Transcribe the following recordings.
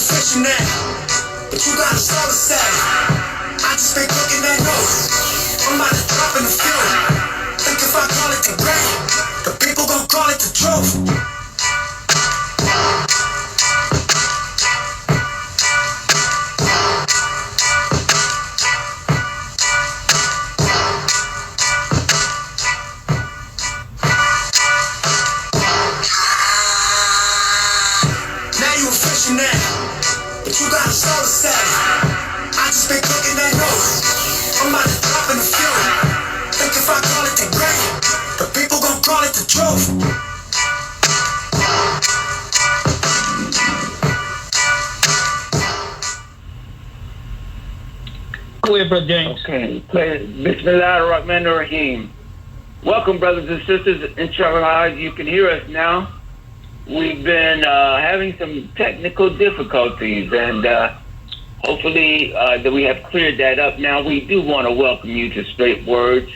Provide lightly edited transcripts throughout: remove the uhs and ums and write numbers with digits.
fishing at, but you got a soul to say. I just been cooking that note. I'm about to drop in the field. Think if I call it the great, the people gon' call it the truth. But you got a soul to say. I just been cooking that note. I'm about to drop in the field. Think if I call it the great, the people gon' call it the truth. Go ahead, Brother James. Okay, play Bismillahirrahmanirrahim. Welcome, brothers and sisters. Inshallah, you can hear us now. We've been having some technical difficulties, and hopefully that we have cleared that up. Now, we do want to welcome you to Straight Words.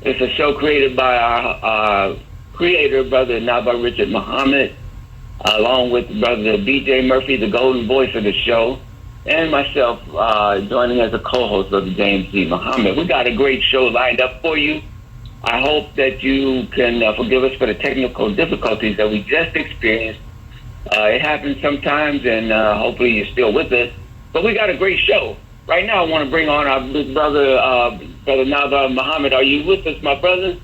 It's a show created by our creator, Brother Naba Richard Muhammad, along with Brother B.J. Murphy, the golden voice of the show, and myself joining as a co-host of James D. Muhammad. We got a great show lined up for you. I hope that you can forgive us for the technical difficulties that we just experienced. It happens sometimes, and hopefully you're still with us. But we got a great show. Right now, I want to bring on our big brother, Brother Naba Muhammad. Are you with us, my brother?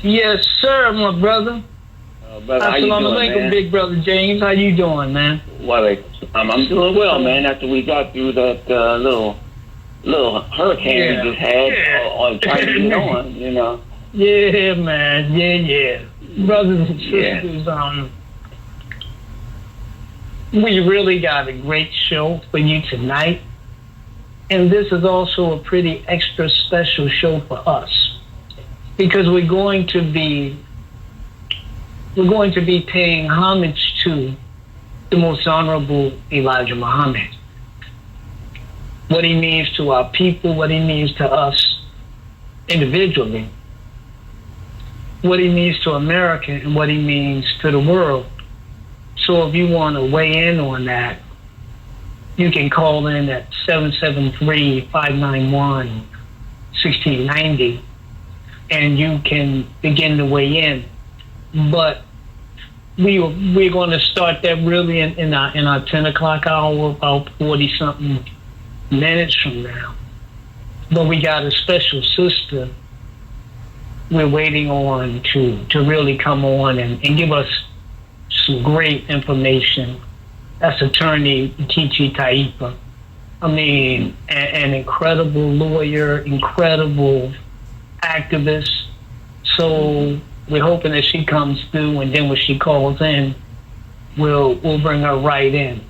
Yes, sir, my brother. Brother, how you doing, man? Big Brother James. How you doing, man? Well, I'm doing well, man, after we got through that little hurricane we just had trying to get on, you know. Yeah, man. Yeah. Brothers and sisters, we really got a great show for you tonight. And this is also a pretty extra special show for us, because we're going to be paying homage to the most honorable Elijah Muhammad. What he means to our people, what he means to us individually, what he means to America, and what he means to the world. So if you want to weigh in on that, you can call in at 773-591-1690, and you can begin to weigh in. But we're going to start that really in our 10 o'clock hour, about 40-something minutes from now. But we got a special sister we're waiting on to really come on and give us some great information. That's Attorney Nkechi Taifa. I mean, an incredible lawyer, incredible activist. So we're hoping that she comes through, and then when she calls in, we'll bring her right in.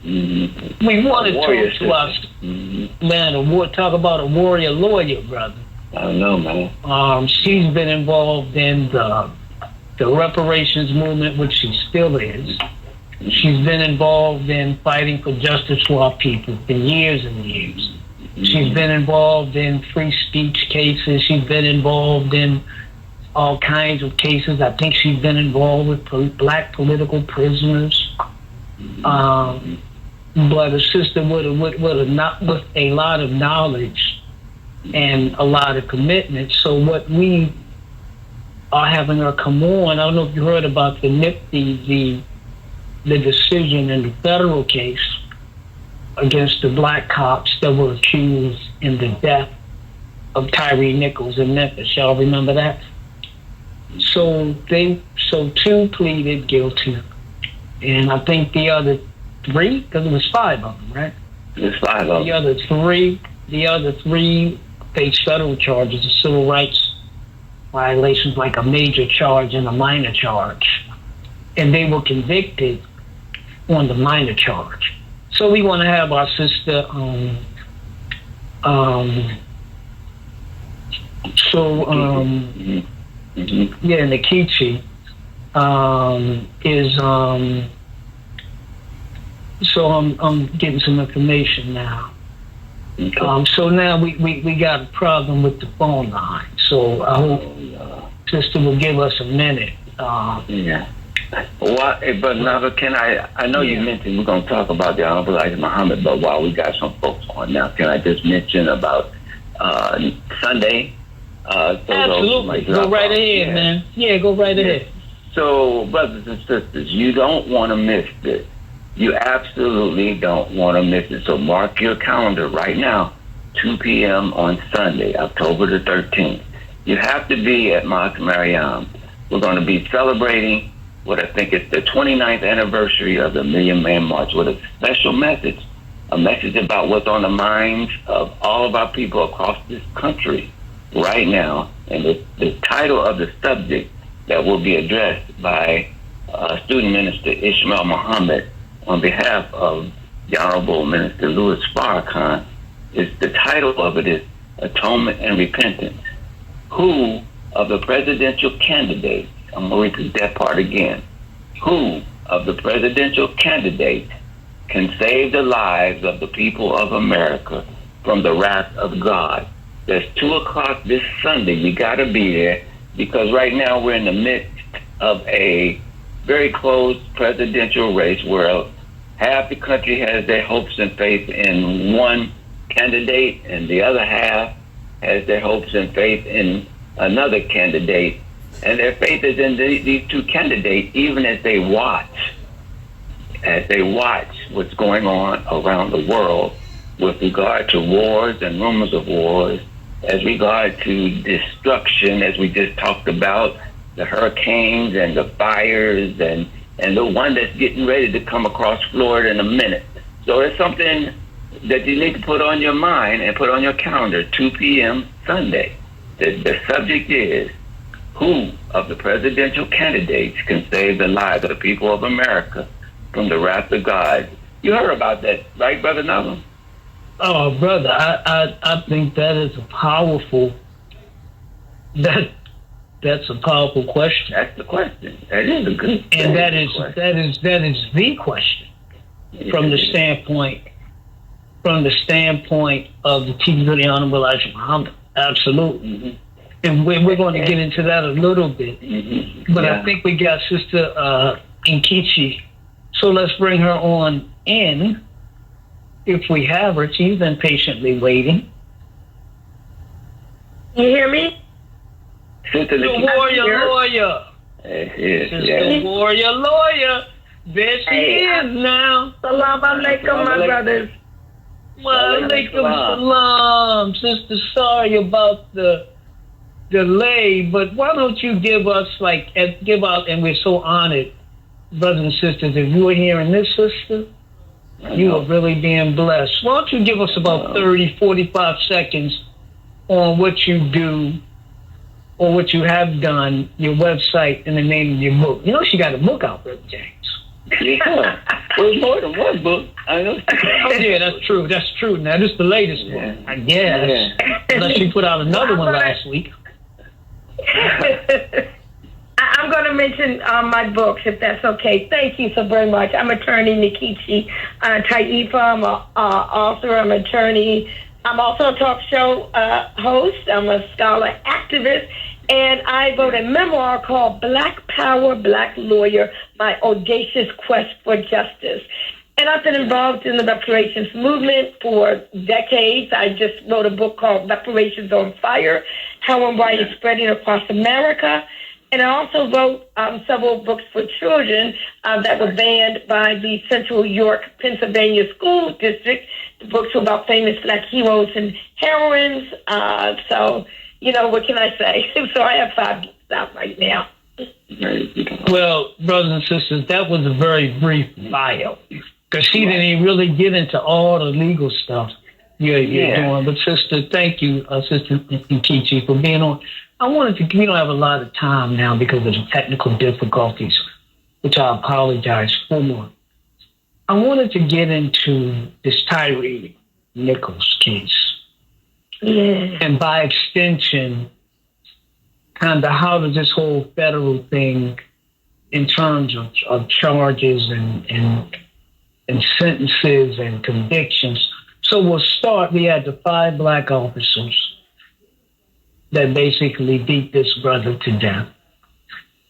We want to talk to us, man. Talk about a warrior lawyer, brother. I don't know, man. She's been involved in the reparations movement, which she still is. She's been involved in fighting for justice for our people for years and years. She's been involved in free speech cases. She's been involved in all kinds of cases. I think she's been involved with black political prisoners. But a sister with a lot of knowledge and a lot of commitment. So what we are having her come on, I don't know if you heard about the decision in the federal case against the black cops that were accused in the death of Tyre Nichols in Memphis. Y'all remember that? So two pleaded guilty, and I think the other 3, because it was 5 of them, right? It was 5 of them. The other three faced federal charges of civil rights violations, like a major charge and a minor charge, and they were convicted on the minor charge. So we want to have our sister, Nkechi is. So I'm getting some information now. Okay. So now we got a problem with the phone line. So I hope sister will give us a minute. What, but Nava, can I know you mentioned we're going to talk about the Honorable Elijah Muhammad, but while we got some folks on now, can I just mention about Sunday? Absolutely. Go right ahead, man. Yeah, go right ahead. So, brothers and sisters, you don't want to miss this. You absolutely don't want to miss it. So mark your calendar right now, 2 p.m. on Sunday, October the 13th. You have to be at Mosque Mariam. We're going to be celebrating what I think is the 29th anniversary of the Million Man March with a special message, a message about what's on the minds of all of our people across this country right now. And the title of the subject that will be addressed by student minister Ishmael Muhammad on behalf of the Honorable Minister Louis Farrakhan is the title of it is Atonement and Repentance. Who of the presidential candidates, I'm going to repeat that part again, who of the presidential candidates can save the lives of the people of America from the wrath of God? There's 2 o'clock this Sunday. You got to be there because right now we're in the midst of a very close presidential race where half the country has their hopes and faith in one candidate and the other half has their hopes and faith in another candidate. And their faith is in these 2 candidates, even as they watch what's going on around the world with regard to wars and rumors of wars, as regard to destruction, as we just talked about, the hurricanes and the fires and the one that's getting ready to come across Florida in a minute. So it's something that you need to put on your mind and put on your calendar, 2 p.m. Sunday. The subject is, who of the presidential candidates can save the lives of the people of America from the wrath of God? You heard about that, right, Brother Nava? Oh, brother, I think that is a powerful. That's a powerful question. That's the question. That is a good. And that is the question from the standpoint of the teaching of the Honorable Elijah Muhammad. Absolutely. Mm-hmm. And we're going to get into that a little bit. Mm-hmm. But I think we got Sister Nkechi. So let's bring her on in. If we have her, she's been patiently waiting. You hear me? Sister Warrior. Sister Warrior Lawyer. There she is now. Salam alaikum, my brothers. Wa alaikum salam. Sister, sorry about the delay, but why don't you give out, and we're so honored, brothers and sisters, if you were hearing this, sister, you are really being blessed. Why don't you give us about 30, 45 seconds on what you do or what you have done, your website, and the name of your book. You know she got a book out, Brother James. Yeah. Well, it's more than one book. I know. Oh, yeah, that's true. That's true. Now, this is the latest one, I guess. Yeah. Unless she put out another one last week. I'm going to mention my books, if that's okay. Thank you so very much. I'm attorney Nkechi Taifa. I'm an author. I'm an attorney. I'm also a talk show host. I'm a scholar activist. And I wrote a memoir called Black Power, Black Lawyer, My Audacious Quest for Justice. And I've been involved in the reparations movement for decades. I just wrote a book called Reparations on Fire, How and Why It's Spreading Across America. And I also wrote several books for children that were banned by the Central York, Pennsylvania School District. The books were about famous Black heroes and heroines. So, you know, what can I say? So I have 5 books out right now. Well, brothers and sisters, that was a very brief bio. Because she didn't even really get into all the legal stuff you're doing. But, sister, thank you, Sister Nkechi, for being on. I wanted to, we don't have a lot of time now because of the technical difficulties, which I apologize for. I wanted to get into this Tyre Nichols case. Yeah. And by extension, kind of how does this whole federal thing in terms of charges and sentences and convictions. So we'll start, we had the 5 black officers that basically beat this brother to death.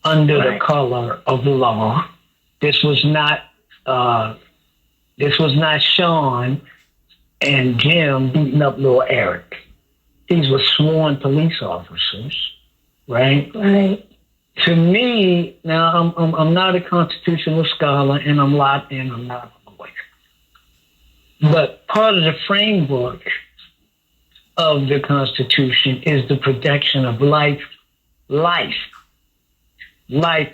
under the color of law. This was not Sean and Jim beating up little Eric. These were sworn police officers, right? Right. To me, now I'm not a constitutional scholar, and I'm not a lawyer. But part of the framework of the Constitution is the protection of life,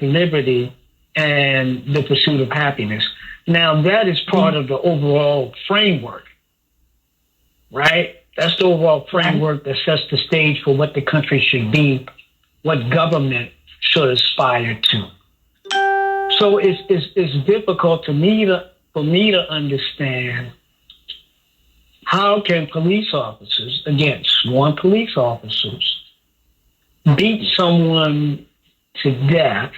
liberty, and the pursuit of happiness. Now, that is part of the overall framework, right? That's the overall framework that sets the stage for what the country should be, what government should aspire to. So it's difficult for me to understand how can police officers, again, sworn police officers, beat someone to death.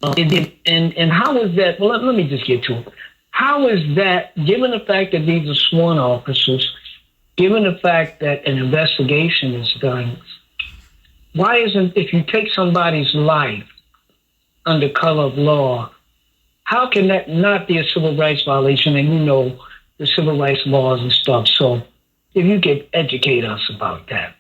And how is that? Well, let me just get to it. How is that, given the fact that these are sworn officers, given the fact that an investigation is done, why isn't, if you take somebody's life under color of law, how can that not be a civil rights violation? And you know the civil rights laws and stuff. So if you could educate us about that.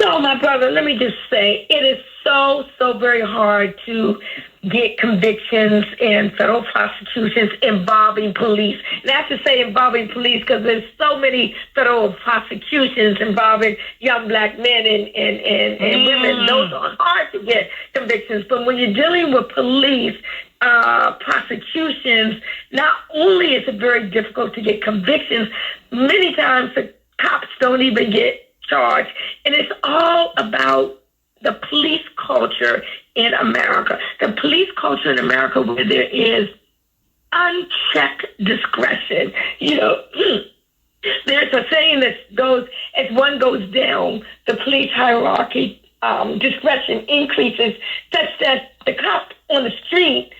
No, my brother, let me just say, it is so very hard to get convictions in federal prosecutions involving police. And I have to say involving police because there's so many federal prosecutions involving young black men and women. Those are hard to get convictions. But when you're dealing with police prosecutions, not only is it very difficult to get convictions, many times the cops don't even get charged. And it's all about the police culture in America. The police culture in America where there is unchecked discretion. You know, there's a saying that goes, as one goes down, the police hierarchy, discretion increases such that the cop on the street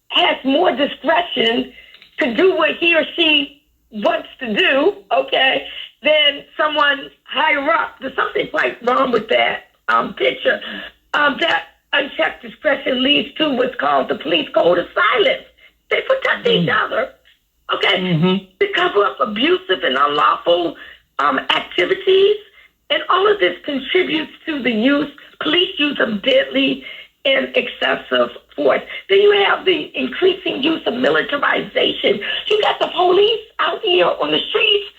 has more discretion to do what he or she wants to do, okay, than someone higher up. There's something quite wrong with that picture. That unchecked discretion leads to what's called the police code of silence. They protect each other, okay, to cover up abusive and unlawful activities. And all of this contributes to the police use of deadly and excessive force. Then you have the increasing use of militarization. You got the police out here on the streets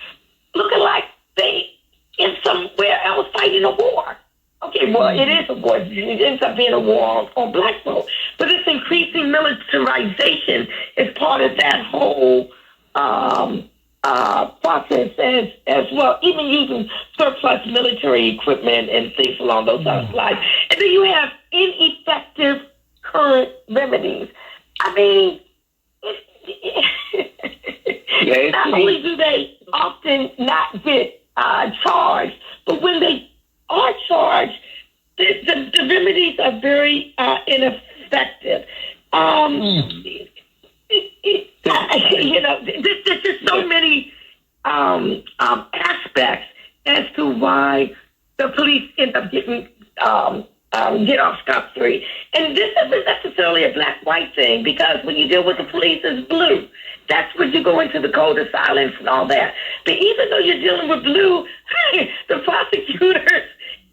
looking like they in somewhere else fighting a war. Okay, well, it is a war. It ends up being a war on black folk. But this increasing militarization is part of that whole process as well, even using surplus military equipment and things along those lines. And then you have ineffective current remedies. I mean, not only do they often not get charged, but when they are charged, the remedies are very ineffective. You know, there's just so many aspects as to why the police end up getting get off scot-free. And this isn't necessarily a black-white thing, because when you deal with the police, it's blue. That's when you go into the code of silence and all that. But even though you're dealing with blue, the prosecutors,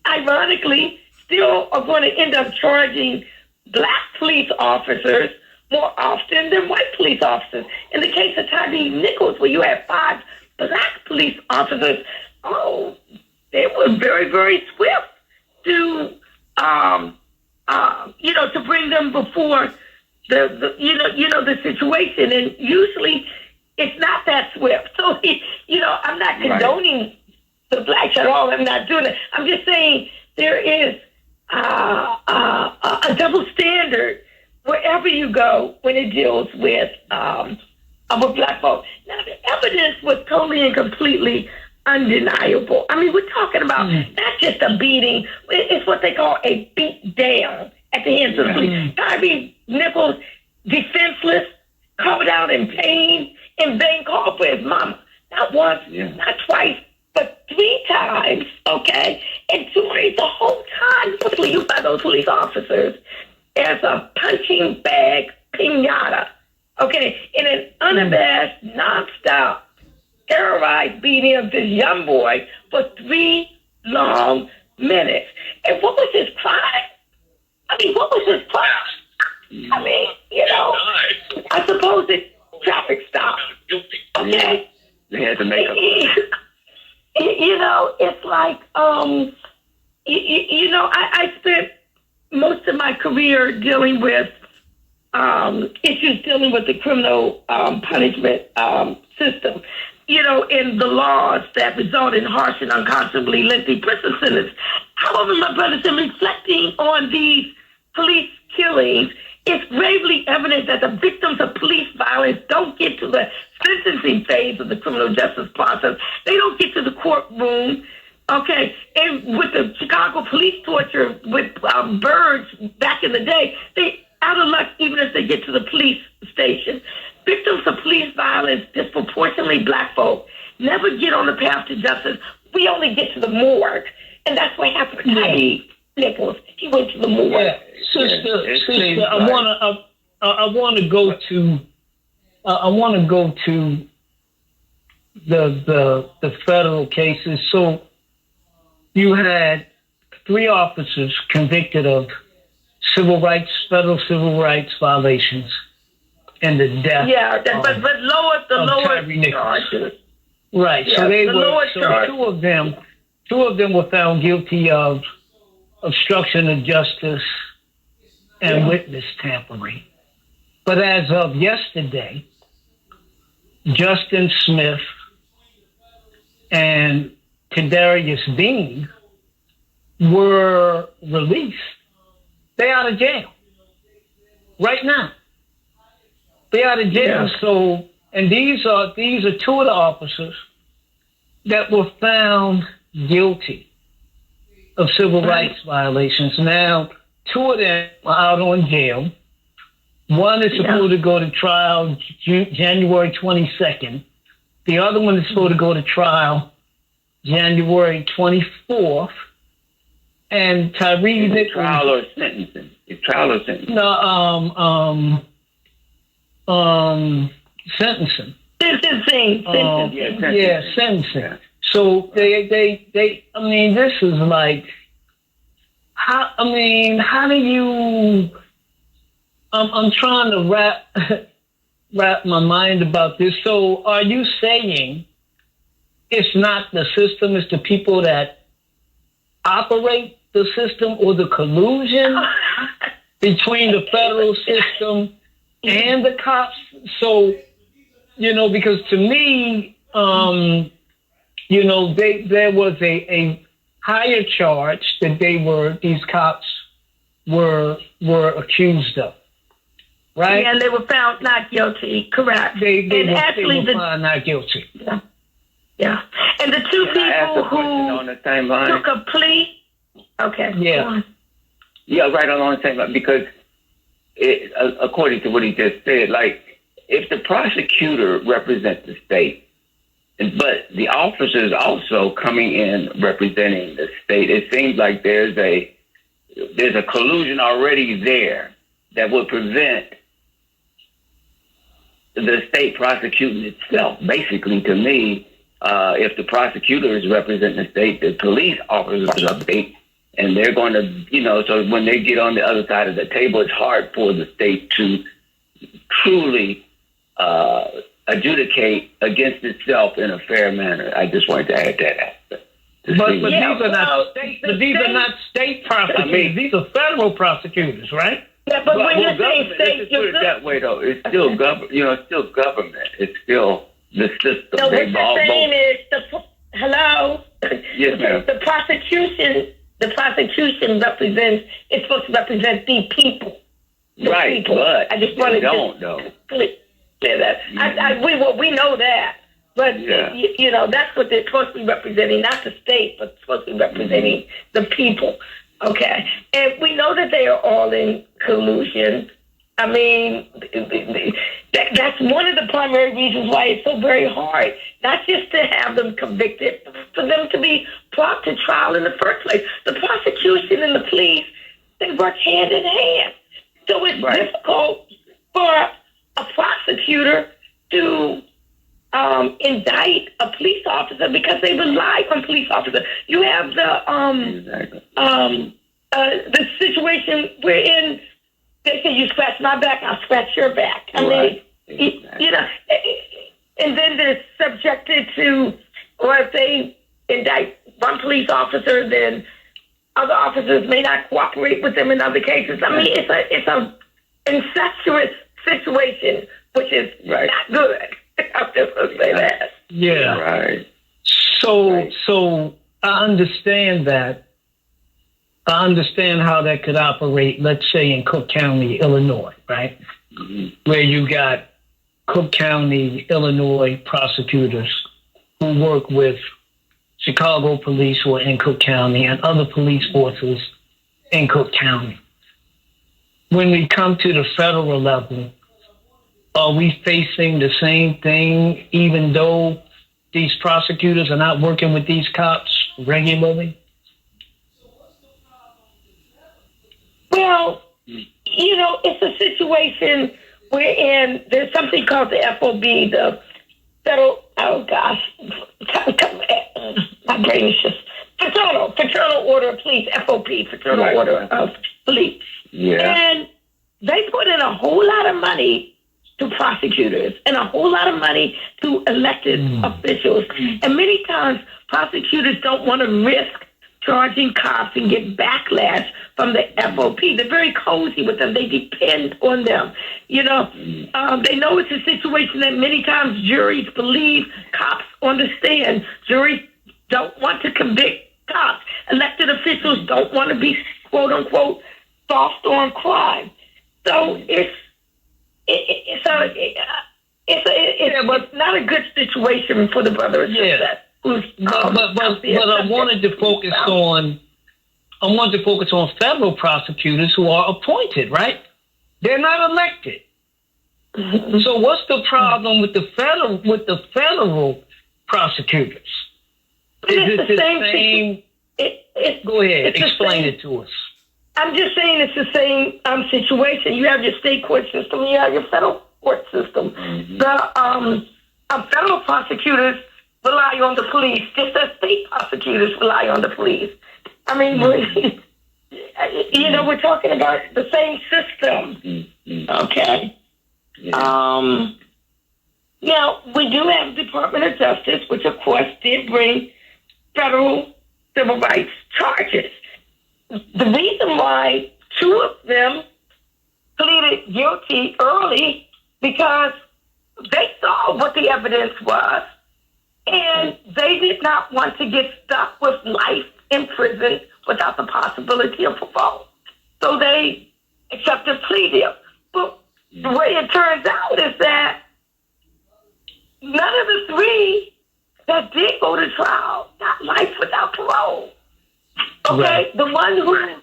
ironically, still are going to end up charging black police officers more often than white police officers. In the case of Tyre Nichols, where you had 5 black police officers, they were very, very swift to, to bring them before the situation. And usually it's not that swift. So, I'm not condoning the blacks at all. I'm not doing it. I'm just saying there is a double standard wherever you go when it deals with black folks. Now, the evidence was totally and completely undeniable. I mean, we're talking about not just a beating, it's what they call a beat down at the hands of the police. Tyre Nichols, defenseless, covered out in pain, in vain called for his mama. Not once, not twice, but 3 times, okay? And during the whole time, used by those police officers, Okay, in an unabashed, nonstop, terrorized beating of this young boy for 3 long minutes. And what was his crime? I mean, what was his crime? I mean, I suppose it's traffic stop. Okay. They had to make up. It's like, I spent most of my career dealing with issues dealing with the criminal punishment system, in the laws that result in harsh and unconscionably lengthy prison sentence. However, my brothers, in reflecting on these police killings, it's gravely evident that the victims of police violence don't get to the sentencing phase of the criminal justice process. They don't get to the courtroom. Okay, and with the Chicago police torture with birds back in the day, they out of luck even if they get to the police station. Victims of police violence, disproportionately black folk, never get on the path to justice. We only get to the morgue, and that's what happened to Tyre Nichols. He went to the morgue. Yeah. Sister, I want to go to the federal cases. So you had 3 officers convicted of federal civil rights violations, and the death. Yeah, but lower charges. Right. Yeah, so they were. So two of them were found guilty of obstruction of justice and witness tampering. But as of yesterday, Justin Smith and Tadarrius Bean were released. They're out of jail right now. They're out of jail. Yeah. So, and these are 2 of the officers that were found guilty of civil rights violations. Now, 2 of them are out on jail. One is supposed to go to trial January 22nd. The other one is supposed to go to trial January 24th. And Tyre Nichols. Trial or sentencing? Trial or sentencing? No, sentencing. Sentencing. Sentencing. Yeah. So they. I mean, this is like. How do you? I'm trying to wrap my mind about this. So, are you saying it's not the system, it's the people that operate the system, or the collusion between the federal system and the cops? So, because to me, there was a higher charge that these cops were accused of, right? Yeah, and they were found not guilty. Correct. They were found not guilty. Yeah. Yeah. And the 2 people who on the same line? took a plea. Okay. Yeah. Yeah, right along the same line, because according to what he just said, like, if the prosecutor represents the state, but the officers also coming in representing the state, it seems like there's a collusion already there that would prevent the state prosecuting itself. Basically, to me, if the prosecutor is representing the state, the police officers are the state, and they're going to, so when they get on the other side of the table, it's hard for the state to truly adjudicate against itself in a fair manner. I just wanted to add that aspect. But these are not state prosecutors. These are federal prosecutors, right? Yeah, but when you say state, let's put it that way, though. It's still it's still government. It's still the system. No, what you're saying is hello. Yes, ma'am. The prosecution represents. It's supposed to represent the people. Right, people. But I just wanted though. Say that. Mm-hmm. We know that, but that's what they're supposed to be representing, not the state, but supposed to be representing the people. Okay, and we know that they are all in collusion. I mean, that's one of the primary reasons why it's so very hard, not just to have them convicted, for them to be brought to trial in the first place. The prosecution and the police, they work hand in hand. So it's difficult for a prosecutor prosecutor to indict a police officer because they rely on police officers. You have the situation wherein they say, you scratch my back, I'll scratch your back. I mean, you know, and then they're subjected to, or if they indict one police officer, then other officers may not cooperate with them in other cases. I mean, it's a incestuous situation, which is not good. I'm just going to say that. Yeah. Right. So I understand that. I understand how that could operate, let's say in Cook County, Illinois, right? Mm-hmm. Where you got Cook County, Illinois prosecutors who work with Chicago police who are in Cook County and other police forces in Cook County. When we come to the federal level, are we facing the same thing even though these prosecutors are not working with these cops regularly? Well, you know, it's a situation wherein there's something called the FOB, the federal, my brain is just, Fraternal Order of Police, FOP, Fraternal Order of Police. Yeah. And they put in a whole lot of money to prosecutors and a whole lot of money to elected officials. And many times prosecutors don't want to risk charging cops and get backlash from the FOP. They're very cozy with them. They depend on them. You know, they know it's a situation that many times juries believe cops on the stand. Juries don't want to convict cops. Elected officials don't want to be, quote unquote, soft on crime. So it's not a good situation for the brother and sister. But I wanted to focus on federal prosecutors who are appointed, right? They're not elected. Mm-hmm. So what's the problem with the federal prosecutors? Is it the same? Go ahead, explain it to us. I'm just saying it's the same situation. You have your state court system, you have your federal court system. Mm-hmm. The federal prosecutors rely on the police, just as state prosecutors rely on the police. I mean, we're talking about the same system. Okay. Yeah. Now, we do have Department of Justice, which, of course, did bring federal civil rights charges. The reason why two of them pleaded guilty early because they saw what the evidence was, and they did not want to get stuck with life in prison without the possibility of parole. So they accepted plea deal. But the way it turns out is that none of the three that did go to trial got life without parole. Okay, right. The one who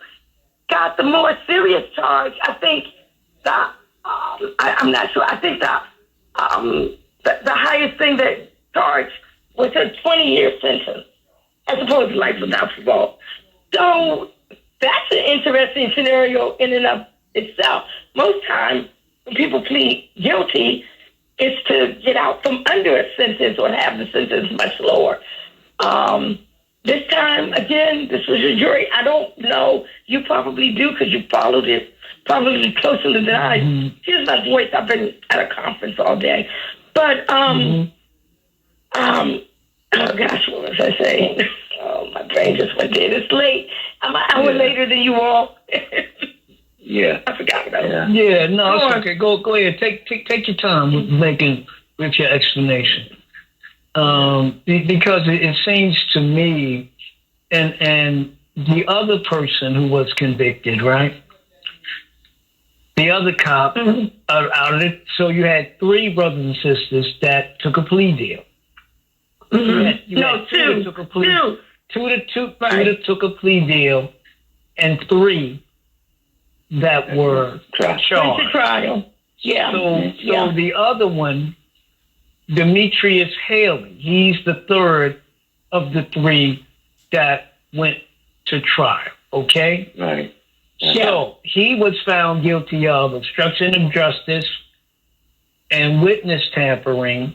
got the more serious charge, I think I'm not sure. I think the highest thing that charged was a 20-year sentence as opposed to life without parole. So that's an interesting scenario in and of itself. Most times when people plead guilty, it's to get out from under a sentence or have the sentence much lower. This time, again, this was a jury. I don't know. You probably do because you followed it probably closer than I. Here's my voice. I've been at a conference all day. But, oh gosh, what was I saying? Oh, my brain just went dead. It's late. I'm an hour later than you all. I forgot about that. Yeah, no, it's okay. Go ahead. Take your time with your explanation. Because it seems to me, and the other person who was convicted, right? The other cop out of it. So you had three brothers and sisters that took a plea deal. Mm-hmm. Two that took a plea deal, and three that were charged. Trial. Yeah. So the other one, Demetrius Haley, he's the third of the three that went to trial. Okay. Right. So he was found guilty of obstruction of justice and witness tampering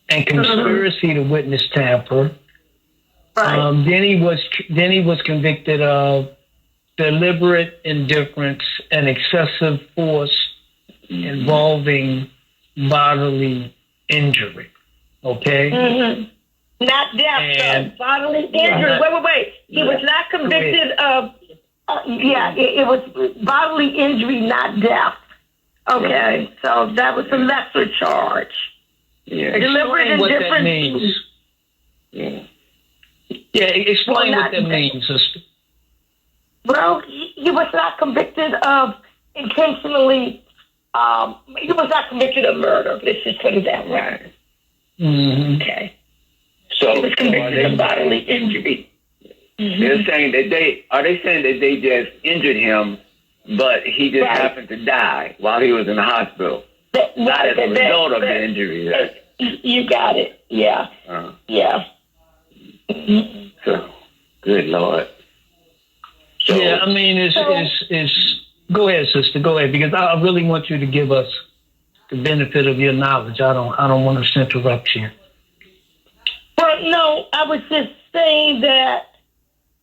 and conspiracy to witness tamper. Right. Then he was convicted of deliberate indifference and excessive force involving bodily injury. Okay? Not death, And- though. Bodily injury. Wait. He was not convicted of, it was bodily injury, not death. Okay, so that was a lesser charge. Yeah. Deliberate Explain what that indifference. means. Yeah, explain what that means, sister. Well, he was not convicted of intentionally, he was not convicted of murder. Let's just put it that way. Mm-hmm. Okay. So He was convicted of bodily injury. they're saying that they saying that they just injured him, but he just Right. happened to die while he was in the hospital, not as a result of the injury. You got it. Yeah. Yeah. So, good Lord. So, Yeah, I mean, it's go ahead, sister, go ahead, because I really want you to give us the benefit of your knowledge. I don't want to interrupt you. Well, no, I was just saying that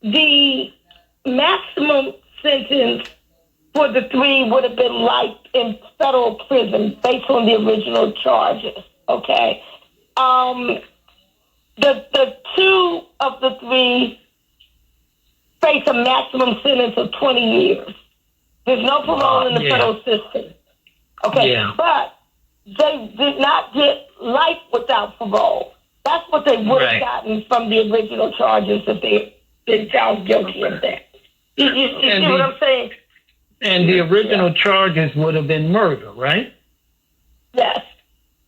the maximum sentence for the three would have been life in federal prison based on the original charges. Okay. The two of the three face a maximum sentence of 20 years. There's no parole in the federal system. Okay. Yeah. But they did not get life without parole. That's what they would have gotten from the original charges if they'd been found guilty of that. You see what I'm saying? And the original charges would have been murder, right? Yes.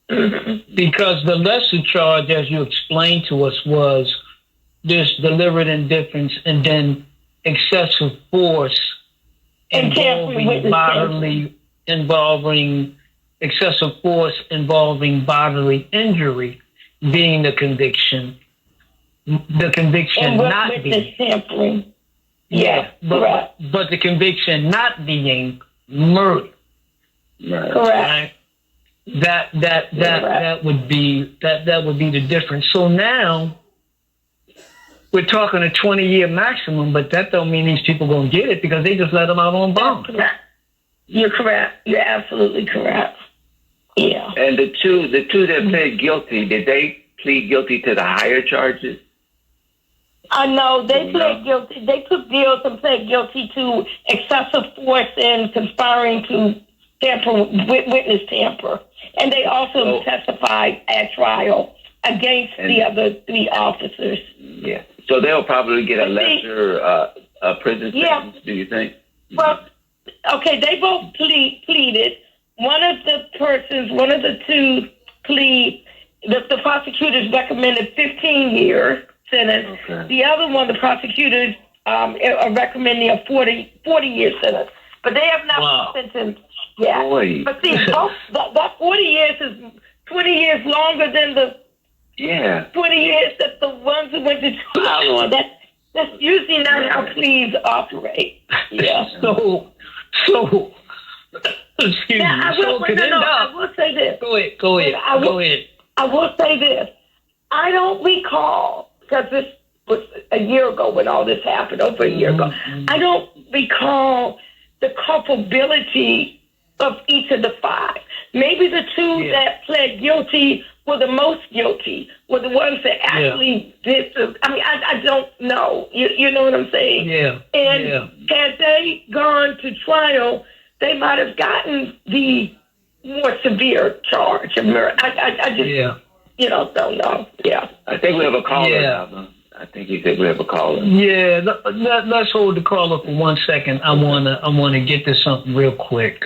Because the lesser charge, as you explained to us, was this deliberate indifference and then excessive force involving excessive force involving bodily injury being the conviction. The conviction not being sampling. But the conviction not being murder. Correct. Right? That would be the difference. So now we're talking a 20-year maximum, but that don't mean these people gonna get it because they just let them out on bond. You're correct. You're absolutely correct. Yeah. And the two that pled guilty, did they plead guilty to the higher charges? No, they pled guilty. They took deals and pled guilty to excessive force and conspiring to witness tamper. And they also testified at trial against the other three officers. Yeah. So they'll probably get a lesser prison sentence, do you think? Well, okay, they both pleaded. One of the two the prosecutors recommended 15-year sentence. Okay. The other one, the prosecutors are recommending a 40-year sentence. But they have not been sentenced yet. Boy. But see, that 40 years is 20 years longer than the 20 years that the ones who went to trial on. That's usually not how pleas operate. Yeah. So excuse me. I will say this. Go ahead. I will say this. I don't recall, because this was a year ago when all this happened, over a year ago. I don't recall the culpability of each of the five. Maybe the two that pled guilty were the most guilty, were the ones that actually did the, I don't know. You know what I'm saying? Yeah. And had they gone to trial, they might have gotten the more severe charge of murder. I just, don't know. Yeah. I think we have a caller now. I think he said we have a caller. Yeah, let's hold the caller for 1 second. I wanna get to something real quick.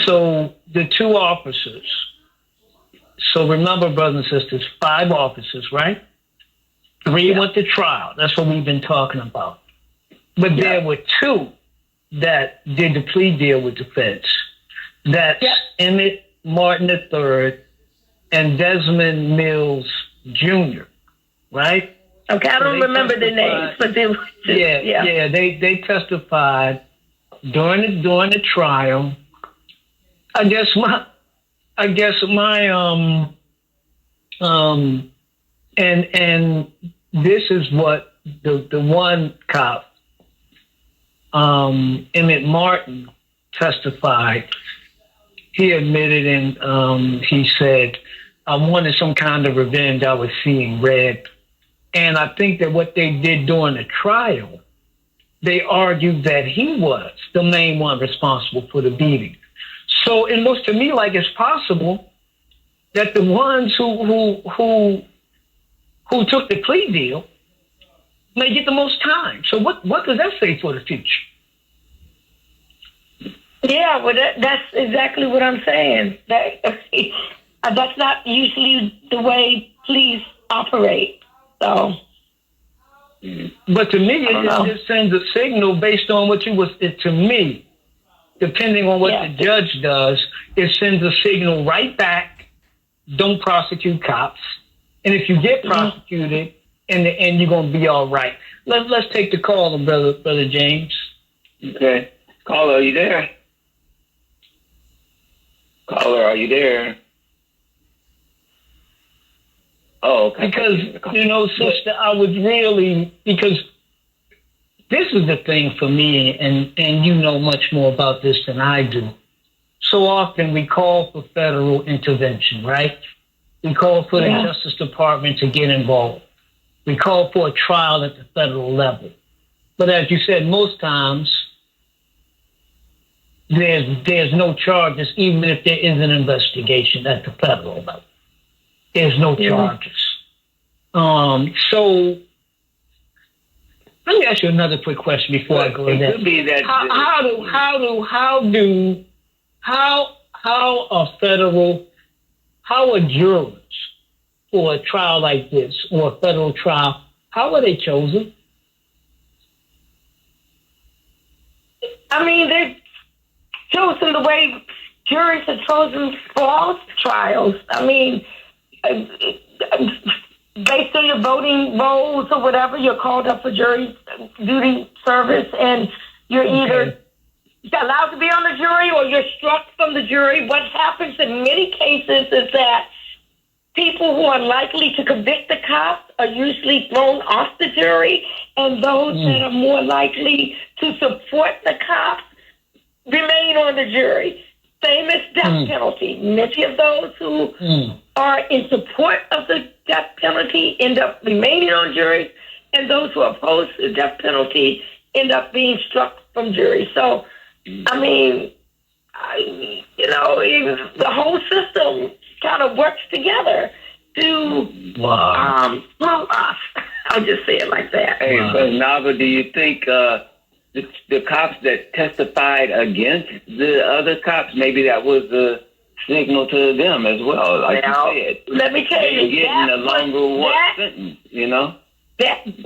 So the two officers. So remember, brothers and sisters, 5 officers, right? 3 went to trial. That's what we've been talking about. But there were 2 that did the plea deal with the feds. That's Emmett Martin III and Desmond Mills Jr., right? Okay, I don't remember the names, but they were they testified during the trial. I I guess my and this is what the one cop, Emmett Martin, testified. He admitted and he said, I wanted some kind of revenge. I was seeing red. And I think that what they did during the trial, they argued that he was the main one responsible for the beating. So it looks to me like it's possible that the ones who took the plea deal may get the most time. So what does that say for the future? Yeah, well, that's exactly what I'm saying. That's not usually the way police operate. So, but to me, it just sends a signal based on what to me, depending on what the judge does, it sends a signal right back. Don't prosecute cops. And if you get prosecuted, in the end, you're going to be all right. Let's take the call, brother James. Okay. Caller, are you there? Caller, are you there? Oh, okay. Because, sister, I was because this is the thing for me, and you know much more about this than I do. So often we call for federal intervention, right? We call for the Justice Department to get involved. We call for a trial at the federal level. But as you said, most times there's no charges, even if there is an investigation at the federal level. There's no charges. So let me ask you another quick question before I go to that. Could be that how are jurors for a trial like this or a federal trial, how are they chosen? I mean, they're chosen the way juries are chosen for all trials. I mean, based on your voting roles or whatever, you're called up for jury duty service, and you're either allowed to be on the jury or you're struck from the jury. What happens in many cases is that people who are likely to convict the cops are usually thrown off the jury, and those that are more likely to support the cops remain on the jury. Same as death penalty. Many of those who are in support of the death penalty end up remaining on juries, and those who are opposed to the death penalty end up being struck from juries. So, I mean, the whole system kind of works together to well us. I'll just say it like that. Hey, but Nava, do you think the cops that testified against the other cops, maybe that was a signal to them as well? Like you said, let me tell you, getting a longer sentence,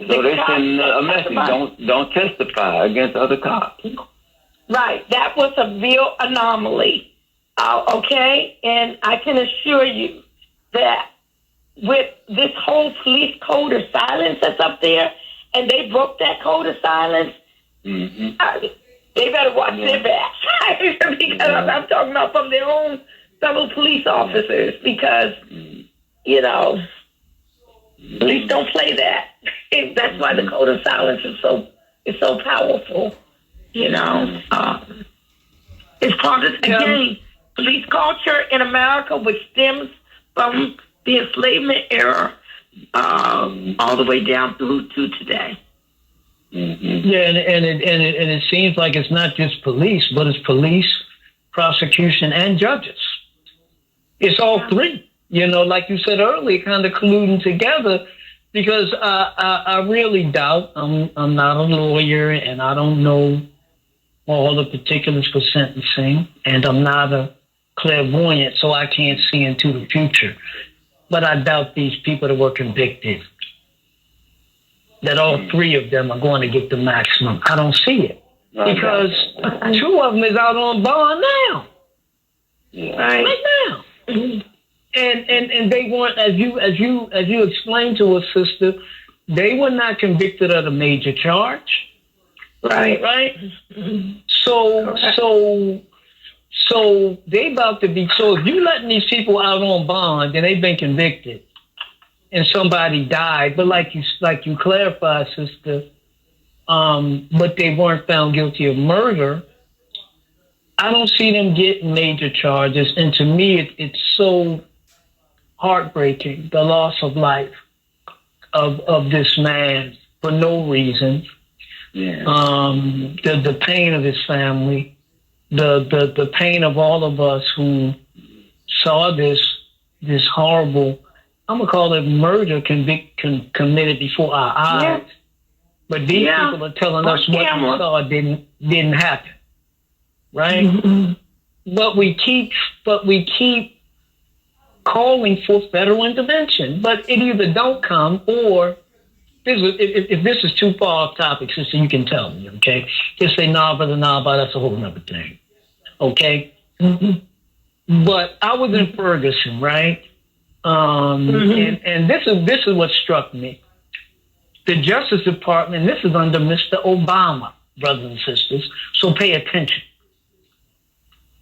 so they're sending a message: don't testify against other cops. Right, that was a real anomaly. Okay, and I can assure you that with this whole police code of silence that's up there, and they broke that code of silence, they better watch their backs. Because I'm talking about from their own fellow police officers, because, police don't play that. That's why the code of silence is so powerful, It's part of, again, police culture in America, which stems from the enslavement era all the way down through to today. Yeah, and it seems like it's not just police, but it's police, prosecution, and judges. It's all three. Like you said earlier, kind of colluding together, because I really doubt. I'm not a lawyer, and I don't know all the particulars for sentencing, and I'm not a clairvoyant, so I can't see into the future. But I doubt these people that were convicted, that all three of them are going to get the maximum. I don't see it, because two of them is out on bond now, right now, and they weren't, as you explained to us, sister, they were not convicted of a major charge, right? So So they about to be. So if you letting these people out on bond and they've been convicted, and somebody died, but like you clarified, sister, but they weren't found guilty of murder. I don't see them getting major charges, and to me, it's so heartbreaking, the loss of life of this man for no reason. Yeah. The pain of his family, the pain of all of us who saw this horrible, I'm gonna call it murder, committed before our eyes. Yeah. But these people are telling us what we saw didn't happen, right? Mm-hmm. But we keep calling for federal intervention, but it either don't come or if this is too far off topic, sister, you can tell me, okay? Just say nah, brother, that's a whole nother thing, okay? Mm-hmm. But I was in Ferguson, right? And this is what struck me. The Justice Department, this is under Mr. Obama, brothers and sisters, so pay attention.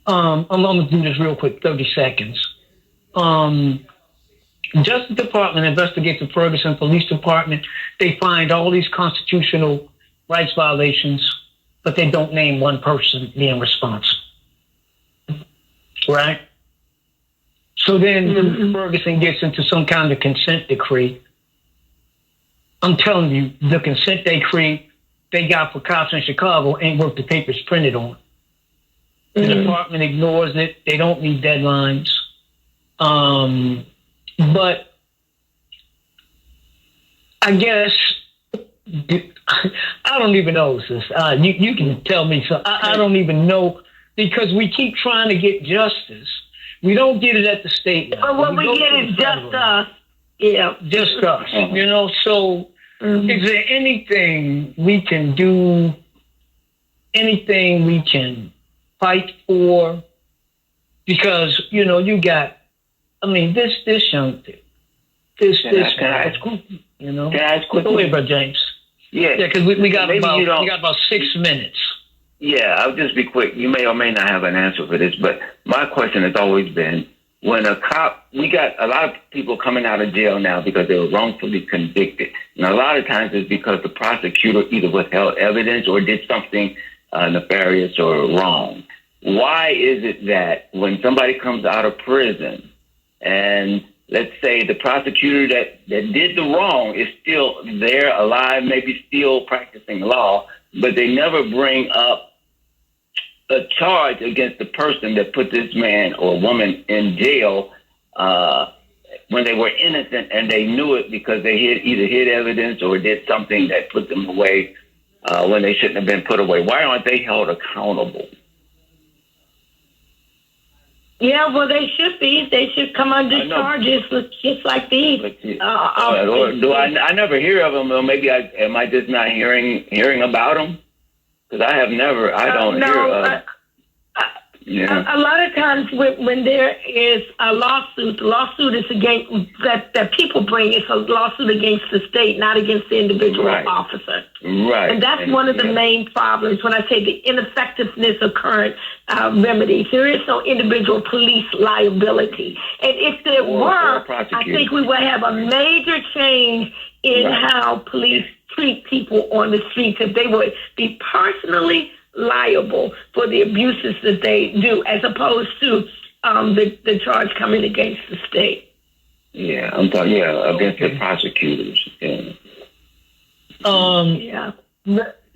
I'm going to do this real quick, 30 seconds. Justice Department investigates the Ferguson Police Department. They find all these constitutional rights violations, but they don't name one person being responsible. Right? So then Ferguson gets into some kind of consent decree. I'm telling you, the consent decree they got for cops in Chicago ain't worth the papers printed on. The department ignores it. They don't meet deadlines. But I guess I don't even know, sis. You can tell me something. I don't even know, because we keep trying to get justice. We don't get it at the state level. But what we get is just us. Yeah. Just us. You know, so is there anything we can do, anything we can fight for? Because, you know, you got, I mean, this young thing. Can I ask you know? Can I ask quickly? Go ahead, Brother James. Yeah. Yeah, because we got about 6 minutes. Yeah, I'll just be quick. You may or may not have an answer for this, but my question has always been, when a cop, we got a lot of people coming out of jail now because they were wrongfully convicted. And a lot of times it's because the prosecutor either withheld evidence or did something nefarious or wrong. Why is it that when somebody comes out of prison and let's say the prosecutor that did the wrong is still there, alive, maybe still practicing law, but they never bring up a charge against the person that put this man or woman in jail when they were innocent and they knew it because they either hid evidence or did something that put them away when they shouldn't have been put away? Why aren't they held accountable? Yeah, well, they should be. They should come under charges just like these. I never hear of them, or maybe am I just not hearing about them? Because I don't hear of. A lot of times when there is a lawsuit, the lawsuit is against that people bring. It's a lawsuit against the state, not against the individual officer. Right. And that's one of the main problems when I say the ineffectiveness of current remedies. There is no individual police liability. And if there were, I think we would have a major change in how police treat people on the streets if they would be personally liable for the abuses that they do, as opposed to the charge coming against the state. Yeah, I'm talking. Yeah, against the prosecutors. Yeah.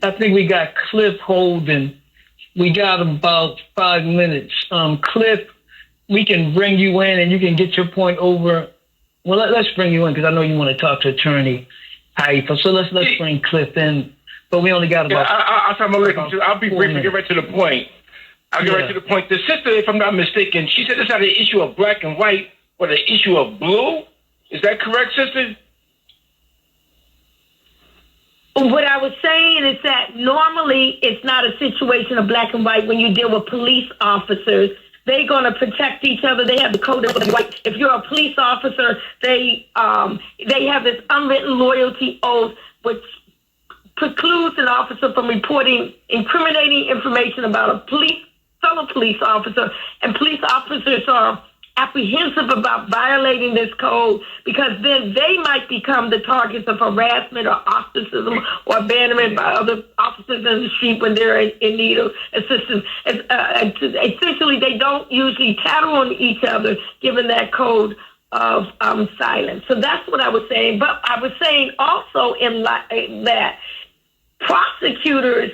I think we got Cliff Holden. We got about 5 minutes. Cliff, we can bring you in and you can get your point over. Well, let's bring you in because I know you want to talk to Attorney Taifa. So let's bring Cliff in. But we only got about. I'll be brief and get right to the point. I'll get right to the point. The sister, if I'm not mistaken, she said it's not an issue of black and white, but an issue of blue. Is that correct, sister? What I was saying is that normally it's not a situation of black and white when you deal with police officers. They're going to protect each other. They have the code of white. If you're a police officer, they have this unwritten loyalty oath, which precludes an officer from reporting incriminating information about a police fellow police officer, and police officers are apprehensive about violating this code because then they might become the targets of harassment or ostracism or abandonment by other officers in the street when they're in need of assistance. Essentially, they don't usually tattle on each other given that code of silence. So that's what I was saying. But I was saying also in that prosecutors,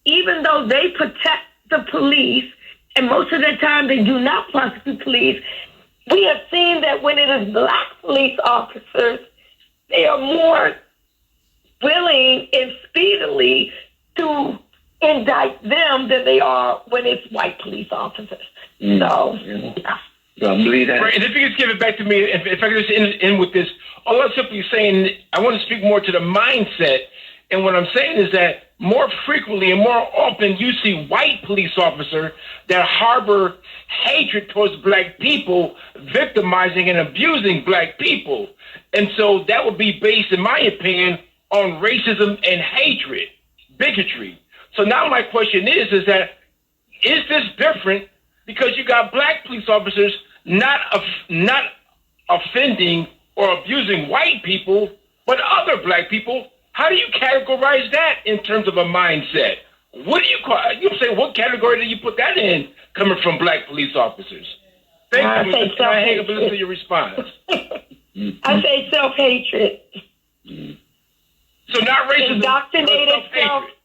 even though they protect the police, and most of the time they do not prosecute police, we have seen that when it is black police officers, they are more willing and speedily to indict them than they are when it's white police officers. So, yeah. Right, and if you could give it back to me, if I could just end with this, all I'm simply saying, I want to speak more to the mindset. And what I'm saying is that more frequently and more often you see white police officers that harbor hatred towards black people, victimizing and abusing black people. And so that would be based, in my opinion, on racism and hatred, bigotry. So now my question is that, is this different because you got black police officers not offending or abusing white people, but other black people? How do you categorize that in terms of a mindset? What do you call? You say what category do you put that in coming from black police officers? Thank you. I hang up and listen to your response. I say self-hatred. So not racism.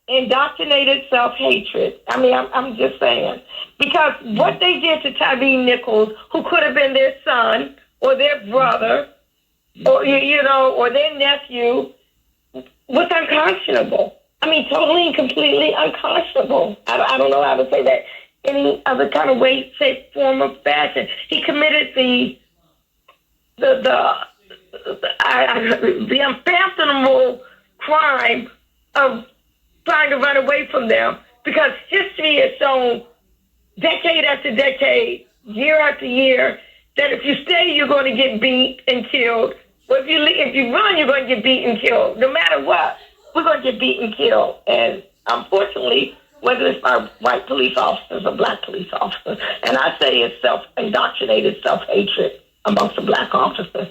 Indoctrinated self-hatred. I mean, I'm just saying. Because what they did to Tyre Nichols, who could have been their son or their brother or, or their nephew, was unconscionable. I mean, totally and completely unconscionable. I don't know how to say that any other kind of way, shape, form, or fashion. He committed the unfathomable crime of trying to run away from them, because history has shown decade after decade, year after year, that if you stay, you're going to get beat and killed. But if you run, you're going to get beat and killed. No matter what, we're going to get beat and killed. And unfortunately, whether it's by white police officers or black police officers, and I say it's indoctrinated self-hatred amongst the black officers.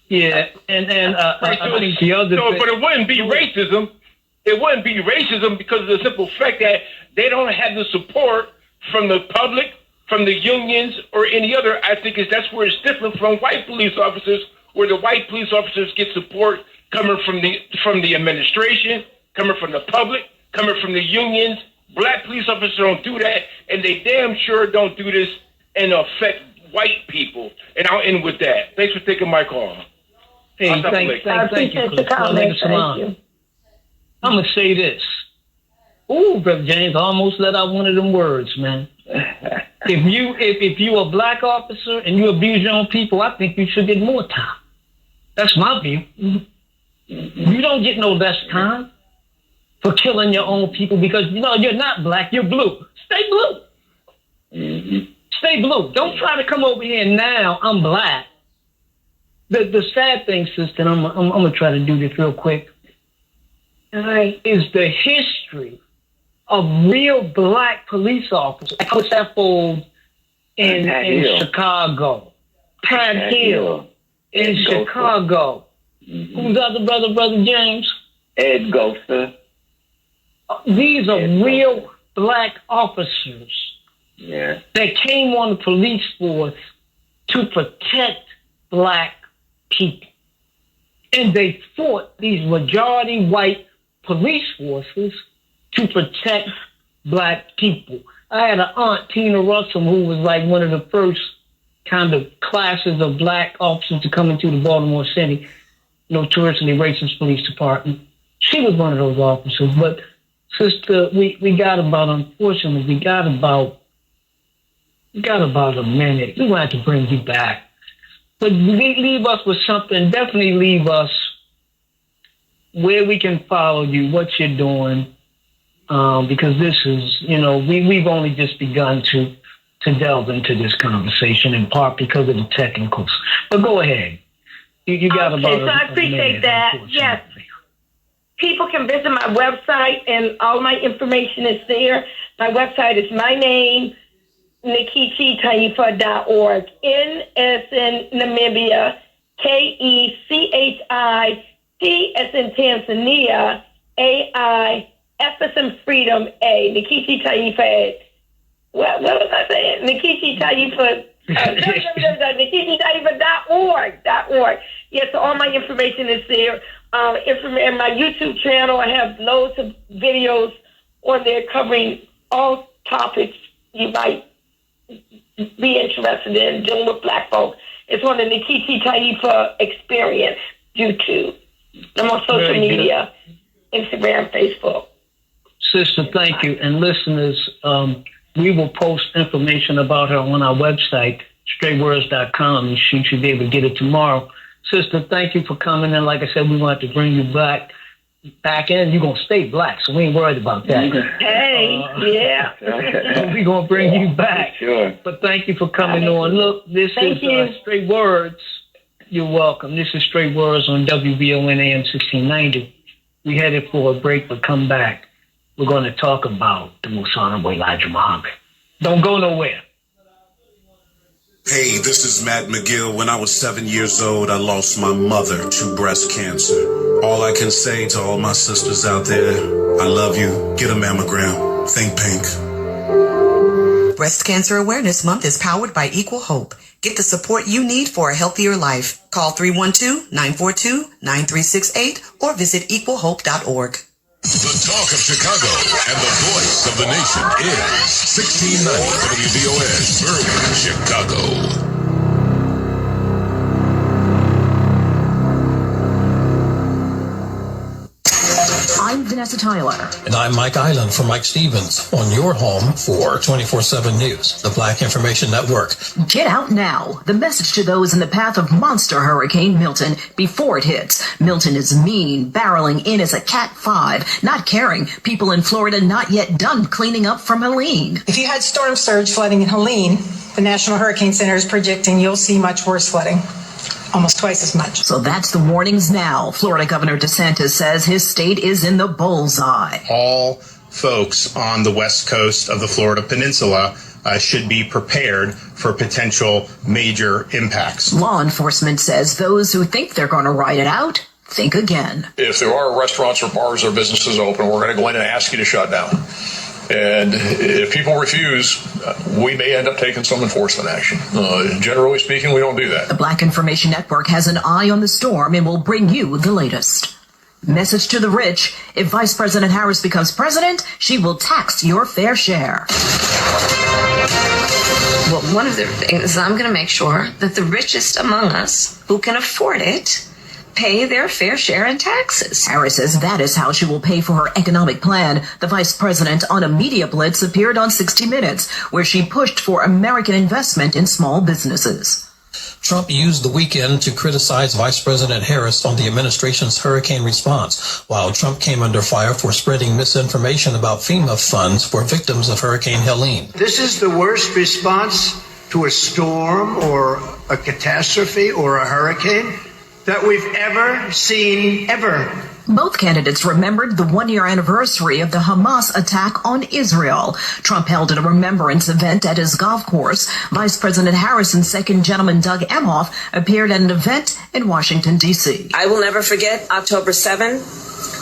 Yeah, and I think the other thing, but it wouldn't be racism. It wouldn't be racism because of the simple fact that they don't have the support from the public, from the unions, or any other. I think that's where it's different from white police officers, where the white police officers get support coming from the administration, coming from the public, coming from the unions. Black police officers don't do that, and they damn sure don't do this and affect white people. And I'll end with that. Thanks for taking my call. Hey, thank you. I'm going to say this. Ooh, Brother James, I almost let out one of them words, man. If you a black officer and you abuse your own people, I think you should get more time. That's my view. You don't get no less time for killing your own people because, you're not black, you're blue. Stay blue. Mm-hmm. Stay blue. Don't try to come over here now, I'm black. The sad thing, sister, and I'm going to try to do this real quick, is the history of real black police officers. I was that fold in Chicago. Pat Hill in Chicago. Mm-hmm. Who's the other brother James? Ed Goster. These are real black officers that came on the police force to protect black people. And they fought these majority white police forces to protect black people. I had an aunt, Tina Russell, who was like one of the first kind of classes of black officers to come into the Baltimore City, notoriously racist police department. She was one of those officers. But, sister, we got about a minute. We want to bring you back. But leave us with something. Definitely leave us where we can follow you, what you're doing, because this is, we've only just begun to delve into this conversation, in part because of the technicals. But go ahead. You got about so I appreciate that. Yes. people can visit my website, and all my information is there. My website is my name, NkechiTaifa.org. N as in Namibia, KECHI, T as in Tanzania, AI, F as in Freedom, A. Nkechi Taifa. What was I saying? Nkechi Taifa. NkechiTaifa.org. Yes, so all my information is there. And my YouTube channel, I have loads of videos on there covering all topics you might be interested in dealing with Black folks. It's on the Nkechi Taifa Experience YouTube. I'm on social media, Instagram, Facebook. Sister, thank you. And listeners, we will post information about her on our website, straightwords.com, and she should be able to get it tomorrow. Sister, thank you for coming in. Like I said, we want to bring you back in. You're going to stay Black, so we ain't worried about that. Hey, yeah. We're going to bring you back. Sure. But thank you for coming on. Look, this is Straight Words. You're welcome. This is Straight Words on WBON AM 1690. We headed for a break, but come back. We're going to talk about the Most Honorable Elijah Muhammad. Don't go nowhere. Hey, this is Matt McGill. When I was 7 years old, I lost my mother to breast cancer. All I can say to all my sisters out there, I love you. Get a mammogram. Think pink. Breast Cancer Awareness Month is powered by Equal Hope. Get the support you need for a healthier life. Call 312-942-9368 or visit equalhope.org. The talk of Chicago and the voice of the nation is 1690 WBON, Berwyn, Chicago. I'm Vanessa Tyler. And I'm Mike Island from Mike Stevens on your home for 24/7 News, the Black Information Network. Get out now. The message to those in the path of monster Hurricane Milton before it hits. Milton is mean, barreling in as a Cat 5, not caring. People in Florida not yet done cleaning up from Helene. If you had storm surge flooding in Helene, the National Hurricane Center is predicting you'll see much worse flooding. Almost twice as much. So that's the warnings now. Florida Governor DeSantis says his state is in the bullseye. All folks on the west coast of the Florida Peninsula should be prepared for potential major impacts. Law enforcement says those who think they're going to ride it out, think again. If there are restaurants or bars or businesses open, we're going to go in and ask you to shut down. And if people refuse, we may end up taking some enforcement action. Generally speaking, we don't do that. The Black Information Network has an eye on the storm and will bring you the latest. Message to the rich. If Vice President Harris becomes president, she will tax your fair share. Well, one of the things is I'm going to make sure that the richest among us who can afford it pay their fair share in taxes. Harris says that is how she will pay for her economic plan. The vice president on a media blitz appeared on 60 Minutes, where she pushed for American investment in small businesses. Trump used the weekend to criticize Vice President Harris on the administration's hurricane response, while Trump came under fire for spreading misinformation about FEMA funds for victims of Hurricane Helene. This is the worst response to a storm or a catastrophe or a hurricane that we've ever seen, ever. Both candidates remembered the one-year anniversary of the Hamas attack on Israel. Trump held a remembrance event at his golf course. Vice President Harris and Second Gentleman Doug Emhoff appeared at an event in Washington, D.C. I will never forget October 7,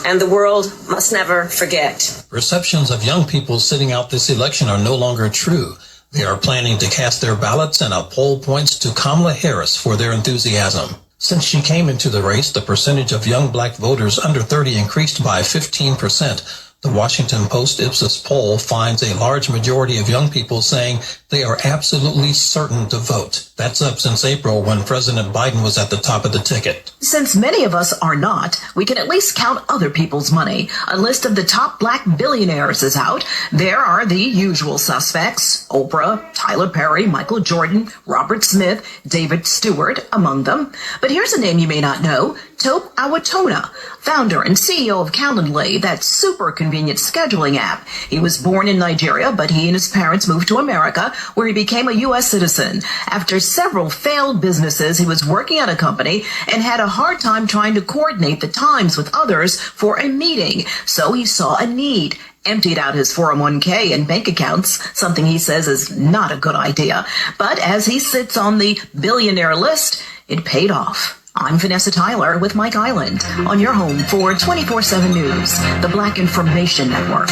and the world must never forget. Perceptions of young people sitting out this election are no longer true. They are planning to cast their ballots, and a poll points to Kamala Harris for their enthusiasm. Since she came into the race, the percentage of young black voters under 30 increased by 15%. The Washington Post Ipsos poll finds a large majority of young people saying they are absolutely certain to vote. That's up since April, when President Biden was at the top of the ticket. Since many of us are not, we can at least count other people's money. A list of the top black billionaires is out. There are the usual suspects: Oprah, Tyler Perry, Michael Jordan, Robert Smith, David Stewart, among them. But here's a name you may not know: Tope Awotona, founder and CEO of Calendly, that super convenient convenient scheduling app. He was born in Nigeria, but he and his parents moved to America, where he became a U.S. citizen. After several failed businesses, he was working at a company and had a hard time trying to coordinate the times with others for a meeting. So he saw a need, emptied out his 401k and bank accounts, something he says is not a good idea. But as he sits on the billionaire list, it paid off. I'm Vanessa Tyler with Mike Island on your home for 24/7 News, the Black Information Network.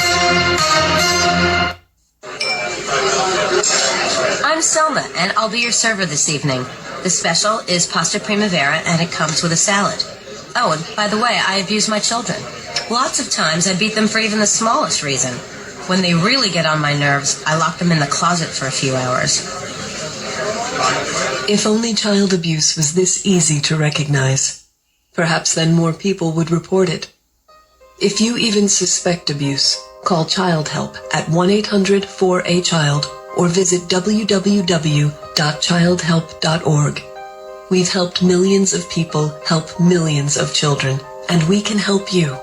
I'm Selma, and I'll be your server this evening. The special is pasta primavera, and it comes with a salad. Oh, and by the way, I abuse my children. Lots of times I beat them for even the smallest reason. When they really get on my nerves, I lock them in the closet for a few hours. If only child abuse was this easy to recognize, perhaps then more people would report it. If you even suspect abuse, call Child Help at 1-800-4A-CHILD or visit www.childhelp.org. We've helped millions of people help millions of children, and we can help you.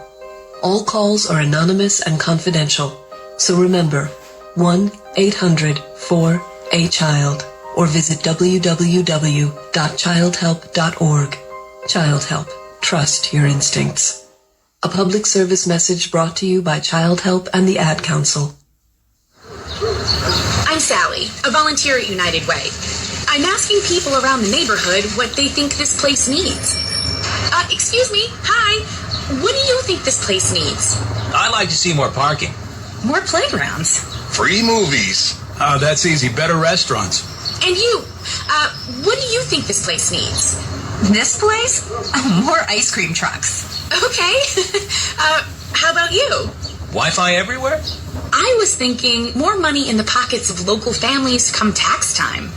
All calls are anonymous and confidential, so remember, 1-800-4A-CHILD. or visit www.childhelp.org. Child Help. Trust your instincts. A public service message brought to you by Child Help and the Ad Council. I'm Sally, a volunteer at United Way. I'm asking people around the neighborhood what they think this place needs. Excuse me, hi. What do you think this place needs? I'd like to see more parking. More playgrounds. Free movies. Oh, that's easy. Better restaurants. And you, what do you think this place needs? This place? Oh, more ice cream trucks. Okay. How about you? Wi-Fi everywhere? I was thinking more money in the pockets of local families come tax time.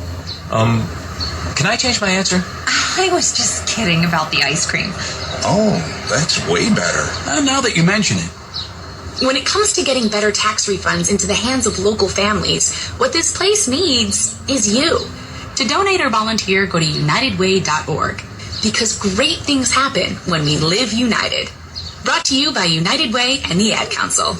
Can I change my answer? I was just kidding about the ice cream. Oh, that's way better. Now that you mention it. When it comes to getting better tax refunds into the hands of local families, what this place needs is you. To donate or volunteer, go to unitedway.org. Because great things happen when we live united. Brought to you by United Way and the Ad Council.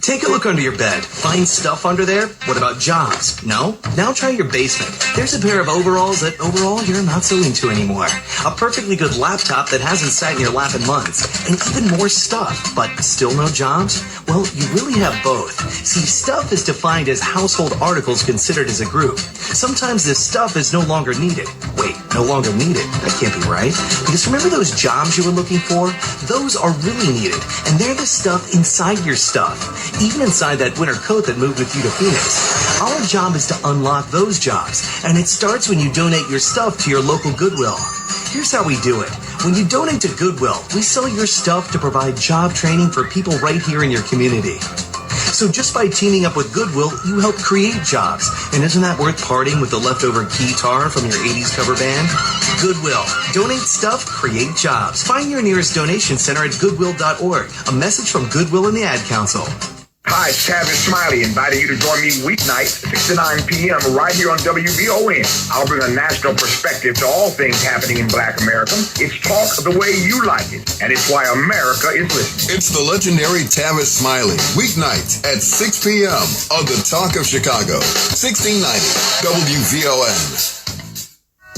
Take a look under your bed. Find stuff under there? What about jobs? No? Now try your basement. There's a pair of overalls that overall you're not so into anymore. A perfectly good laptop that hasn't sat in your lap in months. And even more stuff. But still no jobs? Well, you really have both. See, stuff is defined as household articles considered as a group. Sometimes this stuff is no longer needed. Wait, no longer needed? That can't be right. Because remember those jobs you were looking for? Those are really needed. And they're the stuff inside your stuff. Even inside that winter coat that moved with you to Phoenix. Our job is to unlock those jobs, and it starts when you donate your stuff to your local Goodwill. Here's how we do it. When you donate to Goodwill, we sell your stuff to provide job training for people right here in your community. So just by teaming up with Goodwill, you help create jobs. And isn't that worth parting with the leftover guitar from your 80s cover band? Goodwill. Donate stuff, create jobs. Find your nearest donation center at goodwill.org. A message from Goodwill and the Ad Council. Hi, it's Tavis Smiley, inviting you to join me weeknights, 6 to 9 p.m. right here on WVON. I'll bring a national perspective to all things happening in Black America. It's talk the way you like it, and it's why America is listening. It's the legendary Tavis Smiley, weeknights at 6 p.m. on The Talk of Chicago, 1690 WVON.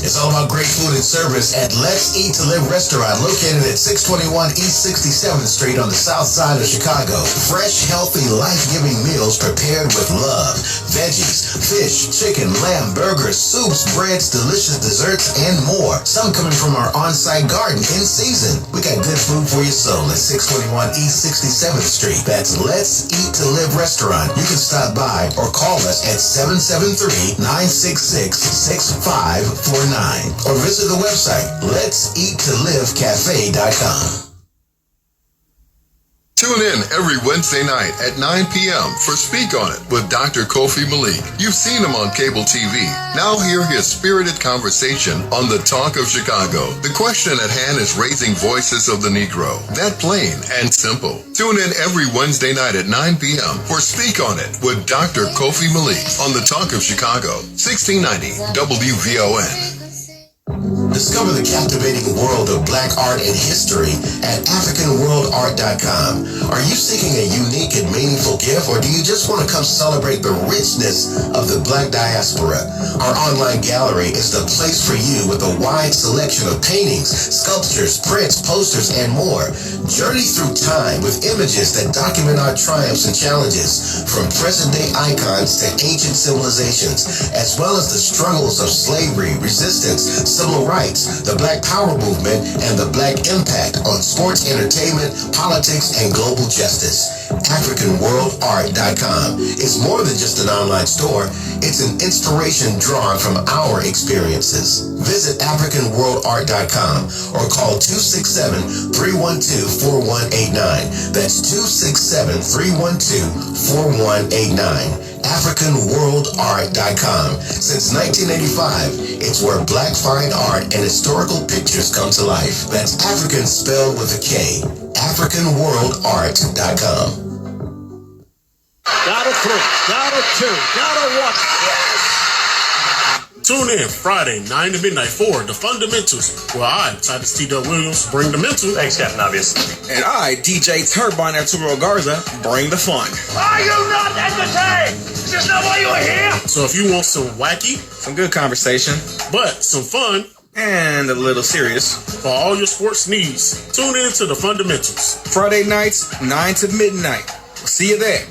It's all about great food and service at Let's Eat to Live restaurant located at 621 East 67th Street on the south side of Chicago. Fresh, healthy, life-giving meals prepared with love. Veggies, fish, chicken, lamb, burgers, soups, breads, delicious desserts, and more. Some coming from our on-site garden in season. We got good food for your soul at 621 East 67th Street. That's Let's Eat to Live restaurant. You can stop by or call us at 773-966-6549. Or visit the website, letseattolivcafe.com. Tune in every Wednesday night at 9 p.m. for Speak On It with Dr. Kofi Malik. You've seen him on cable TV. Now hear his spirited conversation on The Talk of Chicago. The question at hand is raising voices of the Negro. That plain and simple. Tune in every Wednesday night at 9 p.m. for Speak On It with Dr. Kofi Malik on The Talk of Chicago, 1690 WVON. Discover the captivating world of Black art and history at AfricanWorldArt.com. Are you seeking a unique and meaningful gift, or do you just want to come celebrate the richness of the Black diaspora? Our online gallery is the place for you with a wide selection of paintings, sculptures, prints, posters, and more. Journey through time with images that document our triumphs and challenges, from present-day icons to ancient civilizations, as well as the struggles of slavery, resistance, civil rights, the Black Power movement, and the Black impact on sports, entertainment, politics, and global justice. AfricanWorldArt.com is more than just an online store. It's an inspiration drawn from our experiences. Visit AfricanWorldArt.com or call 267-312-4189. That's 267-312-4189. AfricanWorldArt.com. Since 1985, it's where Black fine art and historical pictures come to life. That's African spelled with a K. AfricanWorldArt.com. Got a three, got a two, got a one. Yes! Tune in Friday, 9 to midnight for The Fundamentals, where I, Titus T. Williams, bring the mental. Thanks, Captain Obvious. And I, DJ Turbine Arturo Garza, bring the fun. Are you not entertained? Is this not why you are here? So if you want some wacky, some good conversation, but some fun, and a little serious, for all your sports needs, tune in to The Fundamentals. Friday nights, 9 to midnight. We'll see you there.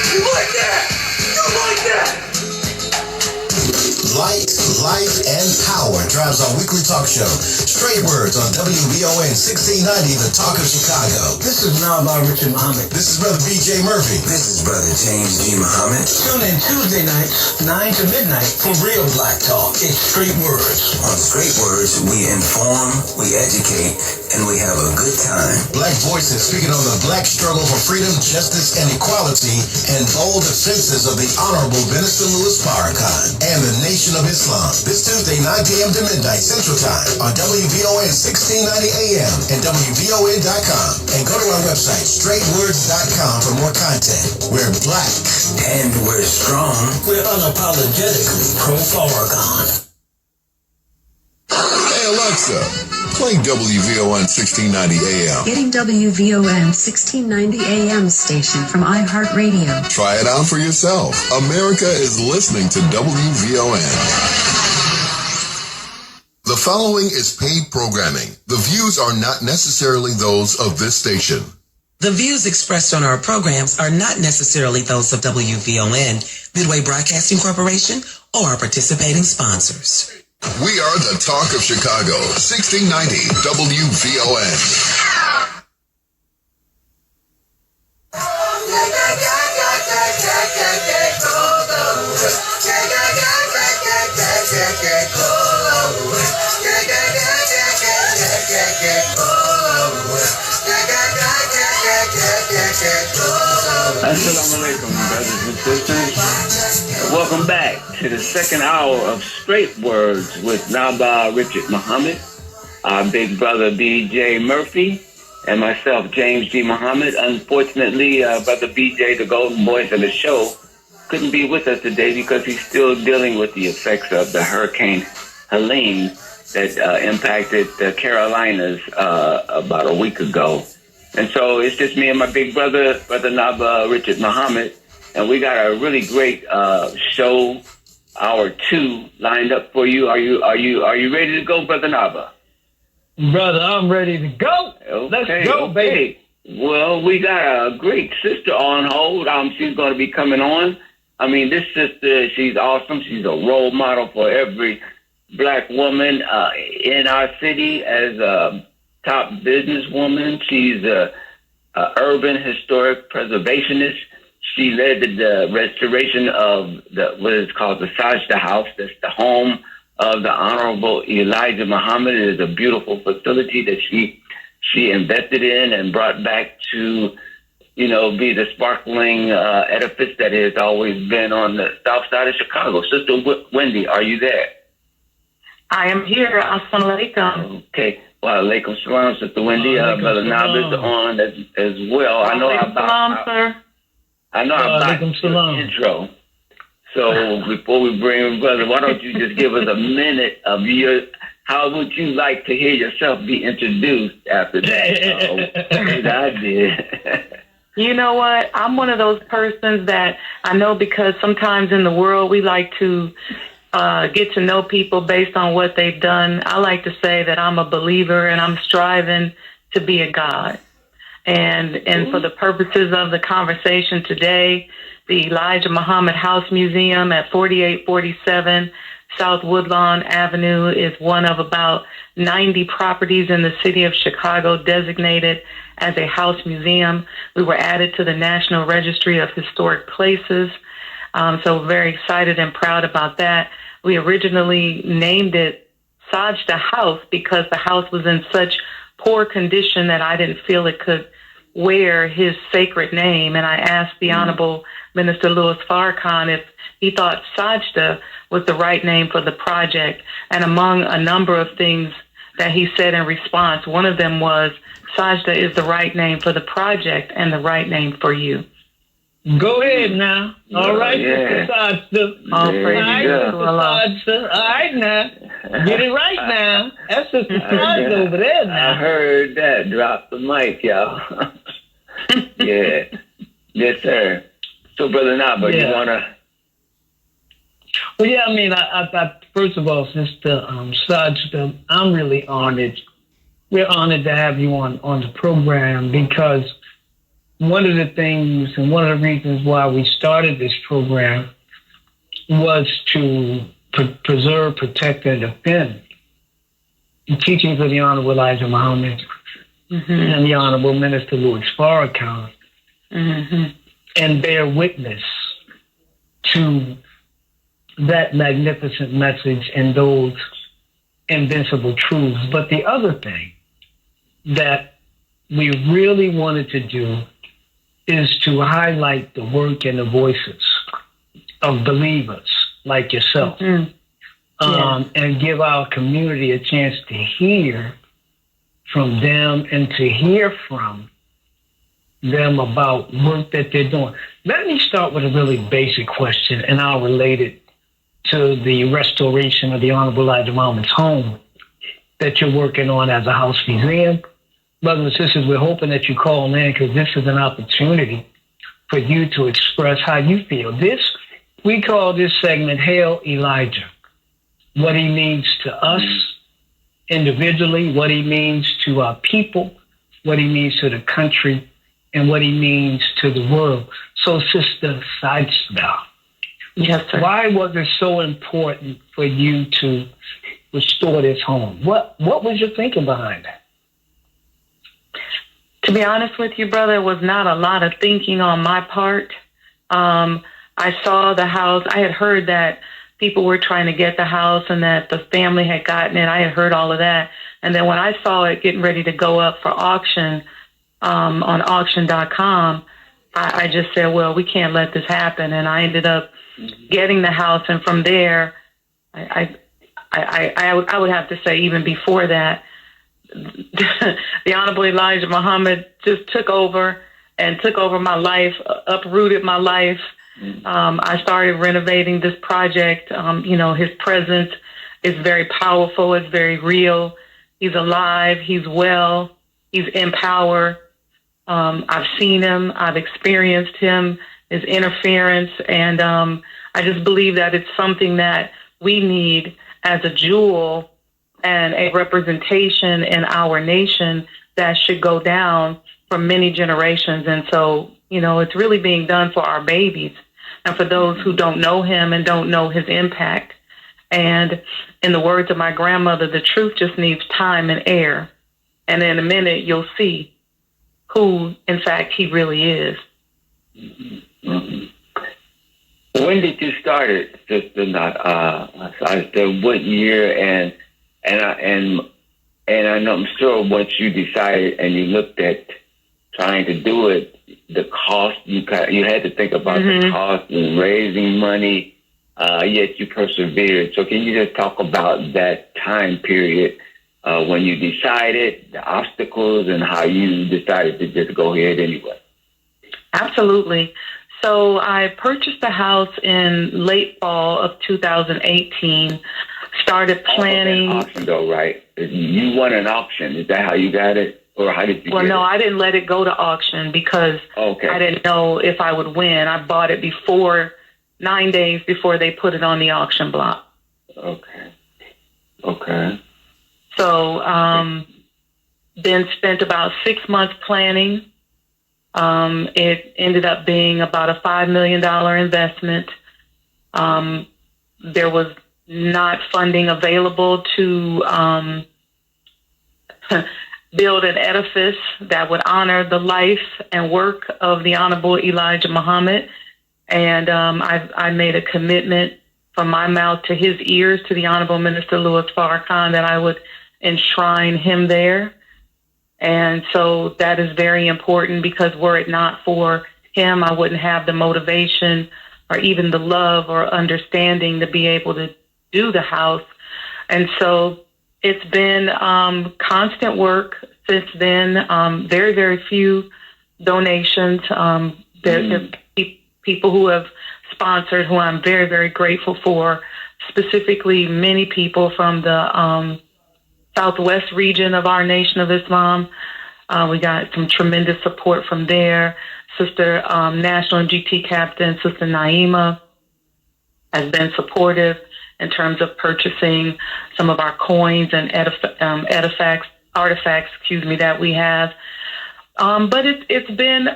You like that? You like that? Light, life, and power drives our weekly talk show. Straight Words on WVON 1690, The Talk of Chicago. This is Naba Richard Muhammad. This is Brother B.J. Murphy. This is Brother James G. Muhammad. Tune in Tuesday nights, 9 to midnight for real Black Talk. It's Straight Words. On Straight Words, we inform, we educate, and we have a good time. Black voices speaking on the Black struggle for freedom, justice, and equality, and bold defenses of the Honorable Minister Louis Farrakhan and the Nation of Islam. This Tuesday, 9 p.m. to midnight Central Time on WVON 1690 AM and WVON.com. And go to our website, straightwords.com, for more content. We're Black. And we're strong. We're unapologetically pro-Farrakhan. Hey, Alexa, play WVON 1690 AM. Getting WVON 1690 AM station from iHeartRadio. Try it out for yourself. America is listening to WVON. The following is paid programming. The views are not necessarily those of this station. The views expressed on our programs are not necessarily those of WVON, Midway Broadcasting Corporation, or our participating sponsors. We are the Talk of Chicago, 1690 WVON. Assalamu alaikum, brothers and sisters. Welcome back to the second hour of Straight Words with Naba Richard Muhammad, our big brother B.J. Murphy, and myself, James G. Muhammad. Unfortunately, Brother B.J., the golden voice of the show, couldn't be with us today because he's still dealing with the effects of the Hurricane Helene that impacted the Carolinas about a week ago. And so it's just me and my big brother, Brother Naba Richard Muhammad, and we got a really great show, hour 2, lined up for you. Are you ready to go, Brother Naba? Brother, I'm ready to go. Okay, Let's go, baby. Well, we got a great sister on hold. She's going to be coming on. I mean, this sister, she's awesome. She's a role model for every Black woman in our city as a top businesswoman. She's a urban historic preservationist. She led the restoration of what is called the Sajda House. That's the home of the Honorable Elijah Muhammad. It is a beautiful facility that she invested in and brought back to, be the sparkling edifice that it has always been on the south side of Chicago. Sister Wendy, are you there? I am here. Assalamu alaikum. Okay. Well, alaikum salam, Sister Wendy. Brother Nab is on as well. I know about the intro. So before we bring in brother, why don't you just give us a minute of how would you like to hear yourself be introduced after that? I did. You know what? I'm one of those persons that I know, because sometimes in the world we like to get to know people based on what they've done. I like to say that I'm a believer and I'm striving to be a God. And for the purposes of the conversation today, the Elijah Muhammad House Museum at 4847 South Woodlawn Avenue is one of about 90 properties in the city of Chicago designated as a house museum. We were added to the National Registry of Historic Places. So very excited and proud about that. We originally named it Sajda House because the house was in such poor condition that I didn't feel it could wear his sacred name. And I asked the Honorable Minister Louis Farrakhan if he thought Sajda was the right name for the project. And among a number of things that he said in response, one of them was, Sajda is the right name for the project and the right name for you. Go ahead now. All right, yeah. Mr. Sajda. All right, Mr. Sajda. All right now. Get it right now. That's Mr. Sajda over there now. I heard that. Drop the mic, y'all. Yeah. Yes, sir. So, Brother Naba, you want to... Well, yeah, I mean, I first of all, Sister Sajda, I'm really honored. We're honored to have you on the program, because one of the things and one of the reasons why we started this program was to preserve, protect, and defend the teachings of the Honorable Elijah Muhammad and the Honorable Minister Louis Farrakhan, and bear witness to that magnificent message and those invincible truths. But the other thing that we really wanted to do is to highlight the work and the voices of believers like yourself, and give our community a chance to hear from them and to hear from them about work that they're doing. Let me start with a really basic question, and I'll relate it to the restoration of the Honorable Elijah Muhammad's home that you're working on as a house museum. Brothers and sisters, we're hoping that you call in, because this is an opportunity for you to express how you feel. We call this segment Hail Elijah. What he means to us individually, what he means to our people, what he means to the country, and what he means to the world. So, Sister Sajda, yes, sir. Why was it so important for you to restore this home? What was your thinking behind that? To be honest with you, brother, it was not a lot of thinking on my part. I saw the house. I had heard that people were trying to get the house and that the family had gotten it. I had heard all of that. And then when I saw it getting ready to go up for auction on auction.com, I just said, well, we can't let this happen. And I ended up getting the house. And from there, I would have to say even before that, the Honorable Elijah Muhammad just took over my life, uprooted my life. I started renovating this project. His presence is very powerful. It's very real. He's alive. He's well. He's in power. I've seen him. I've experienced him, his interference. And I just believe that it's something that we need as a jewel and a representation in our nation that should go down for many generations. And so, it's really being done for our babies and for those who don't know him and don't know his impact. And in the words of my grandmother, the truth just needs time and air. And in a minute, you'll see who, in fact, he really is. When did you start it, Sister? What year? And I know, I'm sure once you decided and you looked at trying to do it, the cost, you had to think about the cost and raising money, yet you persevered. So can you just talk about that time period when you decided, the obstacles, and how you decided to just go ahead anyway? Absolutely. So I purchased the house in late fall of 2018, started planning. An auction though, right? You won an auction. Is that how you got it? Or how did you get it? I didn't let it go to auction because I didn't know if I would win. I bought it 9 days before they put it on the auction block. Okay. So then spent about 6 months planning. It ended up being about a $5 million investment. There was not funding available to build an edifice that would honor the life and work of the Honorable Elijah Muhammad. And I made a commitment from my mouth to his ears to the Honorable Minister Louis Farrakhan that I would enshrine him there. And so that is very important because were it not for him, I wouldn't have the motivation or even the love or understanding to be able to do the house. And so it's been constant work since then. Very, very few donations. There are people who have sponsored who I'm very, very grateful for, specifically many people from the Southwest region of our Nation of Islam. We got some tremendous support from there. Sister National GT Captain, Sister Naima, has been supportive in terms of purchasing some of our coins and artifacts, that we have. But it's been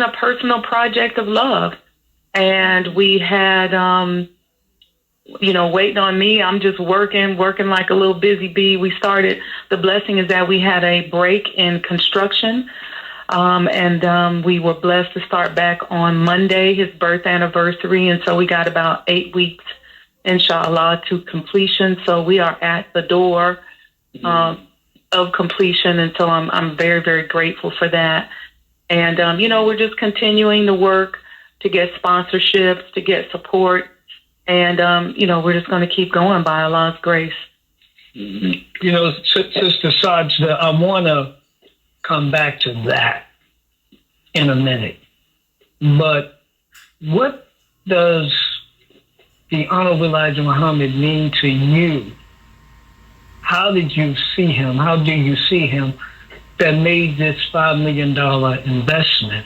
a personal project of love, and we had waiting on me. I'm just working like a little busy bee. The blessing is that we had a break in construction. And we were blessed to start back on Monday, his birth anniversary. And so we got about 8 weeks, inshallah, to completion. So we are at the door of completion. And so I'm very, very grateful for that. And, we're just continuing to work to get sponsorships, to get support. And, we're just going to keep going by Allah's grace. Sister Sajda, I want to come back to that in a minute. But what does the Honorable Elijah Muhammad mean to you? How did you see him? How do you see him that made this $5 million investment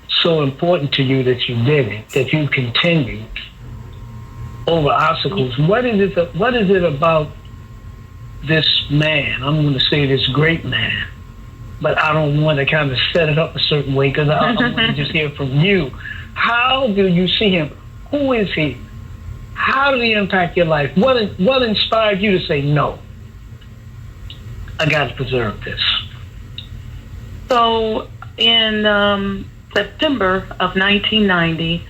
so important to you that you did it, that you continued over obstacles? What is it about this man? I'm going to say this great man, but I don't want to kind of set it up a certain way because I want to just hear from you. How do you see him? Who is he? How did he impact your life? What inspired you to say, no, I got to preserve this? So in September of 1990,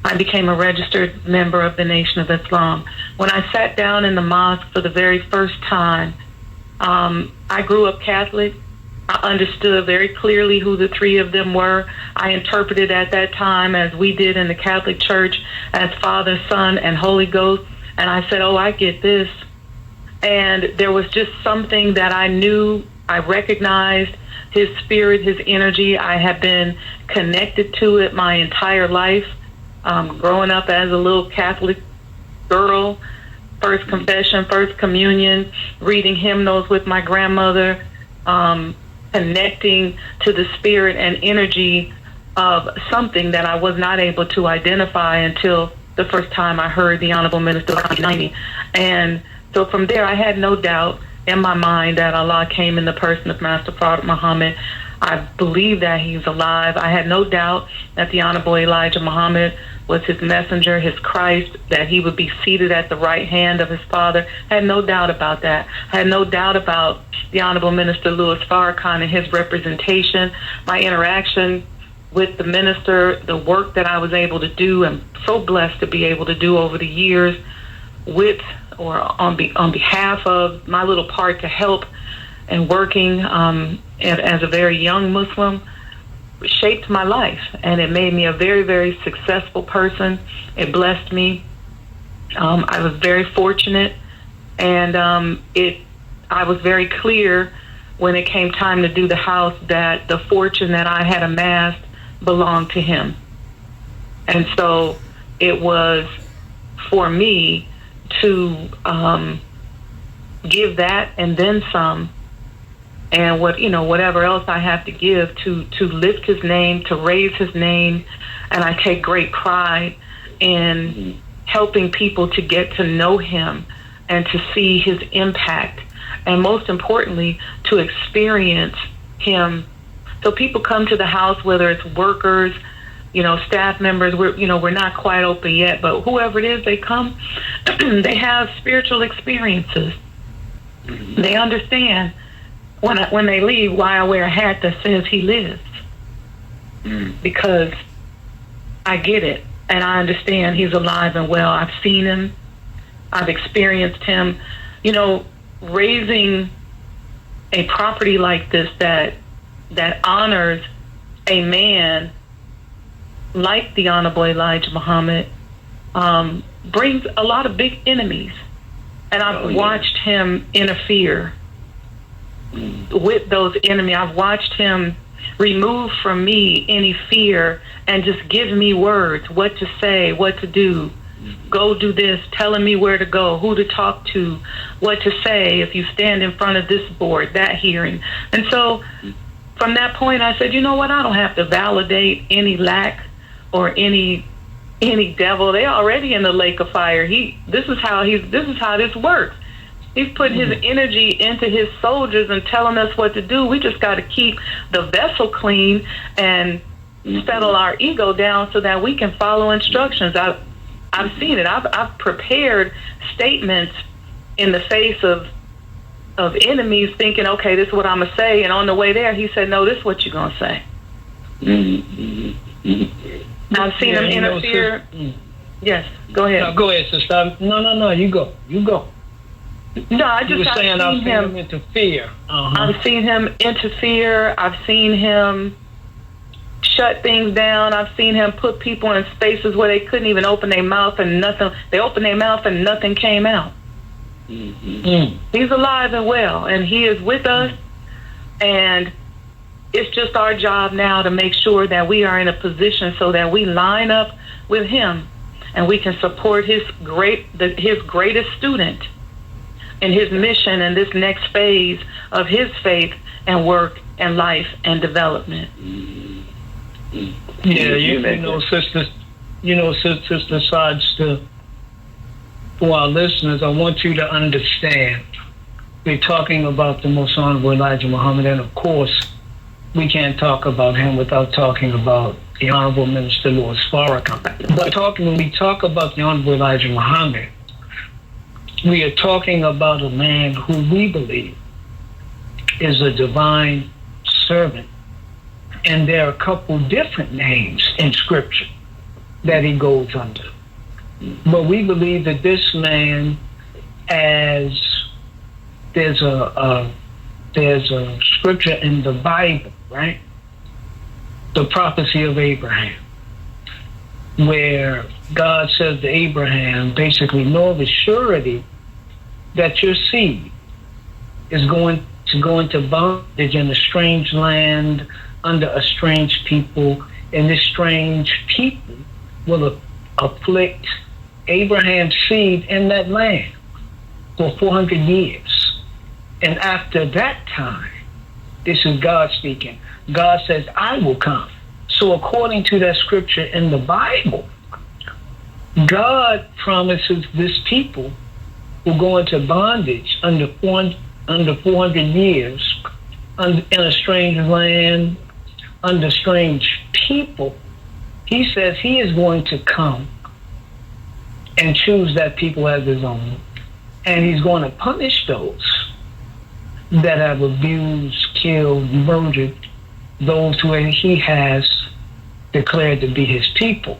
I became a registered member of the Nation of Islam. When I sat down in the mosque for the very first time, I grew up Catholic. I understood very clearly who the three of them were. I interpreted at that time, as we did in the Catholic Church, as Father, Son, and Holy Ghost. And I said, oh, I get this. And there was just something that I knew, I recognized his spirit, his energy. I have been connected to it my entire life. Growing up as a little Catholic girl, first confession, first communion, reading hymnals with my grandmother, connecting to the spirit and energy of something that I was not able to identify until the first time I heard the Honorable Minister 1990. And so from there, I had no doubt in my mind that Allah came in the person of Master Prophet Muhammad. I believe that he's alive. I had no doubt that the Honorable Elijah Muhammad was his messenger, his Christ, that he would be seated at the right hand of his Father. I had no doubt about that. I had no doubt about the Honorable Minister Louis Farrakhan and his representation, my interaction with the minister, the work that I was able to do, and so blessed to be able to do over the years with or on behalf of my little part to help and working as a very young Muslim, shaped my life, and it made me a very, very successful person. It blessed me. I was very fortunate, and I was very clear when it came time to do the house that the fortune that I had amassed belonged to him. And so it was for me to give that and then some, and whatever else I have to give to lift his name, to raise his name. And I take great pride in helping people to get to know him and to see his impact, and most importantly, to experience him. So people come to the house, whether it's workers, staff members, we're not quite open yet, but whoever it is, they come, they have spiritual experiences. They understand when they leave why I wear a hat that says he lives. Because I get it, and I understand he's alive and well. I've seen him. I've experienced him. Raising a property like this that honors a man like the Honorable Elijah Muhammad brings a lot of big enemies. And I've watched him interfere with those enemies. I've watched him remove from me any fear and just give me words, what to say, what to do. Go do this, telling me where to go, who to talk to, what to say if you stand in front of this board, that hearing. And so from that point, I said, you know what? I don't have to validate any lack or any devil. They're already in the lake of fire. This is how this works. He's putting his energy into his soldiers and telling us what to do. We just got to keep the vessel clean and settle our ego down so that we can follow instructions. I've seen it. I've prepared statements in the face of enemies, thinking, okay, this is what I'm gonna say. And on the way there, he said, no, this is what you're gonna say. I've seen him interfere. Yes, go ahead. No, go ahead, sister. No, you go. No, I've seen him interfere. I've seen him interfere. I've seen him shut things down. I've seen him put people in spaces where they couldn't even open their mouth and nothing. They opened their mouth and nothing came out. He's alive and well, and he is with us. And it's just our job now to make sure that we are in a position so that we line up with him and we can support his greatest student in his mission and this next phase of his faith and work and life and development. Yeah, sisters, Sister Sarge, for our listeners, I want you to understand, we're talking about the Most Honorable Elijah Muhammad, and of course, we can't talk about him without talking about the Honorable Minister Louis Farrakhan. But when we talk about the Honorable Elijah Muhammad, we are talking about a man who we believe is a divine servant. And there are a couple different names in Scripture that he goes under. But we believe that this man, as there's a scripture in the Bible, right? The prophecy of Abraham, where God says to Abraham, basically, know of a surety that your seed is going to go into bondage in a strange land under a strange people, and this strange people will afflict Abraham's seed in that land for 400 years. And after that time, this is God speaking, God says, I will come. So according to that scripture in the Bible, God promises this people will go into bondage under 400 years in a strange land, under strange people. He says he is going to come and choose that people as his own, and he's going to punish those that have abused, killed, murdered those who he has declared to be his people.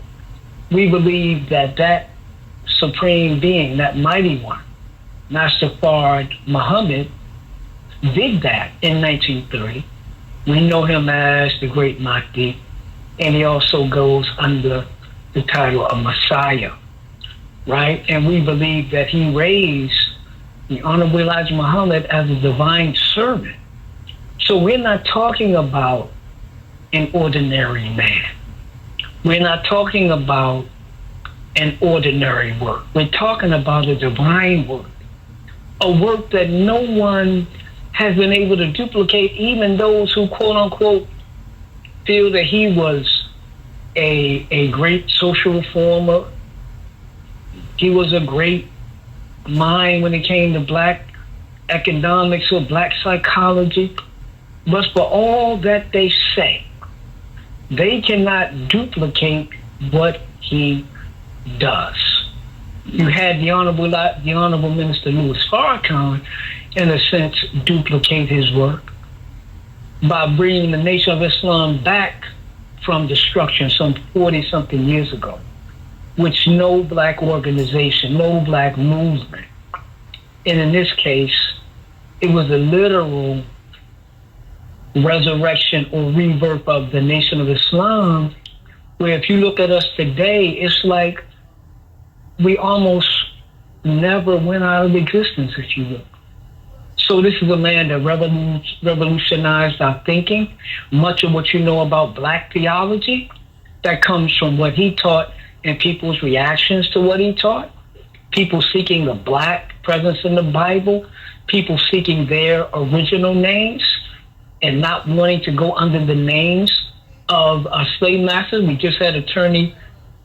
We believe that supreme being, that mighty one, Masterful Muhammad, did that in 1930. We know him as the Great Mahdi, and he also goes under the title of Messiah, right? And we believe that he raised the Honorable Elijah Muhammad as a divine servant. So we're not talking about an ordinary man. We're not talking about an ordinary work. We're talking about a divine work, a work that no one has been able to duplicate, even those who, quote unquote, feel that he was a great social reformer. He was a great mind when it came to black economics or black psychology. But for all that they say, they cannot duplicate what he does. You had the Honorable Minister Louis Farrakhan, in a sense, duplicate his work by bringing the Nation of Islam back from destruction some 40-something years ago, which no black organization, no black movement, and in this case, it was a literal resurrection or rebirth of the Nation of Islam, where if you look at us today, it's like we almost never went out of existence, if you will. So this is a man that revolutionized our thinking. Much of what you know about black theology, that comes from what he taught and people's reactions to what he taught. People seeking the black presence in the Bible, people seeking their original names and not wanting to go under the names of slave masters. We just had attorney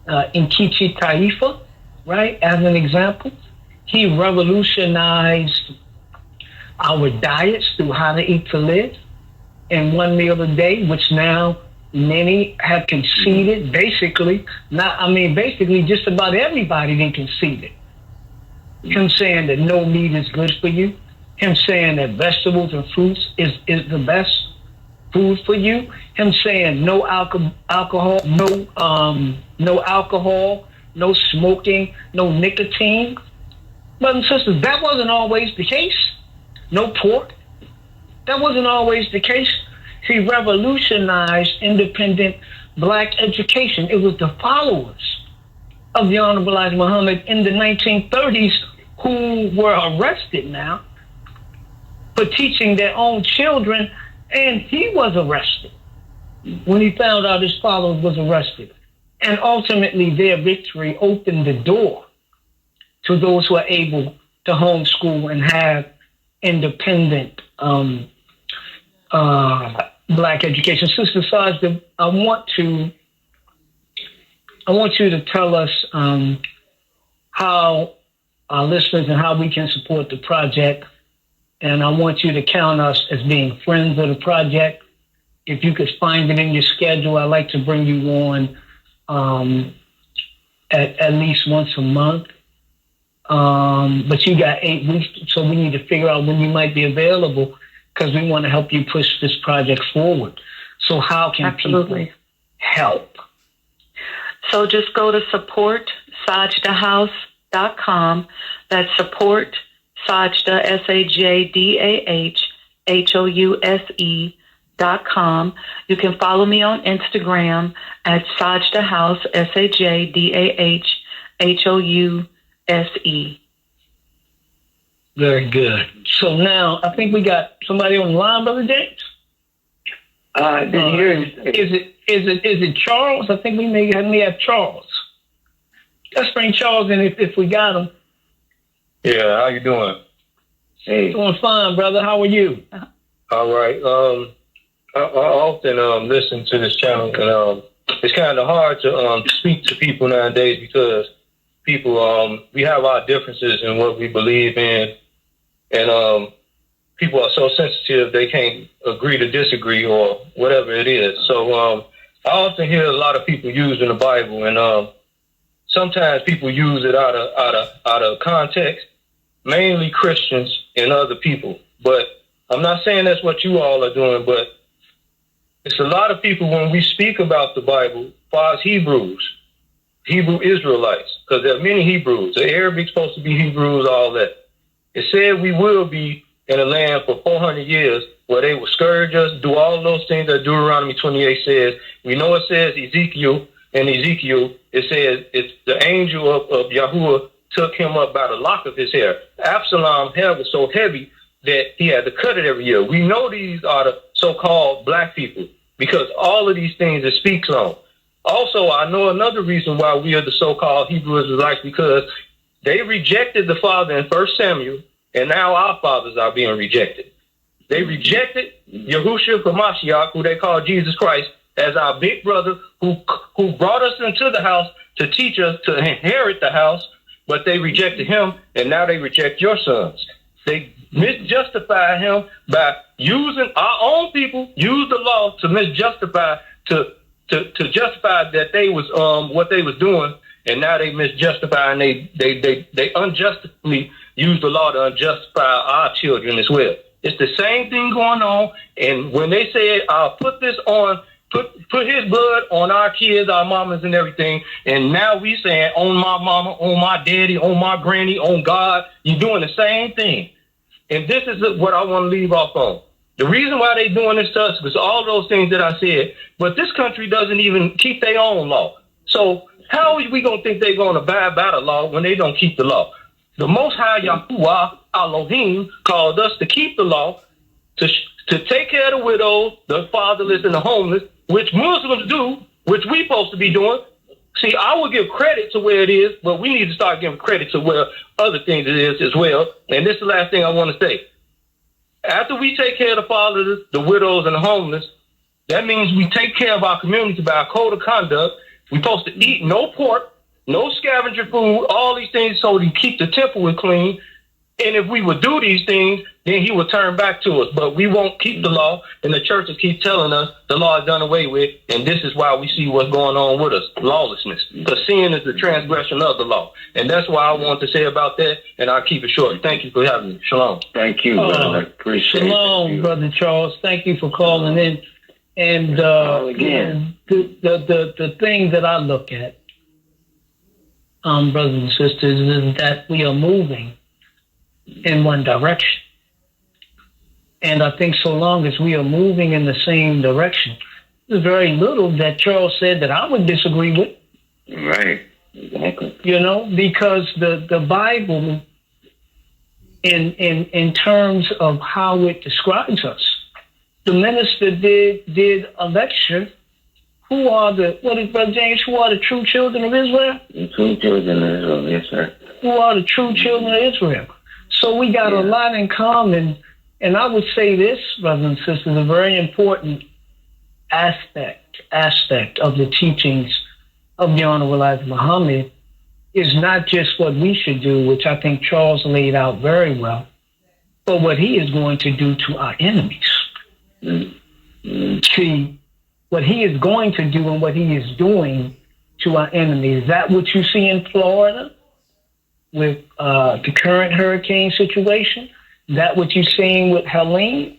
Nkechi Taifa, right, as an example. He revolutionized our diets through How to Eat to Live and one meal a day, which now many have conceded. Basically just about everybody then conceded. Him saying that no meat is good for you. Him saying that vegetables and fruits is the best food for you. Him saying no alcohol, no smoking, no nicotine. Brothers and sisters, that wasn't always the case. No pork. That wasn't always the case. He revolutionized independent black education. It was the followers of the Honorable Elijah Muhammad in the 1930s who were arrested now for teaching their own children, and he was arrested when he found out his followers was arrested. And ultimately their victory opened the door to those who are able to homeschool and have independent black education. Sister Sajda, I want you to tell us how our listeners and how we can support the project. And I want you to count us as being friends of the project. If you could find it in your schedule, I'd like to bring you on at least once a month. But you got 8 weeks, so we need to figure out when you might be available because we want to help you push this project forward. So how can people help? So just go to supportsajdahouse.com. That's support Sajda, SAJDAHHOUSE.com. You can follow me on Instagram at Sajda House, SAJDAHHOUSE. Very good. So now I think we got somebody on the line, Brother James. I didn't hear him. Is it Charles? I think we may have Charles. Let's bring Charles in if we got him. Yeah, how you doing? Hey, doing fine, brother. How are you? All right. I often listen to this channel, and it's kind of hard to speak to people nowadays because people we have our differences in what we believe in, and people are so sensitive they can't agree to disagree or whatever it is. So I often hear a lot of people using the Bible, and sometimes people use it out of context, mainly Christians and other people. But I'm not saying that's what you all are doing, but it's a lot of people when we speak about the Bible, as far as Hebrew Israelites, because there are many Hebrews. The Arabic's supposed to be Hebrews, all that. It said we will be in a land for 400 years where they will scourge us, do all those things that Deuteronomy 28 says. We know it says Ezekiel, it says it's the angel of Yahuwah took him up by the lock of his hair. Absalom's hair was so heavy that he had to cut it every year. We know these are the so-called black people because all of these things it speaks on. Also, I know another reason why we are the so-called Hebrew Israelites, because they rejected the Father in 1 Samuel, and now our fathers are being rejected. They rejected Yahushua Hamashiach, who they call Jesus Christ, as our big brother who brought us into the house to teach us to inherit the house, but they rejected him, and now they reject your sons. They misjustify him by using our own people, use the law to misjustify, to justify that they was what they was doing, and now they misjustify and they unjustly use the law to unjustify our children as well. It's the same thing going on, and when they say, "I'll put this on," put his blood on our kids, our mamas, and everything, and now we saying, "On my mama, on my daddy, on my granny, on God," you're doing the same thing. And this is what I want to leave off on. The reason why they doing this to us is all those things that I said, but this country doesn't even keep their own law. So how are we going to think they're going to abide by the law when they don't keep the law? The Most High Yahuwah Elohim called us to keep the law, to take care of the widows, the fatherless, and the homeless, which Muslims do, which we supposed to be doing. See, I will give credit to where it is, but we need to start giving credit to where other things it is as well. And this is the last thing I want to say. After we take care of the fatherless, the widows, and the homeless, that means we take care of our community by a code of conduct. We're supposed to eat no pork, no scavenger food, all these things so to keep the temple clean. And if we would do these things, then he will turn back to us. But we won't keep the law, and the churches keep telling us the law is done away with, and this is why we see what's going on with us, lawlessness. Because sin is the transgression of the law. And that's why I want to say about that, and I'll keep it short. Thank you for having me. Shalom. Thank you, brother. Appreciate it. Shalom, Brother Charles. Thank you for calling in. And again, the thing that I look at, brothers and sisters, is that we are moving in one direction. And I think so long as we are moving in the same direction, there's very little that Charles said that I would disagree with. Right. Exactly. You know, because the Bible, in terms of how it describes us, the minister did a lecture. Who are Brother James, who are the true children of Israel? The true children of Israel, yes, sir. Who are the true children of Israel? So we got a lot in common. And I would say this, brothers and sisters, a very important aspect of the teachings of the Honorable Elijah Muhammad is not just what we should do, which I think Charles laid out very well, but what he is going to do to our enemies. See, what he is going to do and what he is doing to our enemies. Is that what you see in Florida with the current hurricane situation? That what you're seeing with Helene?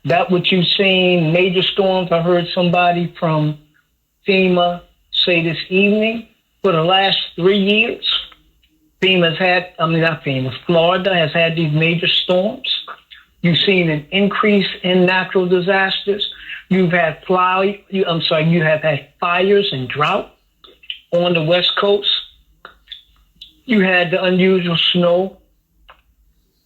That what you're seeing major storms? I heard somebody from FEMA say this evening, for the last 3 years, Florida has had these major storms. You've seen an increase in natural disasters. You have had fires and drought on the West Coast. You had the unusual snow.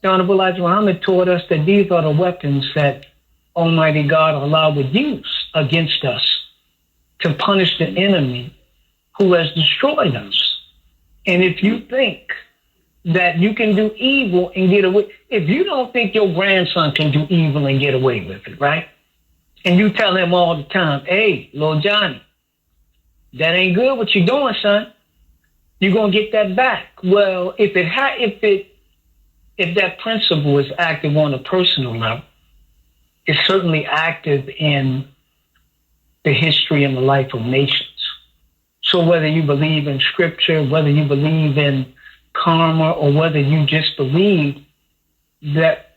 The Honorable Elijah Muhammad taught us that these are the weapons that Almighty God Allah would use against us to punish the enemy who has destroyed us. And if you think that you can do evil and get away, if you don't think your grandson can do evil and get away with it, right? And you tell him all the time, "Hey, little Johnny, that ain't good what you're doing, son. You're going to get that back." Well, if that principle is active on a personal level, it's certainly active in the history and the life of nations. So whether you believe in scripture, whether you believe in karma, or whether you just believe that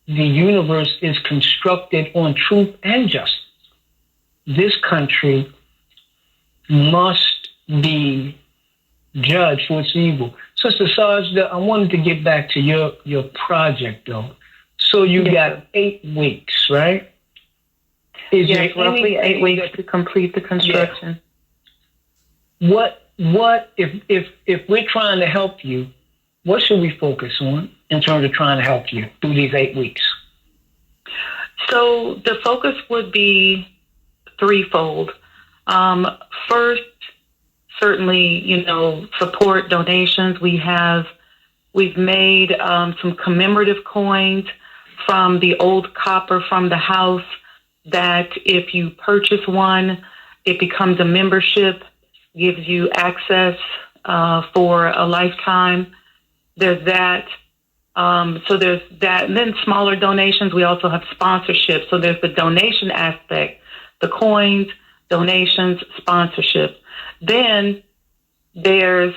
the universe is constructed on truth and justice, this country must be judged for its evil. Sister Sarge, I wanted to get back to your project, though. So you got 8 weeks, right? Yes, roughly 8 weeks to complete the construction. Yeah. What if we're trying to help you, what should we focus on in terms of trying to help you through these 8 weeks? So the focus would be threefold. First, certainly, support donations. We've made some commemorative coins from the old copper from the house that if you purchase one, it becomes a membership, gives you access for a lifetime. There's that. So there's that. And then smaller donations. We also have sponsorship. So there's the donation aspect, the coins, donations, sponsorship. Then there's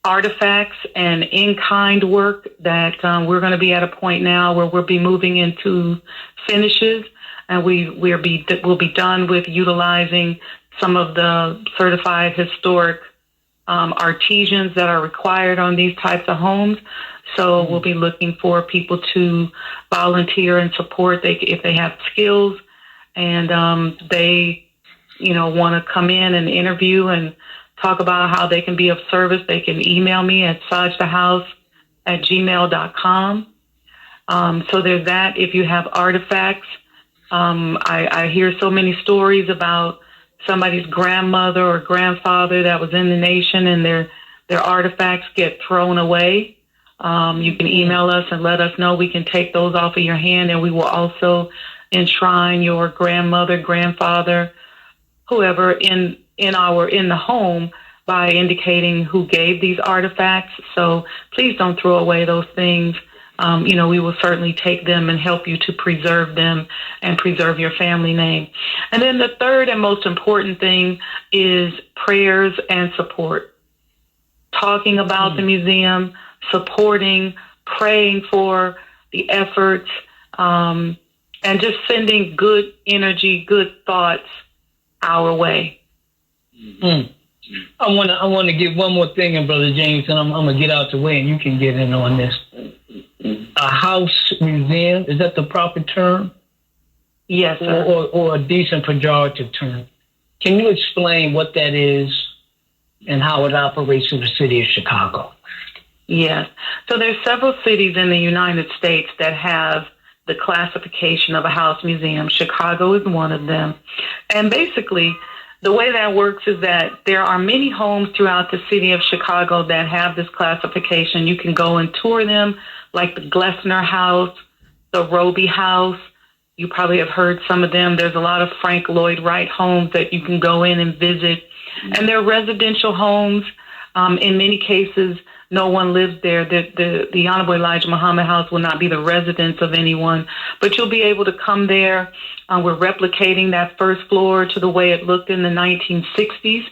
artifacts and in-kind work that we're going to be at a point now where we'll be moving into finishes, and we'll be done with utilizing some of the certified historic artisans that are required on these types of homes. So we'll be looking for people to volunteer and support if they have skills and they want to come in and interview and talk about how they can be of service. They can email me at sajdahouse@gmail.com. So there's that. If you have artifacts, I hear so many stories about somebody's grandmother or grandfather that was in the nation and their artifacts get thrown away. You can email us and let us know. We can take those off of your hand, and we will also enshrine your grandmother, grandfather, whoever in the home by indicating who gave these artifacts. So please don't throw away those things. We will certainly take them and help you to preserve them and preserve your family name. And then the third and most important thing is prayers and support. Talking about the museum, supporting, praying for the efforts, and just sending good energy, good thoughts our way. I want to give one more thing in, Brother James, and I'm going to get out the way and you can get in on this. A house museum, is that the proper term? Yes, sir. Or a decent pejorative term. Can you explain what that is and how it operates in the city of Chicago? Yes. So there's several cities in the United States that have the classification of a house museum. Chicago is one of them. And basically, the way that works is that there are many homes throughout the city of Chicago that have this classification. You can go and tour them, like the Glessner House, the Roby House. You probably have heard some of them. There's a lot of Frank Lloyd Wright homes that you can go in and visit. And they're residential homes. In many cases, no one lives there. The Honorable Elijah Muhammad House will not be the residence of anyone, but you'll be able to come there. We're replicating that first floor to the way it looked in the 1960s.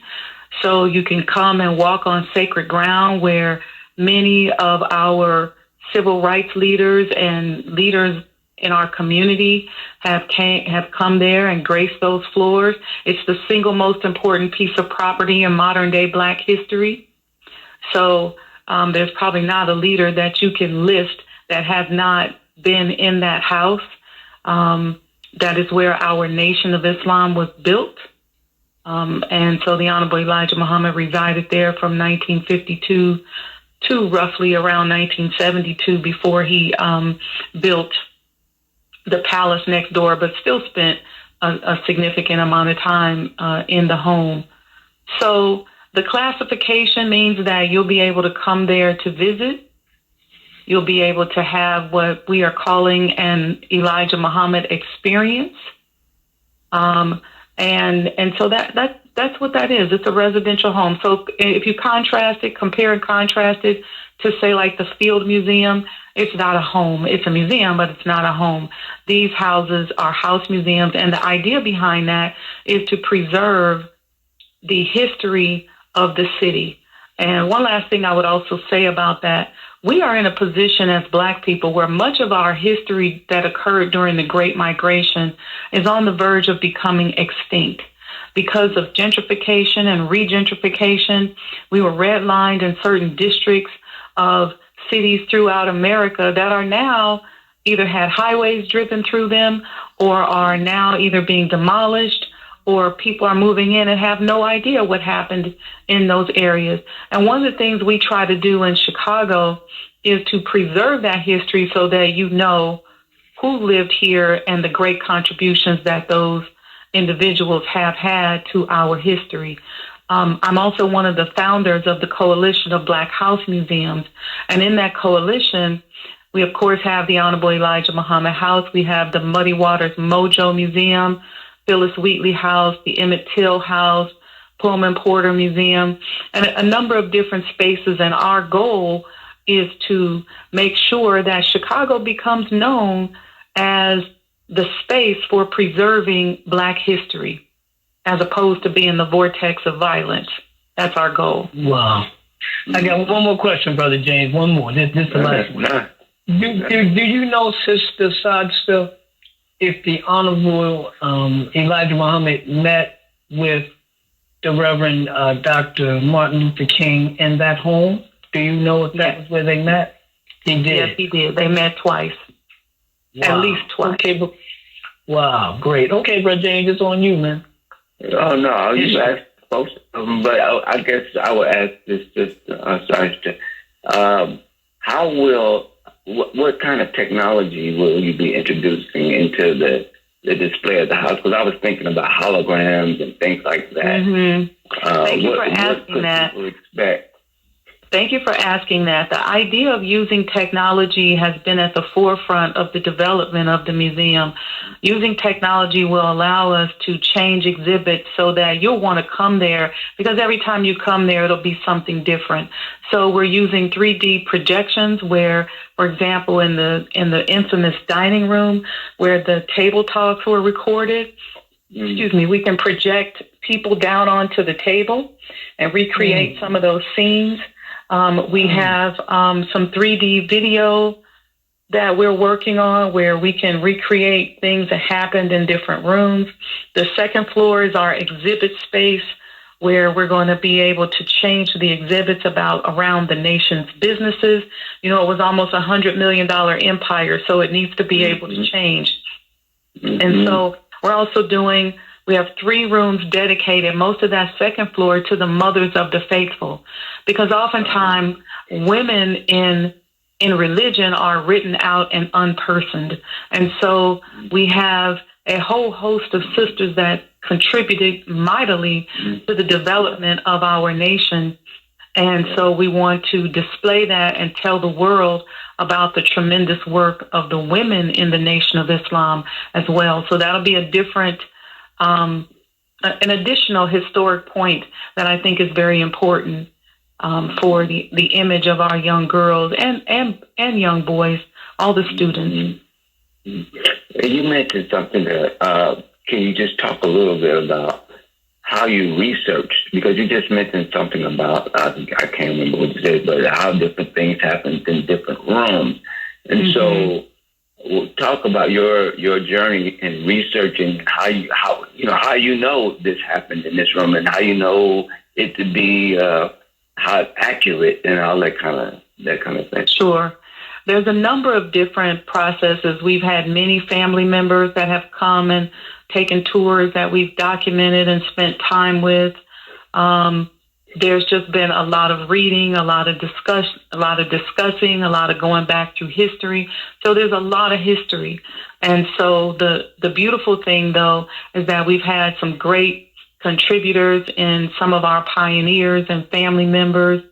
So you can come and walk on sacred ground where many of our civil rights leaders and leaders in our community have come there and graced those floors. It's the single most important piece of property in modern day Black history. So there's probably not a leader that you can list that has not been in that house. That is where our Nation of Islam was built. And so the Honorable Elijah Muhammad resided there from 1952 to roughly around 1972 before he built the palace next door, but still spent a significant amount of time in the home. So the classification means that you'll be able to come there to visit. You'll be able to have what we are calling an Elijah Muhammad experience. And so that's what that is. It's a residential home. So if you compare and contrast it to, say, like the Field Museum, it's not a home. It's a museum, but it's not a home. These houses are house museums, and the idea behind that is to preserve the history of the city. And one last thing I would also say about that, we are in a position as Black people where much of our history that occurred during the Great Migration is on the verge of becoming extinct. Because of gentrification and regentrification, we were redlined in certain districts of cities throughout America that are now either had highways driven through them or are now either being demolished, or people are moving in and have no idea what happened in those areas. And one of the things we try to do in Chicago is to preserve that history so that you know who lived here and the great contributions that those individuals have had to our history. I'm also one of the founders of the Coalition of Black House Museums. And in that coalition, we, of course, have the Honorable Elijah Muhammad House. We have the Muddy Waters Mojo Museum, Phyllis Wheatley House, the Emmett Till House, Pullman Porter Museum, and a number of different spaces. And our goal is to make sure that Chicago becomes known as the space for preserving Black history, as opposed to being the vortex of violence. That's our goal. Wow. I got one more question, Brother James. One more. This is the last one. Do you know, Sister Sadsta, if the Honorable Elijah Muhammad met with the Reverend Dr. Martin Luther King in that home? Do you know if that was where they met? He did. Yes, he did. They met twice. Wow. At least twice. Okay, wow, great. Okay, Brother James, it's on you, man. Oh, no, you asked folks, but I guess I would ask this, what kind of technology will you be introducing into the display of the house? Because I was thinking about holograms and things like that. Mm-hmm. Thank you for asking that. People expect? Thank you for asking that. The idea of using technology has been at the forefront of the development of the museum. Using technology will allow us to change exhibits so that you'll want to come there, because every time you come there, it'll be something different. So we're using 3D projections where, for example, in the infamous dining room where the table talks were recorded, we can project people down onto the table and recreate some of those scenes. We have some 3D video that we're working on where we can recreate things that happened in different rooms. The second floor is our exhibit space where we're going to be able to change the exhibits around the nation's businesses. You know, it was almost $100 million empire, so it needs to be able to change. And so we're also we have 3 rooms dedicated, most of that second floor, to the mothers of the faithful, because oftentimes women in religion are written out and unpersoned. And so we have a whole host of sisters that contributed mightily to the development of our nation. And so we want to display that and tell the world about the tremendous work of the women in the Nation of Islam as well. So that'll be a different an additional historic point that I think is very important for the image of our young girls and young boys, all the students. You mentioned something that, can you just talk a little bit about how you researched? Because you just mentioned something about, I can't remember what you said, but how different things happen in different rooms. And so we'll talk about your journey in researching how you know this happened in this room and how you know it to be how accurate and all that kind of thing. Sure. There's a number of different processes. We've had many family members that have come and taken tours that we've documented and spent time with. There's just been a lot of reading, a lot of discussing, a lot of going back through history. So there's a lot of history. And so the beautiful thing, though, is that we've had some great contributors in some of our pioneers and family members,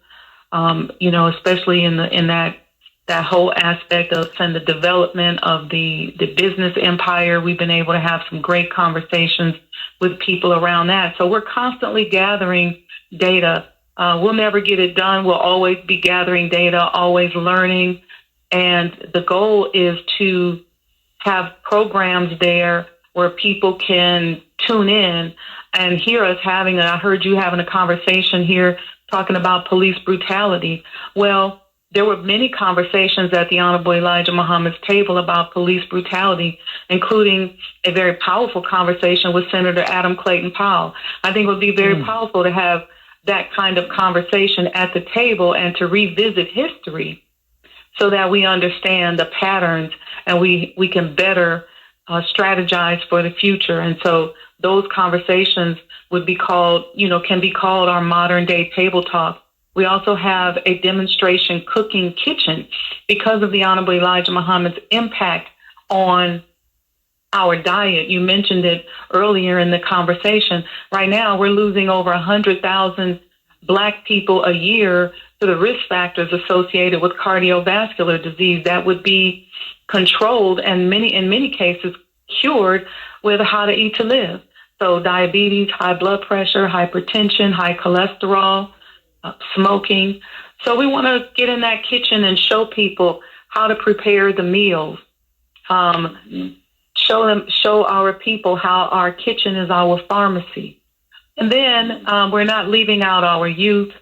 especially in that whole aspect of the development of the business empire. We've been able to have some great conversations with people around that. So we're constantly gathering data. We'll never get it done. We'll always be gathering data, always learning. And the goal is to have programs there where people can tune in and hear us I heard you having a conversation here talking about police brutality. Well, there were many conversations at the Honorable Elijah Muhammad's table about police brutality, including a very powerful conversation with Senator Adam Clayton Powell. I think it would be very powerful to have that kind of conversation at the table and to revisit history so that we understand the patterns and we can better strategize for the future. And so those conversations can be called our modern day table talk. We also have a demonstration cooking kitchen because of the Honorable Elijah Muhammad's impact on our diet. You mentioned it earlier in the conversation. Right now, we're losing over 100,000 Black people a year to the risk factors associated with cardiovascular disease that would be controlled and in many cases cured with How to Eat to Live. So diabetes, high blood pressure, hypertension, high cholesterol, smoking. So we want to get in that kitchen and show people how to prepare the meals. Show our people how our kitchen is our pharmacy. And then we're not leaving out our youth,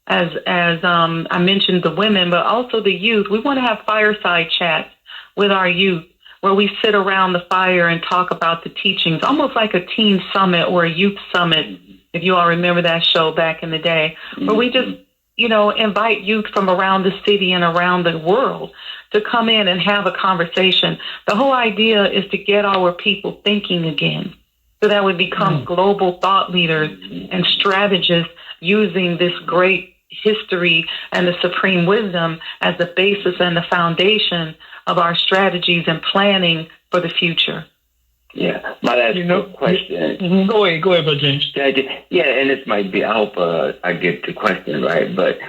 as I mentioned the women, but also the youth. We want to have fireside chats with our youth where we sit around the fire and talk about the teachings, almost like a teen summit or a youth summit, if you all remember that show back in the day, where we just, invite youth from around the city and around the world to come in and have a conversation. The whole idea is to get our people thinking again, so that we become global thought leaders and strategists using this great history and the supreme wisdom as the basis and the foundation of our strategies and planning for the future. Yeah, my last question. Go ahead, Brother James. Yeah, and this might be, I hope I get the question right, but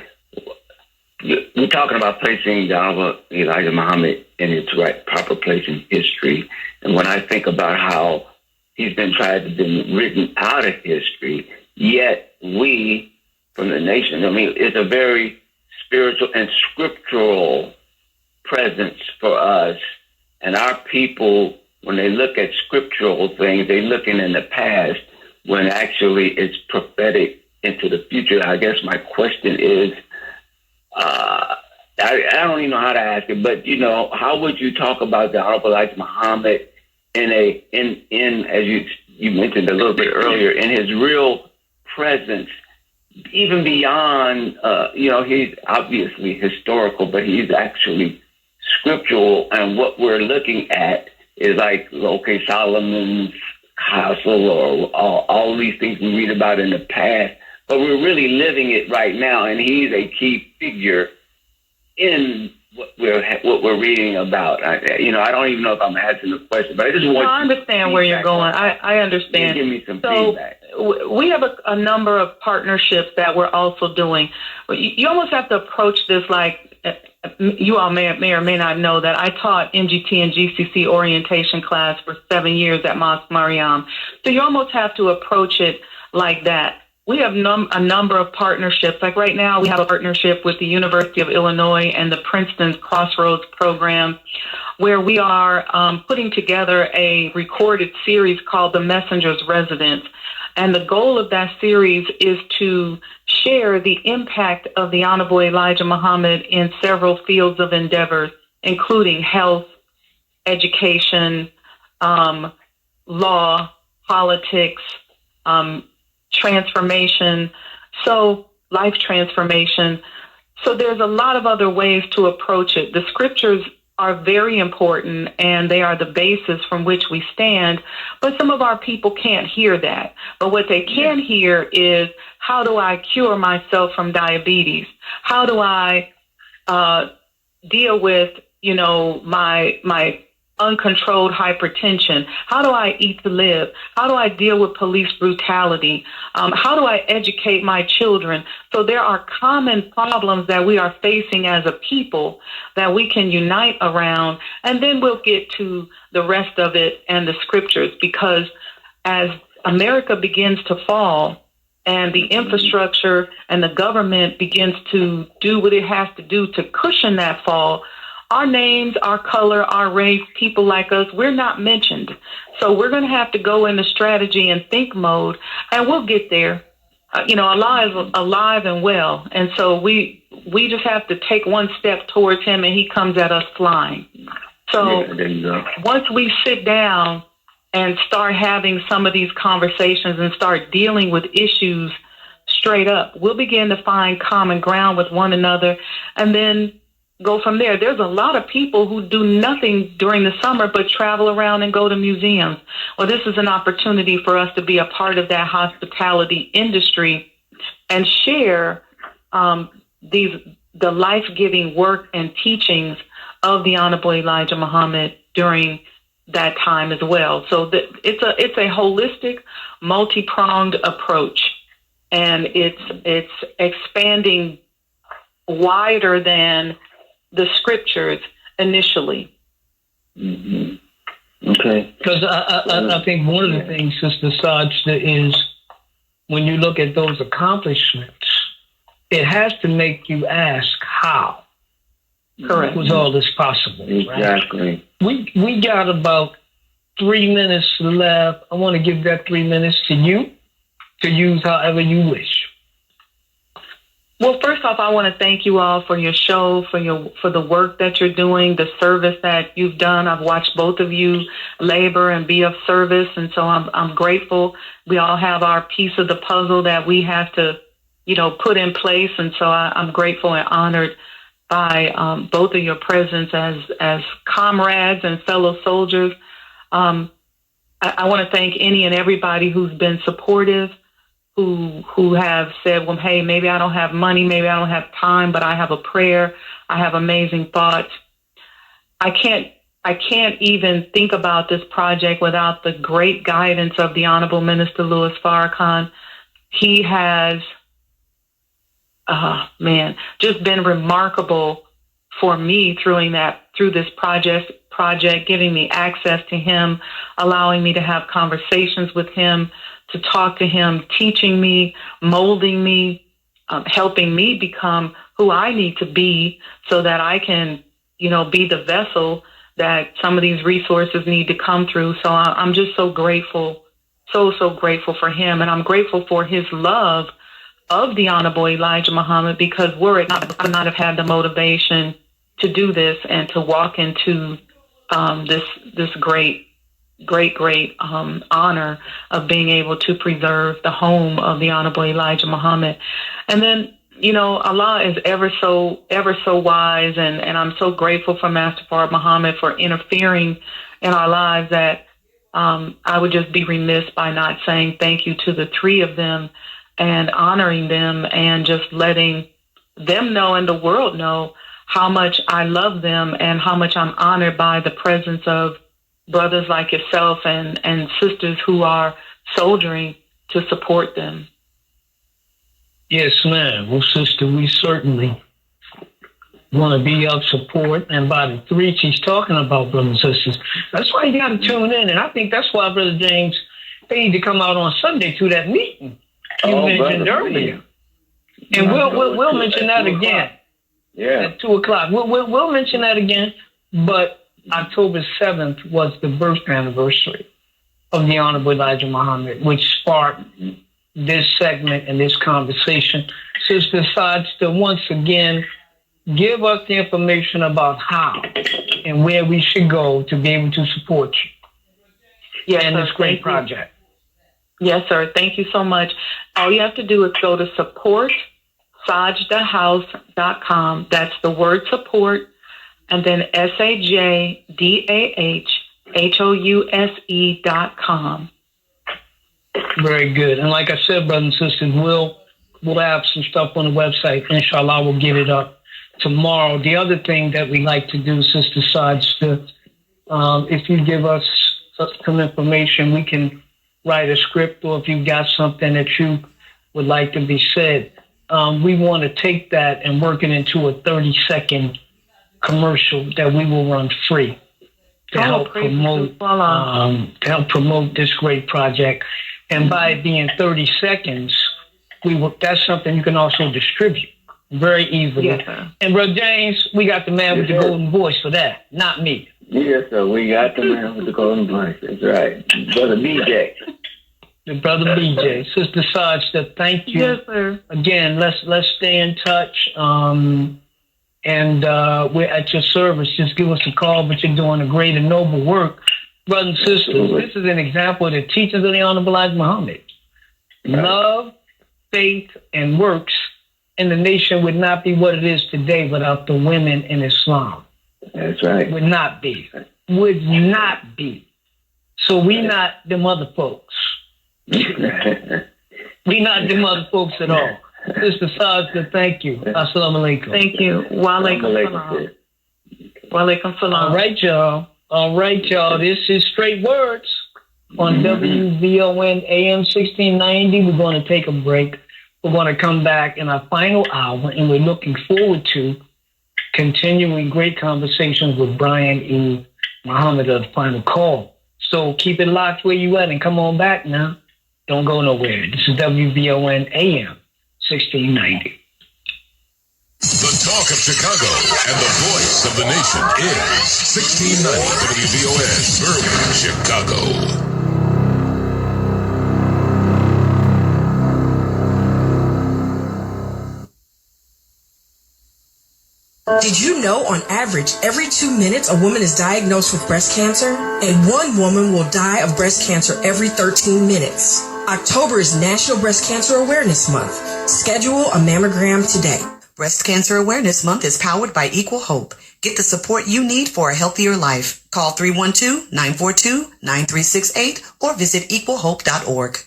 we're talking about placing the Honorable Elijah Muhammad in its proper place in history. And when I think about how he's been tried to be written out of history, yet we, from the nation, it's a very spiritual and scriptural presence for us. And our people, when they look at scriptural things, they're looking in the past when actually it's prophetic into the future. I guess my question is, I don't even know how to ask it, but how would you talk about the Honorable Elijah Muhammad in as you mentioned a little bit earlier, in his real presence, even beyond he's obviously historical, but he's actually scriptural, and what we're looking at is like, okay, Solomon's castle or all these things we read about in the past, but we're really living it right now, and he's a key figure in what we're reading about. I don't even know if I'm asking the question, but I just want. I understand where you're going. I understand. Give me some feedback. We have a number of partnerships that we're also doing. You almost have to approach this like, you all may or may not know that I taught MGT and GCC orientation class for 7 years at Mosque Mariam. So you almost have to approach it like that. We have a number of partnerships. Like right now, we have a partnership with the University of Illinois and the Princeton Crossroads program, where we are putting together a recorded series called The Messenger's Residence. And the goal of that series is to share the impact of the Honorable Elijah Muhammad in several fields of endeavors, including health, education, law, politics, transformation, so life transformation. So there's a lot of other ways to approach it. The scriptures are very important, and they are the basis from which we stand. But some of our people can't hear that. But what they can hear is, how do I cure myself from diabetes? How do I deal with, my uncontrolled hypertension? How do I eat to live? How do I deal with police brutality? How do I educate my children? So there are common problems that we are facing as a people that we can unite around, and then we'll get to the rest of it and the scriptures, because as America begins to fall and the infrastructure and the government begins to do what it has to do to cushion that fall, our names, our color, our race, people like us, we're not mentioned. So we're going to have to go into strategy and think mode, and we'll get there. Allah is alive and well. And so we just have to take one step towards him, and he comes at us flying. So once we sit down and start having some of these conversations and start dealing with issues straight up, we'll begin to find common ground with one another, and then go from there. There's a lot of people who do nothing during the summer but travel around and go to museums. Well, this is an opportunity for us to be a part of that hospitality industry and share the life-giving work and teachings of the Honorable Elijah Muhammad during that time as well. So that it's a holistic, multi-pronged approach, and it's expanding wider than the scriptures initially. Mm-hmm. Okay. Because I think one of the things, Sister Sajda, is when you look at those accomplishments, it has to make you ask how. Correct. Was all this possible? Exactly. Right? We got about 3 minutes left. I want to give that 3 minutes to you to use however you wish. Well, first off, I want to thank you all for your show, for the work that you're doing, the service that you've done. I've watched both of you labor and be of service, and so I'm grateful. We all have our piece of the puzzle that we have to, put in place, and so I'm grateful and honored by both of your presence as comrades and fellow soldiers. I want to thank any and everybody who's been supportive, who have said, well, hey, maybe I don't have money, maybe I don't have time, but I have a prayer, I have amazing thoughts. I can't even think about this project without the great guidance of the Honorable Minister Louis Farrakhan. He has, just been remarkable for me through this project, giving me access to him, allowing me to have conversations with him, to talk to him, teaching me, molding me, helping me become who I need to be so that I can, be the vessel that some of these resources need to come through. So I'm just so grateful, so grateful for him. And I'm grateful for his love of the Honorable Elijah Muhammad, because were it not, I would not have had the motivation to do this and to walk into this great honor of being able to preserve the home of the Honorable Elijah Muhammad. And then, Allah is ever so wise, and I'm so grateful for Master Farrakhan Muhammad for interfering in our lives that I would just be remiss by not saying thank you to the three of them and honoring them and just letting them know and the world know how much I love them and how much I'm honored by the presence of brothers like yourself and sisters who are soldiering to support them. Yes, ma'am. Well, sister, we certainly want to be of support. And by the three she's talking about, brothers and sisters, that's why you got to tune in. And I think that's why, Brother James, they need to come out on Sunday to that meeting you mentioned earlier. And we'll mention that again. Yeah. At 2:00. We'll mention that again. But October 7th was the birth anniversary of the Honorable Elijah Muhammad, which sparked this segment and this conversation. Sister Sajda, once again, give us the information about how and where we should go to be able to support you in this great project. Yes, sir. Thank you so much. All you have to do is go to supportsajdahouse.com. That's the word support, and then SAJDAHHOUSE.com. Very good. And like I said, brothers and sisters, we'll have some stuff on the website. Inshallah, we'll get it up tomorrow. The other thing that we like to do, Sister Sajda, if you give us some information, we can write a script, or if you've got something that you would like to be said, we want to take that and work it into a 30-second commercial that we will run free to help promote this great project. And by it being 30 seconds, that's something you can also distribute very easily. Yes, and Brother James, we got the man with the golden voice for that, not me. Yes, sir. We got the man with the golden voice. That's right. Brother BJ. The Brother BJ. Sister Sajda, thank you. Yes, sir. Again, let's stay in touch. And we're at your service. Just give us a call, but you're doing a great and noble work. Brothers and sisters, this is an example of the teachings of the Honorable Elijah Muhammad. Right. Love, faith, and works, and the nation would not be what it is today without the women in Islam. That's right. Would not be. Would not be. So we not them other folks. We not them other folks at all. Sister Sajda, thank you. Assalamu alaikum. Thank you. Wa alaikum salam. Wa alaikum salam. All right, y'all. All right, y'all. This is Straight Words on WVON AM 1690. We're going to take a break. We're going to come back in our final hour, and we're looking forward to continuing great conversations with Brian E. Muhammad of Final Call. So keep it locked where you at and come on back now. Don't go nowhere. This is WVON AM 1690. The talk of Chicago and the voice of the nation is 1690 WVON, Berwyn, Chicago. Did you know on average, every 2 minutes a woman is diagnosed with breast cancer? And 1 woman will die of breast cancer every 13 minutes. October is National Breast Cancer Awareness Month. Schedule a mammogram today. Breast Cancer Awareness Month is powered by Equal Hope. Get the support you need for a healthier life. Call 312-942-9368 or visit equalhope.org.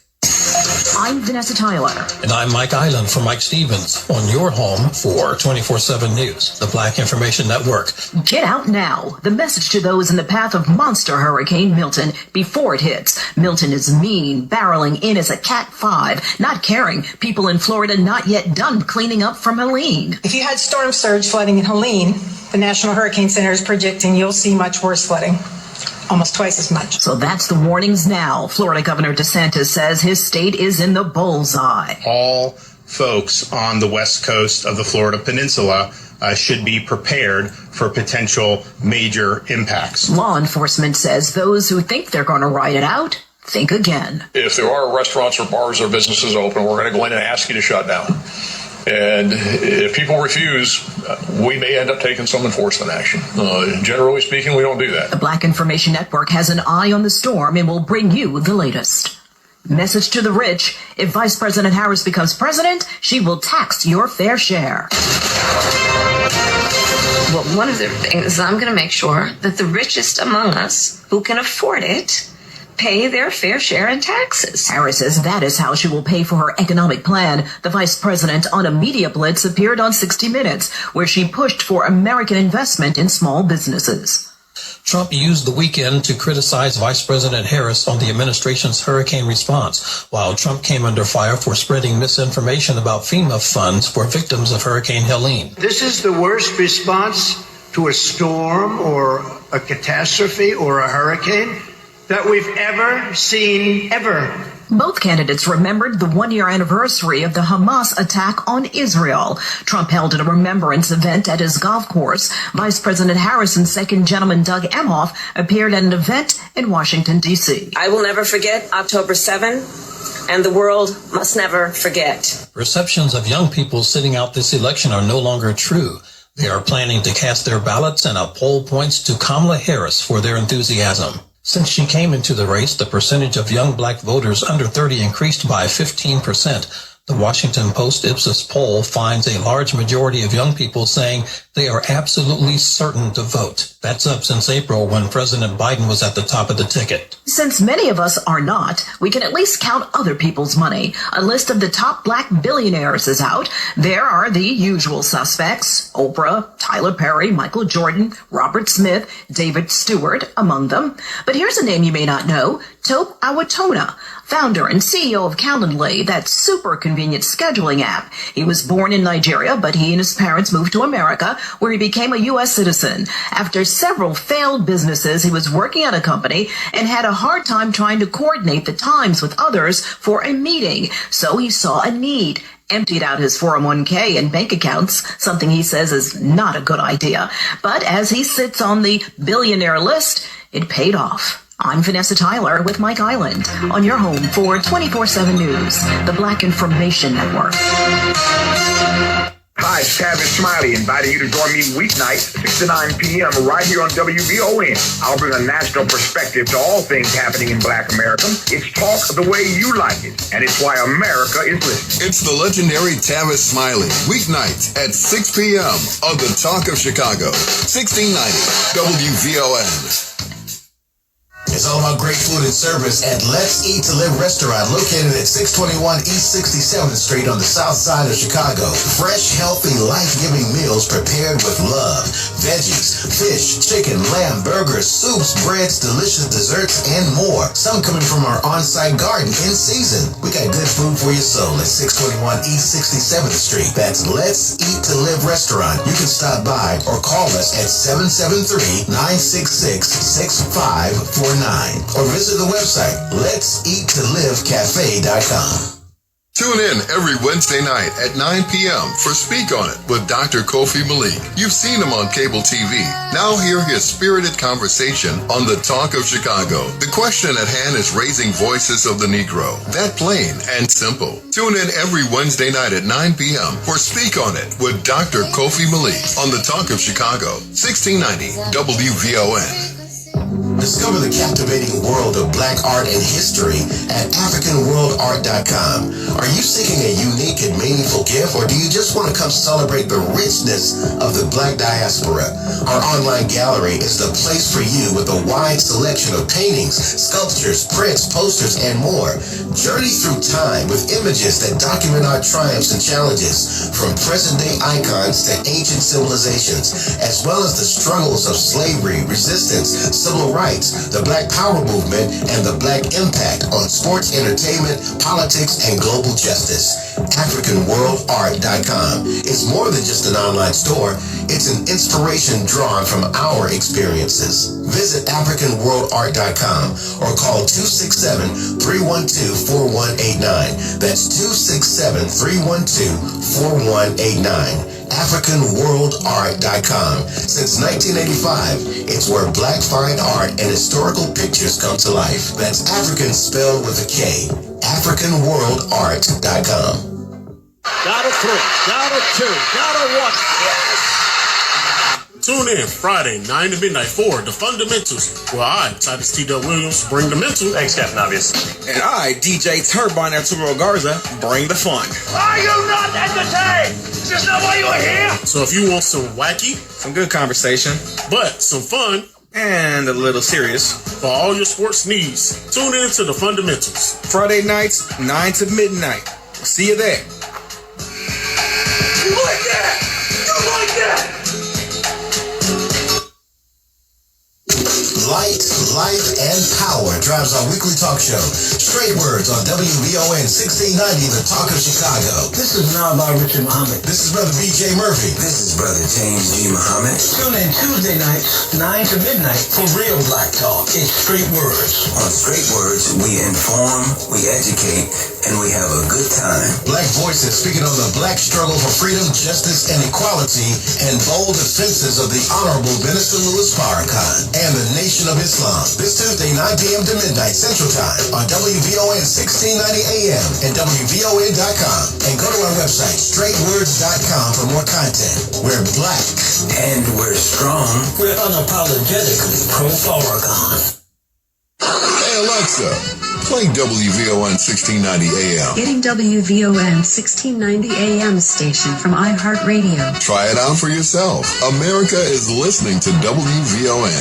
I'm Vanessa Tyler. And I'm Mike Island from Mike Stevens on your home for 24/7 News, the Black Information Network. Get out now. The message to those in the path of monster Hurricane Milton before it hits. Milton is mean, barreling in as a Cat 5, not caring. People in Florida not yet done cleaning up from Helene. If you had storm surge flooding in Helene, the National Hurricane Center is predicting you'll see much worse flooding. Almost twice as much. So that's the warnings now. Florida Governor DeSantis says his state is in the bullseye. All folks on the west coast of the Florida Peninsula should be prepared for potential major impacts. Law enforcement says those who think they're going to ride it out, think again. If there are restaurants or bars or businesses open, we're going to go in and ask you to shut down. And if people refuse, we may end up taking some enforcement action. Generally speaking, we don't do that. The Black Information Network has an eye on the storm and will bring you the latest. Message to the rich. If Vice President Harris becomes president, she will tax your fair share. Well, one of the things is I'm going to make sure that the richest among us who can afford it pay their fair share in taxes. Harris says that is how she will pay for her economic plan. The vice president on a media blitz appeared on 60 Minutes, where she pushed for American investment in small businesses. Trump used the weekend to criticize Vice President Harris on the administration's hurricane response, while Trump came under fire for spreading misinformation about FEMA funds for victims of Hurricane Helene. This is the worst response to a storm or a catastrophe or a hurricane that we've ever seen, ever. Both candidates remembered the one-year anniversary of the Hamas attack on Israel. Trump held a remembrance event at his golf course. Vice President Harris and Second Gentleman Doug Emhoff appeared at an event in Washington, D.C. I will never forget October 7, and the world must never forget. Perceptions of young people sitting out this election are no longer true. They are planning to cast their ballots, and a poll points to Kamala Harris for their enthusiasm. Since she came into the race, the percentage of young black voters under 30 increased by 15%. The Washington Post Ipsos poll finds a large majority of young people saying they are absolutely certain to vote. That's up since April, when President Biden was at the top of the ticket. Since many of us are not, we can at least count other people's money. A list of the top black billionaires is out. There are the usual suspects: Oprah, Tyler Perry, Michael Jordan, Robert Smith, David Stewart, among them. But here's a name you may not know: Tope Awotona, founder and CEO of Calendly, that super convenient scheduling app. He was born in Nigeria, but he and his parents moved to America, where he became a U.S. citizen. After several failed businesses, he was working at a company and had a hard time trying to coordinate the times with others for a meeting. So he saw a need, emptied out his 401k and bank accounts, something he says is not a good idea. But as he sits on the billionaire list, it paid off. I'm Vanessa Tyler with Mike Island on your home for 24/7 News, the Black Information Network. Hi, it's Tavis Smiley, inviting you to join me weeknights, 6 to 9 p.m. right here on WVON. I'll bring a national perspective to all things happening in Black America. It's talk the way you like it, and it's why America is listening. It's the legendary Tavis Smiley, weeknights at 6 p.m. on The Talk of Chicago, 1690 WVON. It's all about great food and service at Let's Eat to Live restaurant located at 621 East 67th Street on the south side of Chicago. Fresh, healthy, life-giving meals prepared with love. Veggies, fish, chicken, lamb, burgers, soups, breads, delicious desserts, and more. Some coming from our on-site garden in season. We got good food for your soul at 621 East 67th Street. That's Let's Eat to Live Restaurant. You can stop by or call us at 773-966-6549 or visit the website letseattolivcafe.com. Tune in every Wednesday night at 9 p.m. for Speak On It with Dr. Kofi Malik. You've seen him on cable TV. Now hear his spirited conversation on the Talk of Chicago. The question at hand is raising voices of the Negro. That plain and simple. Tune in every Wednesday night at 9 p.m. for Speak On It with Dr. Kofi Malik on the Talk of Chicago, 1690 WVON. Discover the captivating world of Black art and history at AfricanWorldArt.com. Are you seeking a unique and meaningful gift, or do you just want to come celebrate the richness of the Black diaspora? Our online gallery is the place for you with a wide selection of paintings, sculptures, prints, posters, and more. Journey through time with images that document our triumphs and challenges, from present-day icons to ancient civilizations, as well as the struggles of slavery, resistance, civil rights, the Black Power movement, and the Black impact on sports, entertainment, politics, and global justice. AfricanWorldArt.com is more than just an online store. It's an inspiration drawn from our experiences. Visit AfricanWorldArt.com or call 267-312-4189. That's 267-312-4189. AfricanWorldArt.com. Since 1985, it's where Black fine art and historical pictures come to life. That's African spelled with a K. AfricanWorldArt.com. Got a three, got a two, got a one. Yes! Tune in Friday, 9 to midnight for The Fundamentals, where I, Titus T. Williams, bring the mental. Thanks, Captain Obvious. And I, DJ Turbine Arturo Garza, bring the fun. Are you not entertained? Is this not why you are here? So if you want some wacky, some good conversation, but some fun, and a little serious, for all your sports needs, tune in to The Fundamentals. Friday nights, 9 to midnight. See you there. You like that? You like that? Light, life, and power drives our weekly talk show. Straight Words on WVON 1690, The Talk of Chicago. This is Naba Richard Muhammad. This is Brother B.J. Murphy. This is Brother James G. Muhammad. Tune in Tuesday nights, 9 to midnight for real Black Talk. It's Straight Words. On Straight Words, we inform, we educate, and we have a good time. Black voices speaking on the Black struggle for freedom, justice, and equality, and bold defenses of the Honorable Minister Louis Farrakhan and the Nation of Islam. This Tuesday, 9 p.m. to midnight Central Time on WVON 1690 AM and WVON.com. And go to our website, straightwords.com, for more content. We're Black. And we're strong. We're unapologetically pro-Farrakhan. Hey, Alexa, play WVON 1690 AM. Getting WVON 1690 AM station from iHeartRadio. Try it out for yourself. America is listening to WVON.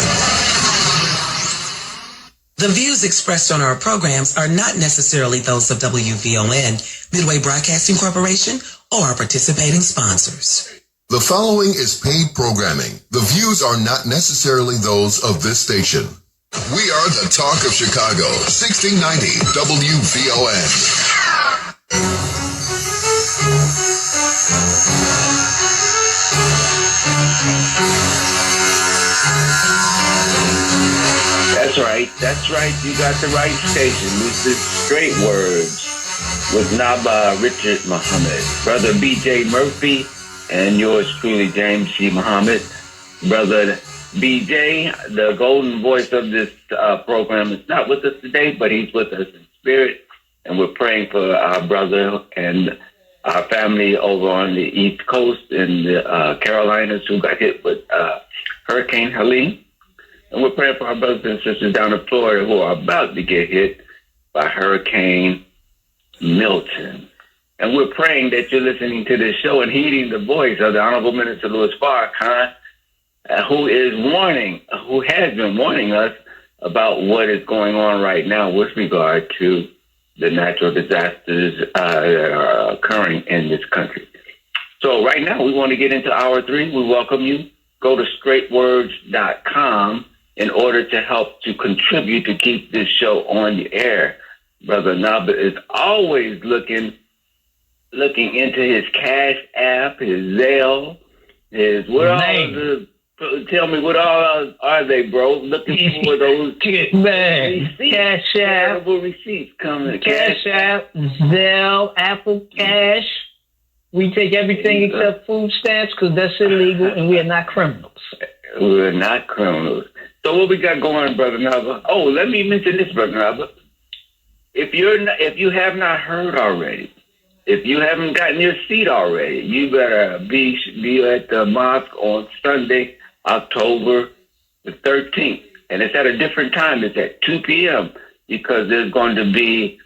The views expressed on our programs are not necessarily those of WVON, Midway Broadcasting Corporation, or our participating sponsors. The following is paid programming. The views are not necessarily those of this station. We are the Talk of Chicago, 1690 WVON. That's right. You got the right station. This is Straight Words with Naba Richard Muhammad, Brother B.J. Murphy, and yours truly, James C. Muhammad. Brother B.J., the golden voice of this program, is not with us today, but he's with us in spirit, and we're praying for our brother and our family over on the East Coast in the Carolinas who got hit with Hurricane Helene. And we're praying for our brothers and sisters down in Florida who are about to get hit by Hurricane Milton. And we're praying that you're listening to this show and heeding the voice of the Honorable Minister Louis Farrakhan, who has been warning us about what is going on right now with regard to the natural disasters that are occurring in this country. So right now we want to get into hour 3. We welcome you go to straightwords.com in order to help to contribute to keep this show on the air. Brother Naba is always looking into his Cash App, his Zelle, his tell me what all are they, bro? Looking for those receipts, Cash App, receipts coming. Cash App, Zelle, Apple Cash. We take everything except food stamps because that's illegal, and we are not criminals. We're not criminals. So what we got going, Brother Naba? Oh, let me mention this, Brother Naba. If you have not heard already, if you haven't gotten your seat already, you better be at the mosque on Sunday, October the 13th. And it's at a different time. It's at 2 p.m. because there's going to be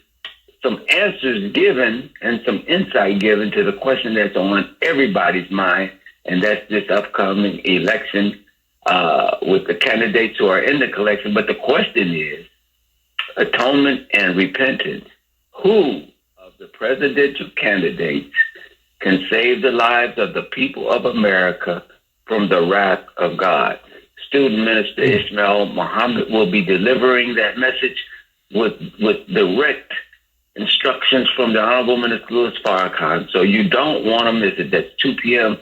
some answers given and some insight given to the question that's on everybody's mind, and that's this upcoming election with the candidates who are in the collection. But the question is, atonement and repentance. Who of the presidential candidates can save the lives of the people of America from the wrath of God? Student Minister Ismail Muhammad will be delivering that message with direct instructions from the Honorable Minister Louis Farrakhan. So you don't want to miss it. That's 2 p.m.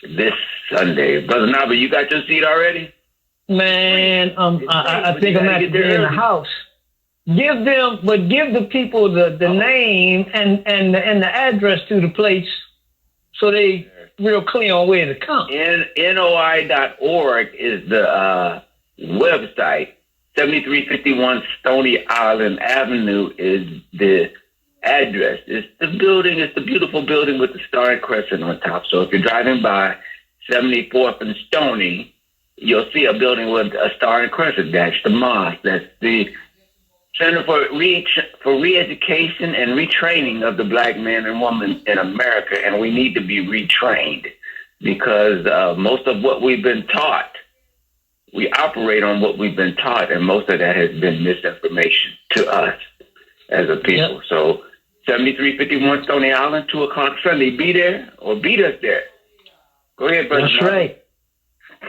this Sunday. Brother Naba, you got your seat already? Man, I think I'm at in the house. Give the people the name and the address to the place so they real clear on where to come. NOI.org is the website. 7351 Stony Island Avenue is the address. It's the building. It's the beautiful building with the star and crescent on top. So if you're driving by 74th and Stony, you'll see a building with a star and crescent. That's the mosque. That's the Center for Re-Education and Retraining of the Black man and woman in America. And we need to be retrained because most of what we've been taught, we operate on what we've been taught, and most of that has been misinformation to us as a people. Yep. So 7351 Stony Island, 2 o'clock Sunday. Be there or beat us there. Go ahead, brother. That's right.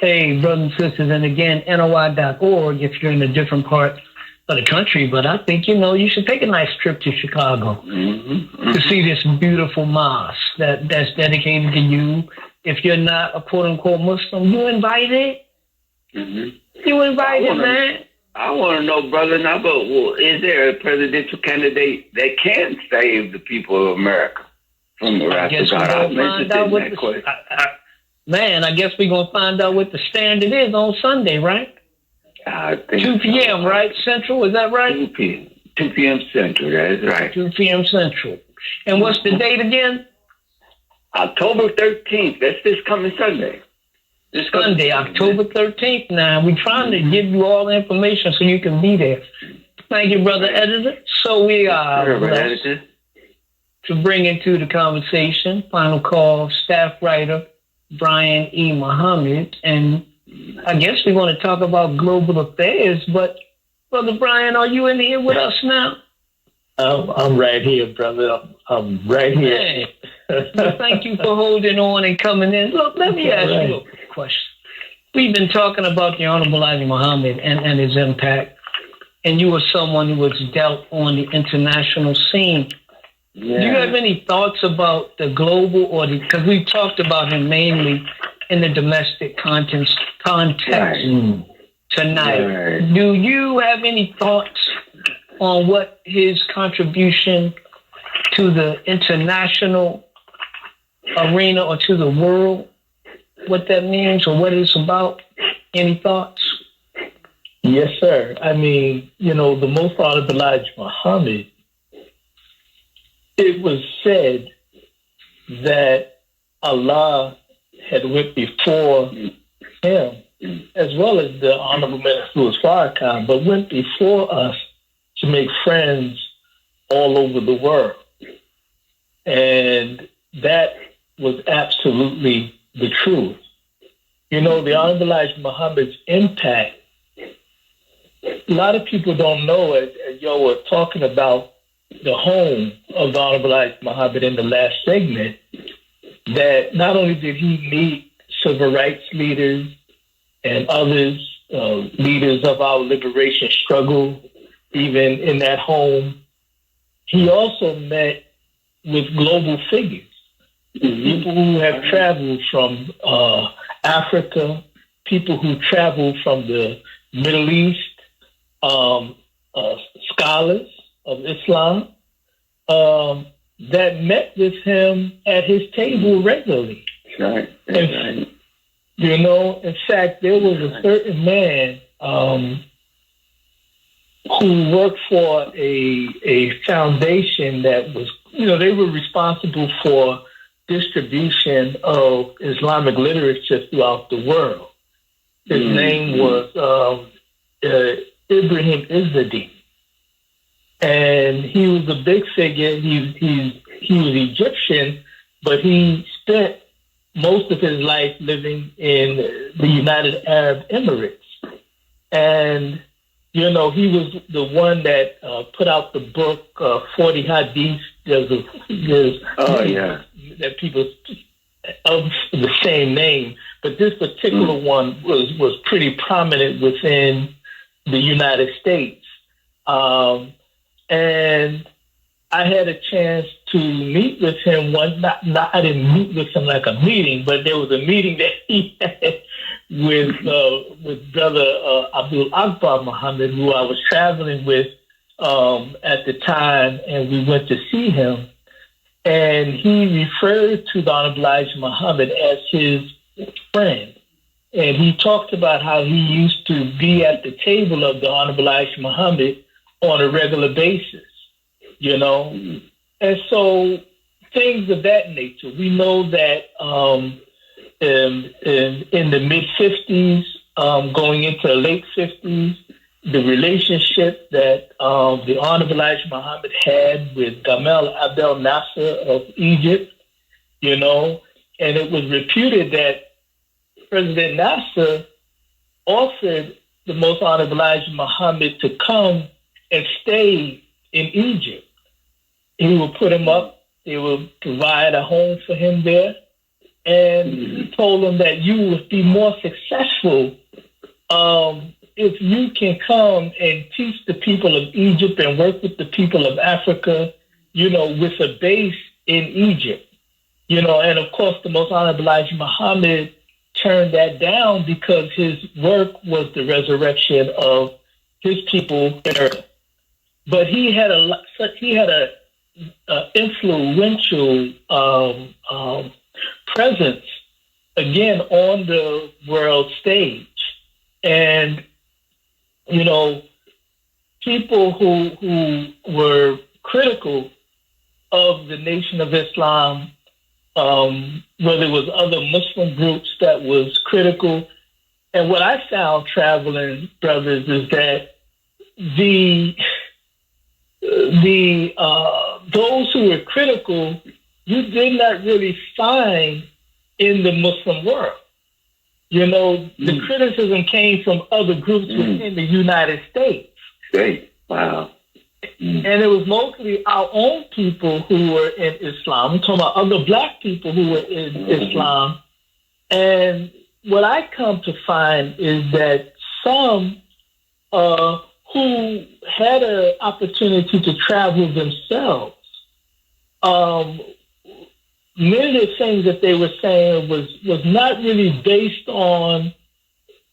Hey, brothers and sisters, and again, NOI.org if you're in a different part of the country. But I think, you should take a nice trip to Chicago to see this beautiful mosque that's dedicated to you. If you're not a quote-unquote Muslim, you invited. You invited, man. I want to know, Brother Naba, is there a presidential candidate that can save the people of America from the wrath of God? I'm interested in that question. I guess we're going to find out what the standard is on Sunday, right? I think 2 p.m., right? Central, is that right? 2 p.m. Central, that is right. 2 p.m. Central. And what's the date again? October 13th. That's this coming Sunday. This Sunday, October 13th. Now, we're trying to give you all the information so you can be there. Thank you, Brother Editor. So we are blessed to bring into the conversation, Final Call staff writer Brian E. Muhammad. And I guess we're going to talk about global affairs. But, Brother Brian, are you in here with us now? I'm right here, brother. I'm right here. Well, thank you for holding on and coming in. Look, let me ask you a question. We've been talking about the Honorable Elijah Muhammad and his impact, and you were someone who was dealt on the international scene. Yeah. Do you have any thoughts about the global, because we've talked about him mainly in the domestic context tonight. Right. Do you have any thoughts on what his contribution to the international arena or to the world, what that means or what it's about? Any thoughts? Yes, sir. I mean, the most honorable Elijah Muhammad, it was said that Allah had went before him, as well as the Honorable Minister Louis Farrakhan, but went before us to make friends all over the world. And that was absolutely the truth. The Honorable Elijah Muhammad's impact, a lot of people don't know, as y'all were talking about the home of the Honorable Elijah Muhammad in the last segment, that not only did he meet civil rights leaders, and others, leaders of our liberation struggle, even in that home. He also met with global figures, people who have traveled from Africa, people who traveled from the Middle East, scholars of Islam, that met with him at his table regularly. Right. And, you know, in fact, there was a certain man who worked for a foundation that was, you know, they were responsible for distribution of Islamic literature throughout the world. His name was Ibrahim Izzadin. And he was a big figure. He was Egyptian, but he spent most of his life living in the United Arab Emirates. And, you know, he was the one that put out the book 40 Hadiths. That people of the same name, but this particular one was pretty prominent within the United States. And I had a chance to meet with him I didn't meet with him like a meeting, but there was a meeting that he had with Brother Abdul Akbar Muhammad, who I was traveling with at the time, and we went to see him. And he referred to the Honorable Elijah Muhammad as his friend. And he talked about how he used to be at the table of the Honorable Elijah Muhammad on a regular basis, you know. And so things of that nature. We know that in the mid-50s, going into the late 50s, the relationship that the Honorable Elijah Muhammad had with Gamal Abdel Nasser of Egypt, you know, and it was reputed that President Nasser offered the Most Honorable Elijah Muhammad to come and stay in Egypt. He would put him up, they would provide a home for him there, and he told him that you would be more successful if you can come and teach the people of Egypt and work with the people of Africa, you know, with a base in Egypt. You know, and of course, the Most Honorable Elijah Muhammad turned that down because his work was the resurrection of his people in earth. But he had a influential presence again on the world stage, and you know, people who were critical of the Nation of Islam, whether it was other Muslim groups that was critical. And what I found traveling, brothers, is that those who were critical, you did not really find in the Muslim world. You know, the criticism came from other groups within the United States. Wow. And it was mostly our own people who were in Islam. I'm talking about other black people who were in Islam. And what I come to find is that some who had an opportunity to travel themselves, many of the things that they were saying was not really based on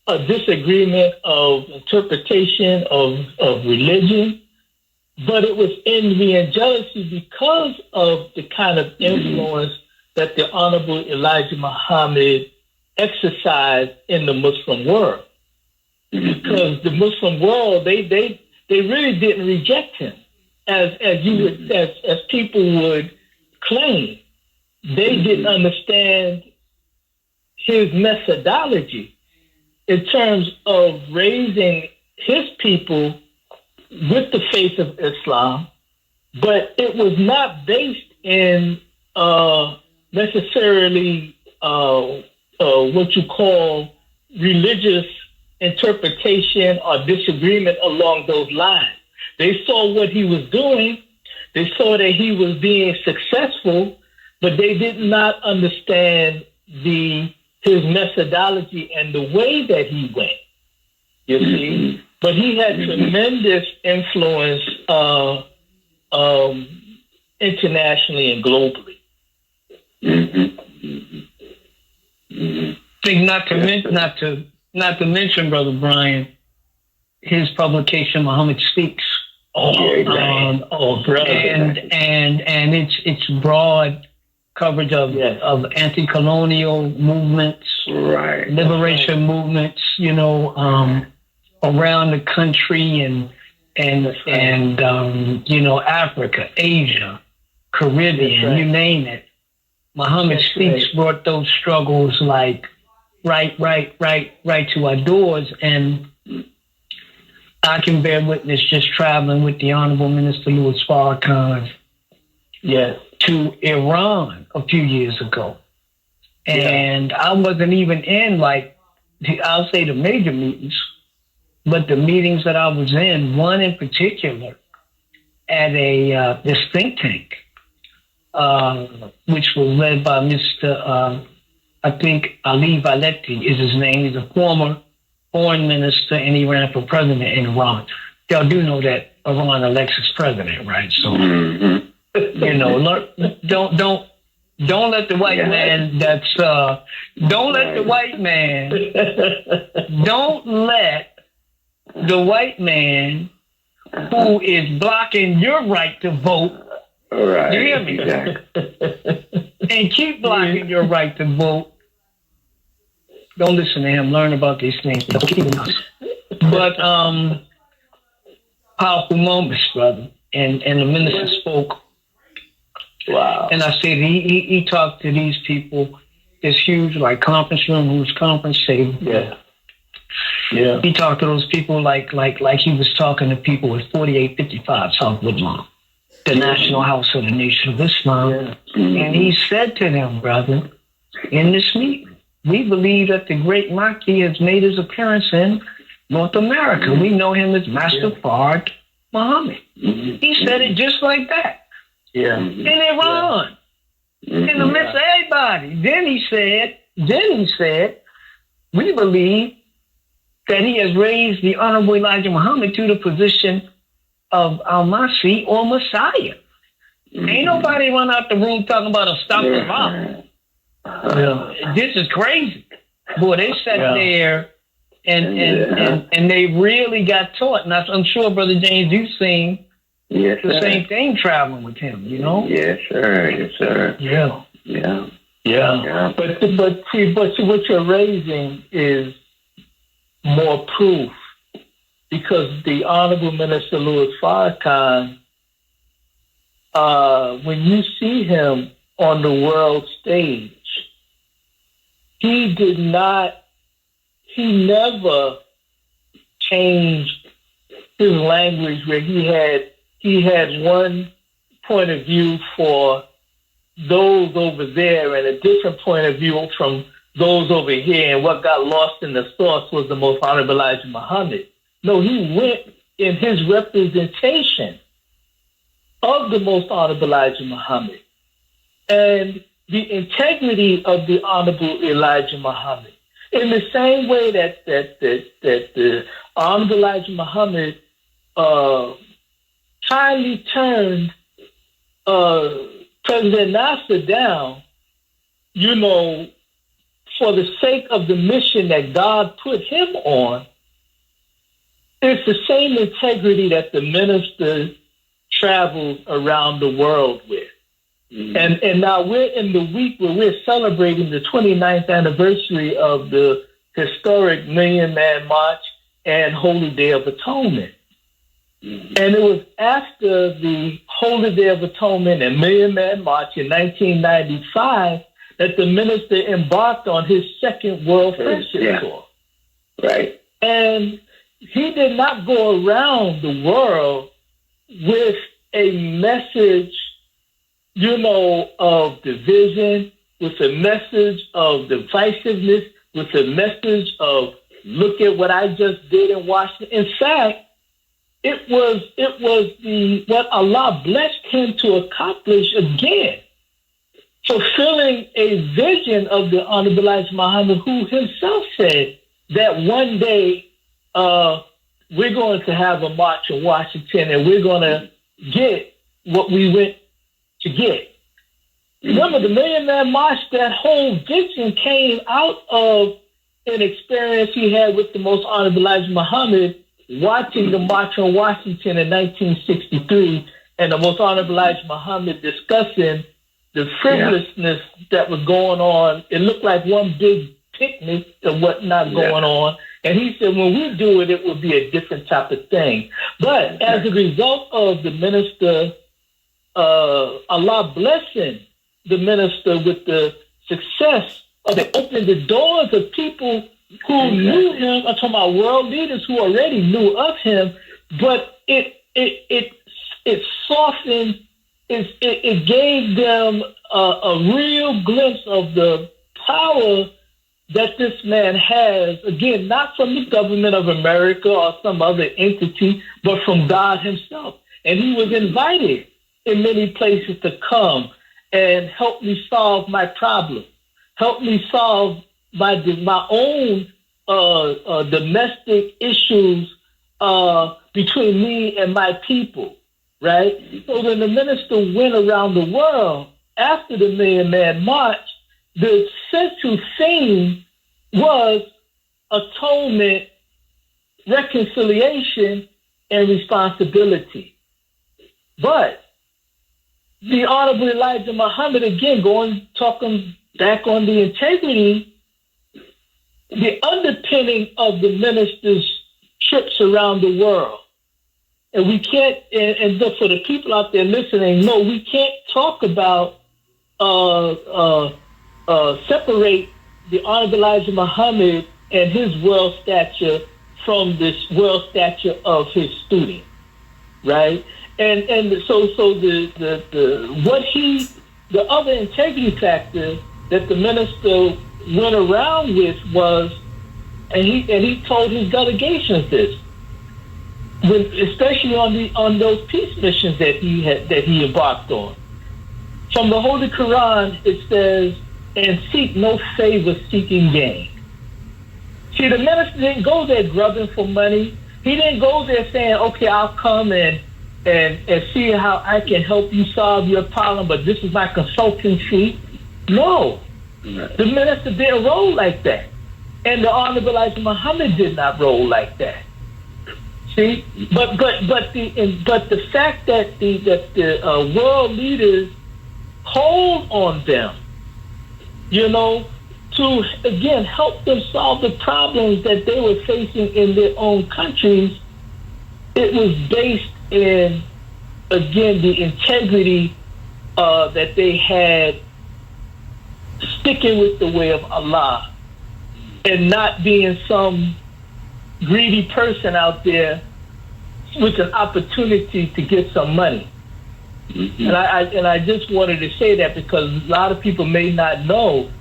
a disagreement of interpretation of religion, but it was envy and jealousy because of the kind of influence that the Honorable Elijah Muhammad exercised in the Muslim world. Because the Muslim world, they really didn't reject him as people would claim. They didn't understand his methodology in terms of raising his people with the faith of Islam, but it was not based in necessarily what you call religious interpretation or disagreement along those lines. They saw what he was doing. They saw that he was being successful, but they did not understand the his methodology and the way that he went. You see? But he had tremendous influence internationally and globally. I think not to mention, Brother Brian, his publication Muhammad Speaks. Brother. And its broad coverage of anti-colonial movements, liberation movements, around the country and Africa, Asia, Caribbean, you name it. Muhammad Speaks brought those struggles like right to our doors, and I can bear witness just traveling with the Honorable Minister Louis Farrakhan to Iran a few years ago. And I wasn't even in, I'll say the major meetings, but the meetings that I was in, one in particular, at this think tank, which was led by Mr. I think Ali Valetti is his name. He's a former foreign minister, and he ran for president in Iran. Y'all do know that Iran elects its president, right? So, don't let the white man don't let the white man who is blocking your right to vote. Right. You hear me? And keep blocking your right to vote. Don't listen to him. Learn about these things. But powerful moments, brother. And the minister spoke. Wow. And I said he talked to these people, this huge conference room, whose conference table. Yeah. He talked to those people like he was talking to people at 4855 South Woodlawn, the National House of the Nation of Islam. And he said to them, brother, in this meeting, we believe that the great Mahdi has made his appearance in North America. We know him as Master Muhammad. He said it just like that. In Iran. In the midst of everybody. Then he said, we believe that he has raised the Honorable Elijah Muhammad to the position of Al-Masih or Messiah. Ain't nobody run out the room talking about a stop the law. This is crazy. Boy, they sat there and they really got taught. And I'm sure, Brother James, you've seen the same thing traveling with him, Yes, sir. Yes, sir. Yeah. But see, what you're raising is more proof, because the Honorable Minister Louis Farrakhan, when you see him on the world stage, he never changed his language where he had one point of view for those over there and a different point of view from those over here, and what got lost in the sauce was the Most Honorable Elijah Muhammad. No, he went in his representation of the Most Honorable Elijah Muhammad and the integrity of the Honorable Elijah Muhammad. In the same way that the Honorable Elijah Muhammad kindly turned President Nasser down, for the sake of the mission that God put him on, it's the same integrity that the minister travels around the world with. And now we're in the week where we're celebrating the 29th anniversary of the historic Million Man March and Holy Day of Atonement. And it was after the Holy Day of Atonement and Million Man March in 1995 that the minister embarked on his second World Friendship Tour. Right. And he did not go around the world with a message, of division, with a message of divisiveness, with a message of, look at what I just did in Washington. In fact, it was what Allah blessed him to accomplish again. fulfilling a vision of the Honorable Elijah Muhammad, who himself said that one day we're going to have a march in Washington and we're going to get what we went to get. Remember, the Million Man March, that whole vision came out of an experience he had with the Most Honorable Elijah Muhammad, watching the March on Washington in 1963, and the Most Honorable Elijah Muhammad discussing the frivolousness that was going on. It looked like one big picnic of whatnot going on. And he said, when we do it, it will be a different type of thing. But as a result of the minister, Allah blessing the minister with the success of it, opened the doors of people who knew him. I'm talking about world leaders who already knew of him, but it softened, it gave them a real glimpse of the power that this man has, again, not from the government of America or some other entity, but from God himself. And he was invited in many places to come and help me solve my problem, help me solve my own domestic issues between me and my people, right? So when the minister went around the world after the Million Man March, the central theme was atonement, reconciliation, and responsibility. But the Honorable Elijah Muhammad, again, talking back on the integrity, the underpinning of the minister's trips around the world. And we can't, and for the people out there listening, no, we can't talk about separate the Honorable Elijah Muhammad and his world stature from this world stature of his student, right? And so the other integrity factor that the minister went around with was, and he told his delegations this, especially on those peace missions that he embarked on. From the Holy Quran, it says, and seek no favor seeking gain. See, the minister didn't go there grubbing for money. He didn't go there saying, okay, I'll come and see how I can help you solve your problem, but this is my consulting fee. No, the minister didn't roll like that. And the Honorable Elijah Muhammad did not roll like that. See, but the fact that the world leaders hold on them, to, again, help them solve the problems that they were facing in their own countries, it was based in, again, the integrity that they had, sticking with the way of Allah and not being some greedy person out there with an opportunity to get some money. Mm-hmm. And I just wanted to say that because a lot of people may not know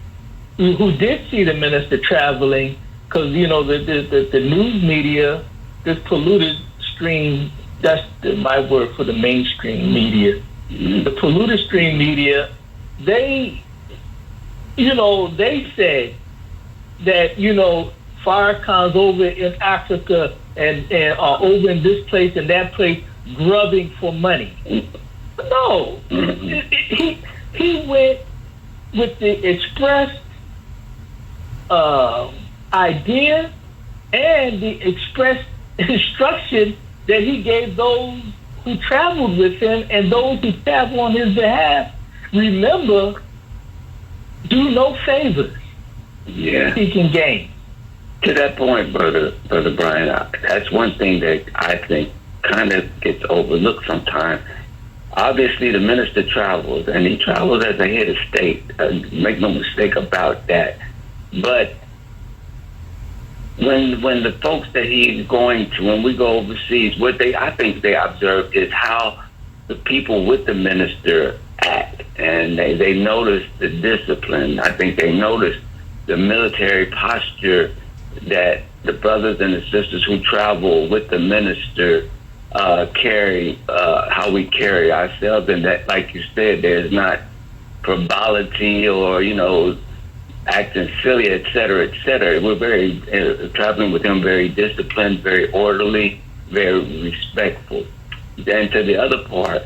who did see the minister traveling, because the news media, this polluted stream, that's my word for the mainstream media. Mm-hmm. The polluted stream media, they said that Farrakhan's over in Africa and over in this place and that place grubbing for money. No, he went with the express idea and the express instruction that he gave those who traveled with him and those who traveled on his behalf. Remember, do no favors. Yeah. Seeking gain. To that point, brother Brian, that's one thing that I think kind of gets overlooked sometimes. Obviously, the minister travels, and he travels as a head of state. Make no mistake about that. But when the folks that he's going to, when we go overseas, I think they observe is how the people with the minister act, and they notice the discipline. I think they notice the military posture that the brothers and the sisters who travel with the minister carry, how we carry ourselves, and that, like you said, there's not frivolity or, acting silly, et cetera, et cetera. We're very, traveling with him, very disciplined, very orderly, very respectful. And to the other point,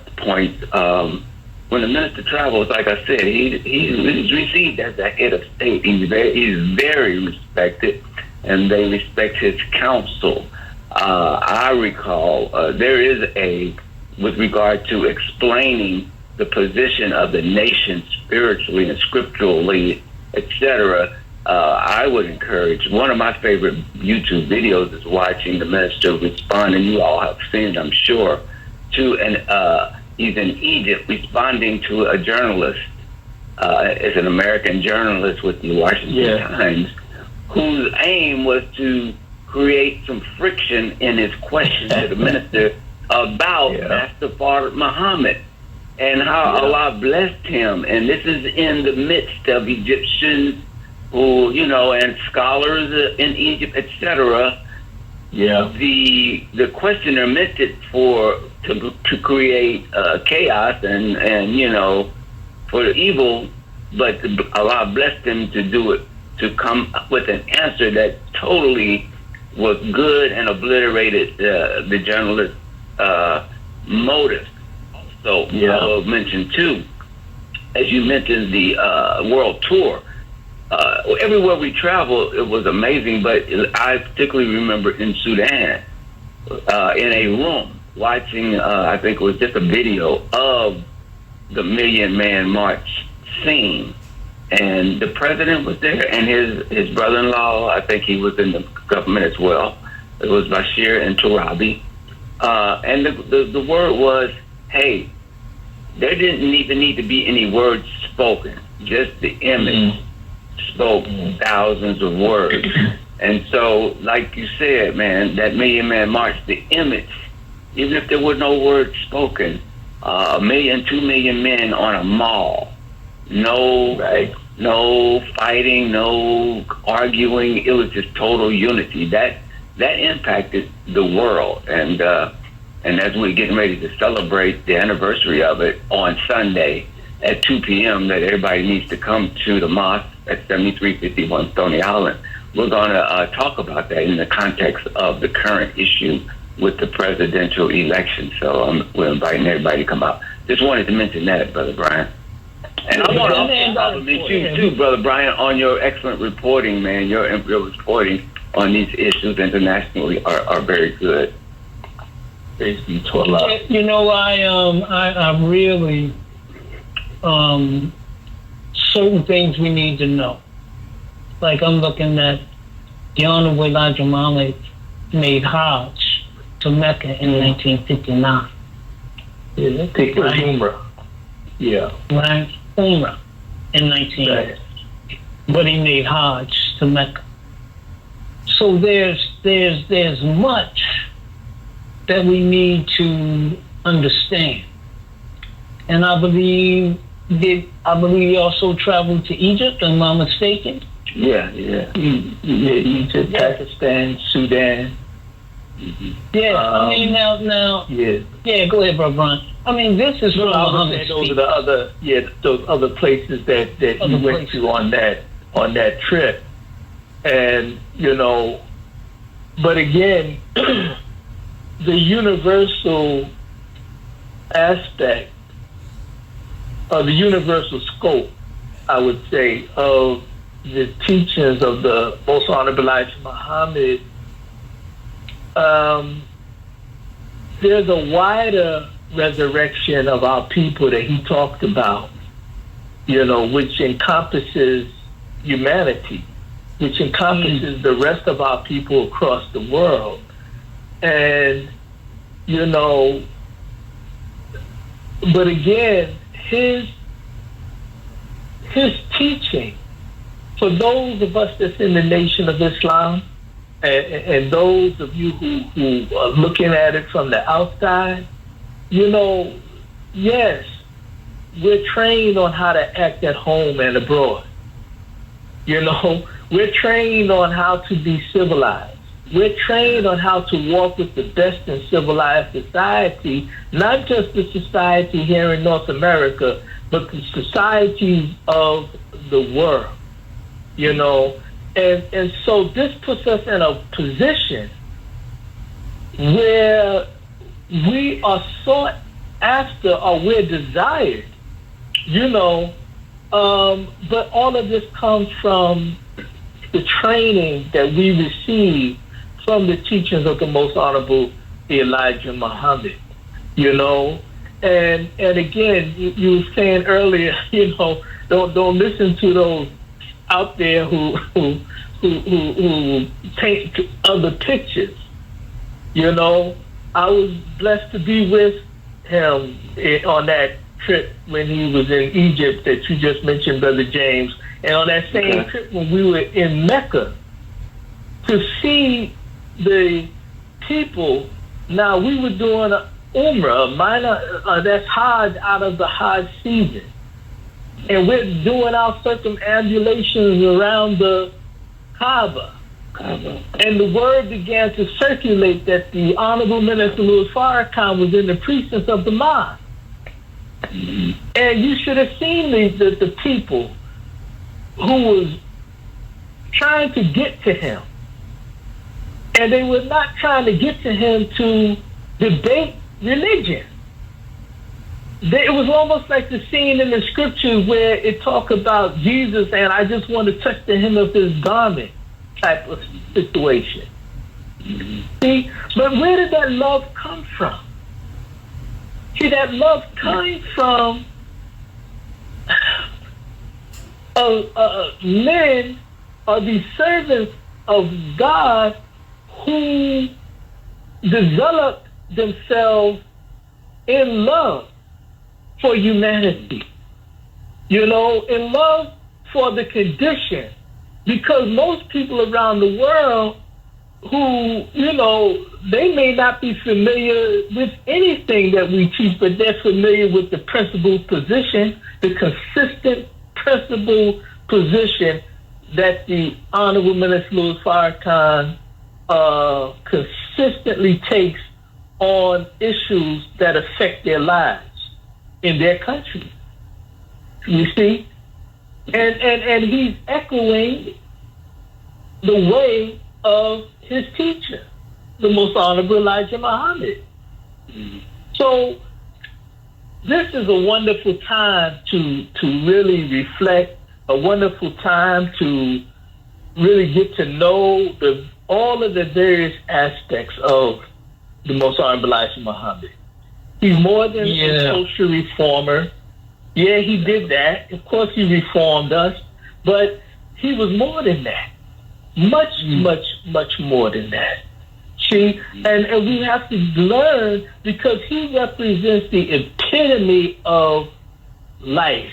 when the minister travels, like I said, he's received as the head of state. He's very respected, and they respect his counsel. I recall there is with regard to explaining the position of the nation spiritually and scripturally, etc. I would encourage, one of my favorite YouTube videos is watching the minister respond, and you all have seen it, I'm sure, to he's in Egypt responding to a journalist, as an American journalist with the Washington Times, whose aim was to create some friction in his questions to the minister about masterful Muhammad and how Allah blessed him. And this is in the midst of Egyptians who, and scholars in Egypt, etc. Yeah. The questioner meant it to create chaos and for the evil, but Allah blessed him to do it, to come up with an answer that totally was good and obliterated the journalist's motive. So I will mention too, as you mentioned, the world tour. Everywhere we travel, it was amazing, but I particularly remember in Sudan, in a room, watching, I think it was just a video of the Million Man March scene. And the president was there, and his brother-in-law, I think he was in the government as well. It was Bashir and Turabi. And the word was, hey, there didn't even need to be any words spoken. Just the image spoke thousands of words. And so, like you said, man, that Million Man March, the image, even if there were no words spoken, 1 million, 2 million men on a mall, no fighting, no arguing. It was just total unity. That impacted the world. And as we're getting ready to celebrate the anniversary of it on Sunday at 2 p.m., that everybody needs to come to the mosque at 7351 Stony Island. We're going to talk about that in the context of the current issue with the presidential election. So we're inviting everybody to come out. Just wanted to mention that, Brother Brian. And I want to compliment you too, Brother Brian, on your excellent reporting, man. Your reporting on these issues internationally are very good. Praise be to Allah. I really certain things we need to know. Like I'm looking at the Honorable Elijah Muhammad made Hajj to Mecca in 1959. Yeah, take Umrah. Yeah. Right? Umrah in 1980. But he made Hajj to Mecca. So there's much that we need to understand. And I believe he also traveled to Egypt, am I mistaken? Yeah. Egypt, Pakistan, Sudan. Mm-hmm. Yeah, I mean now. Yeah, go ahead, Brother Brian. I mean, this is what I was saying. Those are the other, those other places that he went to on that trip, and but again, the universal aspect, or the universal scope, I would say, of the teachings of the Most Honorable Elijah Muhammad, there's a wider resurrection of our people that he talked about, which encompasses humanity, which encompasses the rest of our people across the world. And, but again, his teaching, for those of us that's in the Nation of Islam, and those of you who are looking at it from the outside, yes, we're trained on how to act at home and abroad. We're trained on how to be civilized. We're trained on how to walk with the best in civilized society, not just the society here in North America, but the societies of the world, you know. And so this puts us in a position where we are sought after or we're desired, you know, but all of this comes from the training that we receive from the teachings of the Most Honorable Elijah Muhammad, you know. And again, you were saying earlier, you know, don't listen to those out there who paint other pictures. You know, I was blessed to be with him on that trip when he was in Egypt that you just mentioned, Brother James, and on that same trip when we were in Mecca, to see the people. Now, we were doing a Umrah, minor, that's Hajj out of the Hajj season. And we're doing our circumambulations around the Kaaba. And the word began to circulate that the Honorable Minister Louis Farrakhan was in the precincts of the mosque. And you should have seen the people who was trying to get to him. And they were not trying to get to him to debate religion. It was almost like the scene in the scriptures where it talked about Jesus and I just want to touch the hem of his garment type of situation. See, but where did that love come from? See, that love came from men or the servants of God who developed themselves in love for humanity, you know, in love for the condition, because most people around the world who, you know, they may not be familiar with anything that we teach, but they're familiar with the principled position, the consistent principled position that the Honorable Minister Louis Farrakhan consistently takes on issues that affect their lives in their country. You see? And he's echoing the way of his teacher, the Most Honorable Elijah Muhammad. So this is a wonderful time to really reflect, a wonderful time to really get to know all of the various aspects of the Most Honorable Elijah Muhammad. He's more than a social reformer. Yeah, he did that. Of course, he reformed us, but he was more than that. Much, much, much more than that. See, and we have to learn, because he represents the epitome of life.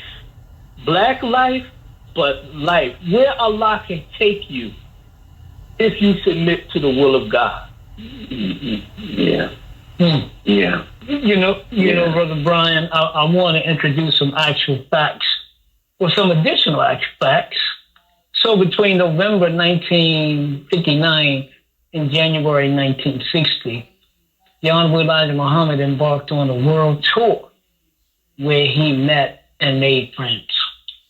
Black life, but life. Where Allah can take you if you submit to the will of God. Yeah. Yeah. You know, Brother Brian, I want to introduce some actual facts, or some additional actual facts. So between November 1959 and January 1960, the Honorable Elijah Muhammad embarked on a world tour where he met and made friends.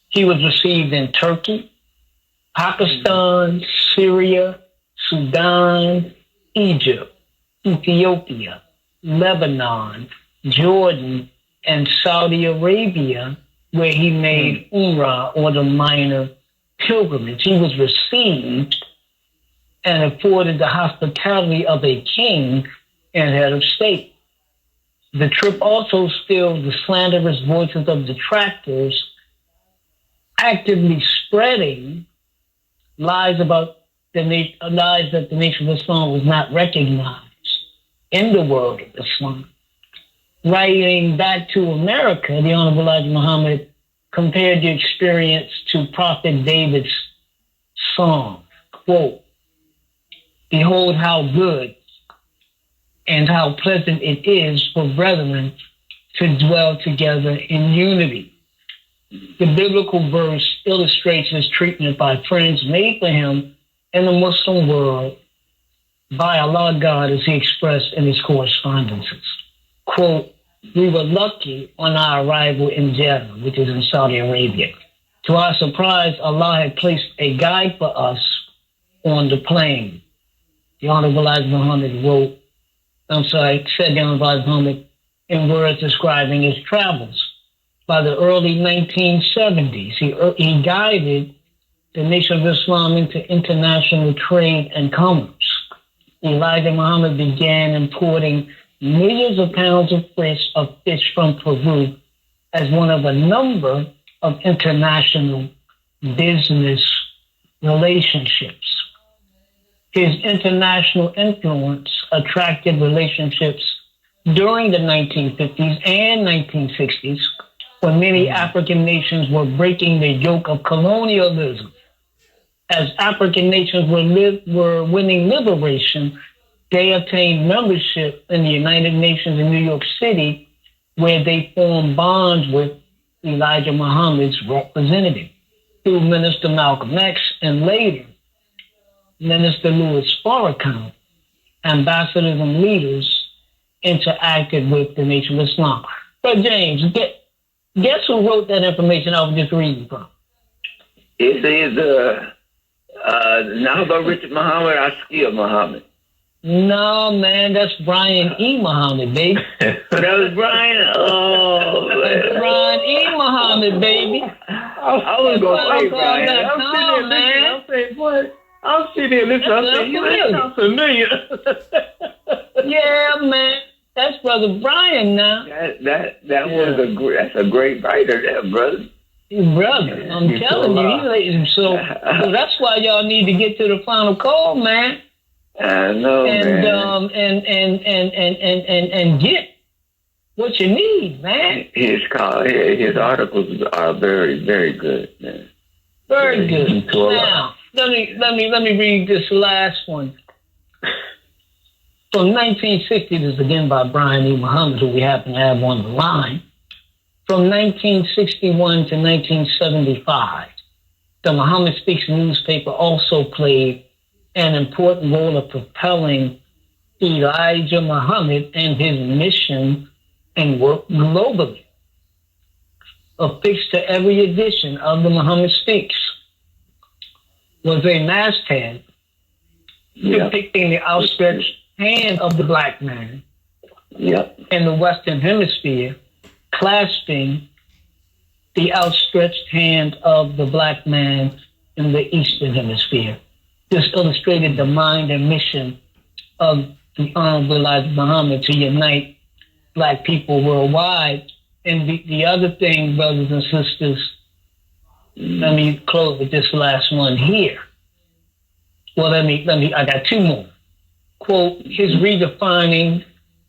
He was received in Turkey, Pakistan, Syria, Sudan, Egypt, Ethiopia, Lebanon, Jordan, and Saudi Arabia, where he made Umrah, or the minor pilgrimage. He was received and afforded the hospitality of a king and head of state. The trip also stilled the slanderous voices of detractors, actively spreading lies about lies that the Nation of Islam was not recognized in the world of Islam. Writing back to America, the Honorable Elijah Muhammad compared the experience to Prophet David's song, quote, "Behold how good and how pleasant it is for brethren to dwell together in unity." The biblical verse illustrates his treatment by friends made for him in the Muslim world by Allah God, as he expressed in his correspondences. Quote, we were lucky on our arrival in Jeddah, which is in Saudi Arabia. To our surprise, Allah had placed a guide for us on the plane. The Honorable Elijah Muhammad said the Honorable Elijah Muhammad in words describing his travels. By the early 1970s, he guided the Nation of Islam into international trade and commerce. Elijah Muhammad began importing millions of pounds of fish from Peru as one of a number of international business relationships. His international influence attracted relationships during the 1950s and 1960s, when many African nations were breaking the yoke of colonialism. As African nations were winning liberation, they obtained membership in the United Nations in New York City, where they formed bonds with Elijah Muhammad's representative, through Minister Malcolm X and later Minister Louis Farrakhan. Ambassadors and leaders interacted with the Nation of Islam. But James, guess who wrote that information I was just reading from? It's either Nahba Richard Muhammad or Askia Muhammad. No, man, that's Brian E. Muhammad, baby. That was Brian. Oh, man. Brian E. Muhammad, baby. I was going to say Brian. I'm saying, boy. I'm sitting here listening. I'm saying, you sound familiar. Yeah, man. That's Brother Brian now. That's a great writer there, brother. Brother, I'm telling you, so that's why y'all need to get to the final call, man. I know, man. And get what you need, man. His articles are very, very good, man. Very good. Now, let me read this last one. From 1960, this is again by Brian E. Muhammad, who we happen to have on the line. From 1961 to 1975, the Muhammad Speaks newspaper also played an important role of propelling Elijah Muhammad and his mission and work globally. Affixed to every edition of the Muhammad Speaks was a masthead depicting the outstretched hand of the black man in the Western Hemisphere, clasping the outstretched hand of the black man in the Eastern Hemisphere. This illustrated the mind and mission of the Honorable Elijah Muhammad to unite black people worldwide. And the other thing, brothers and sisters, let me close with this last one here. Well, I got two more. Quote, his redefining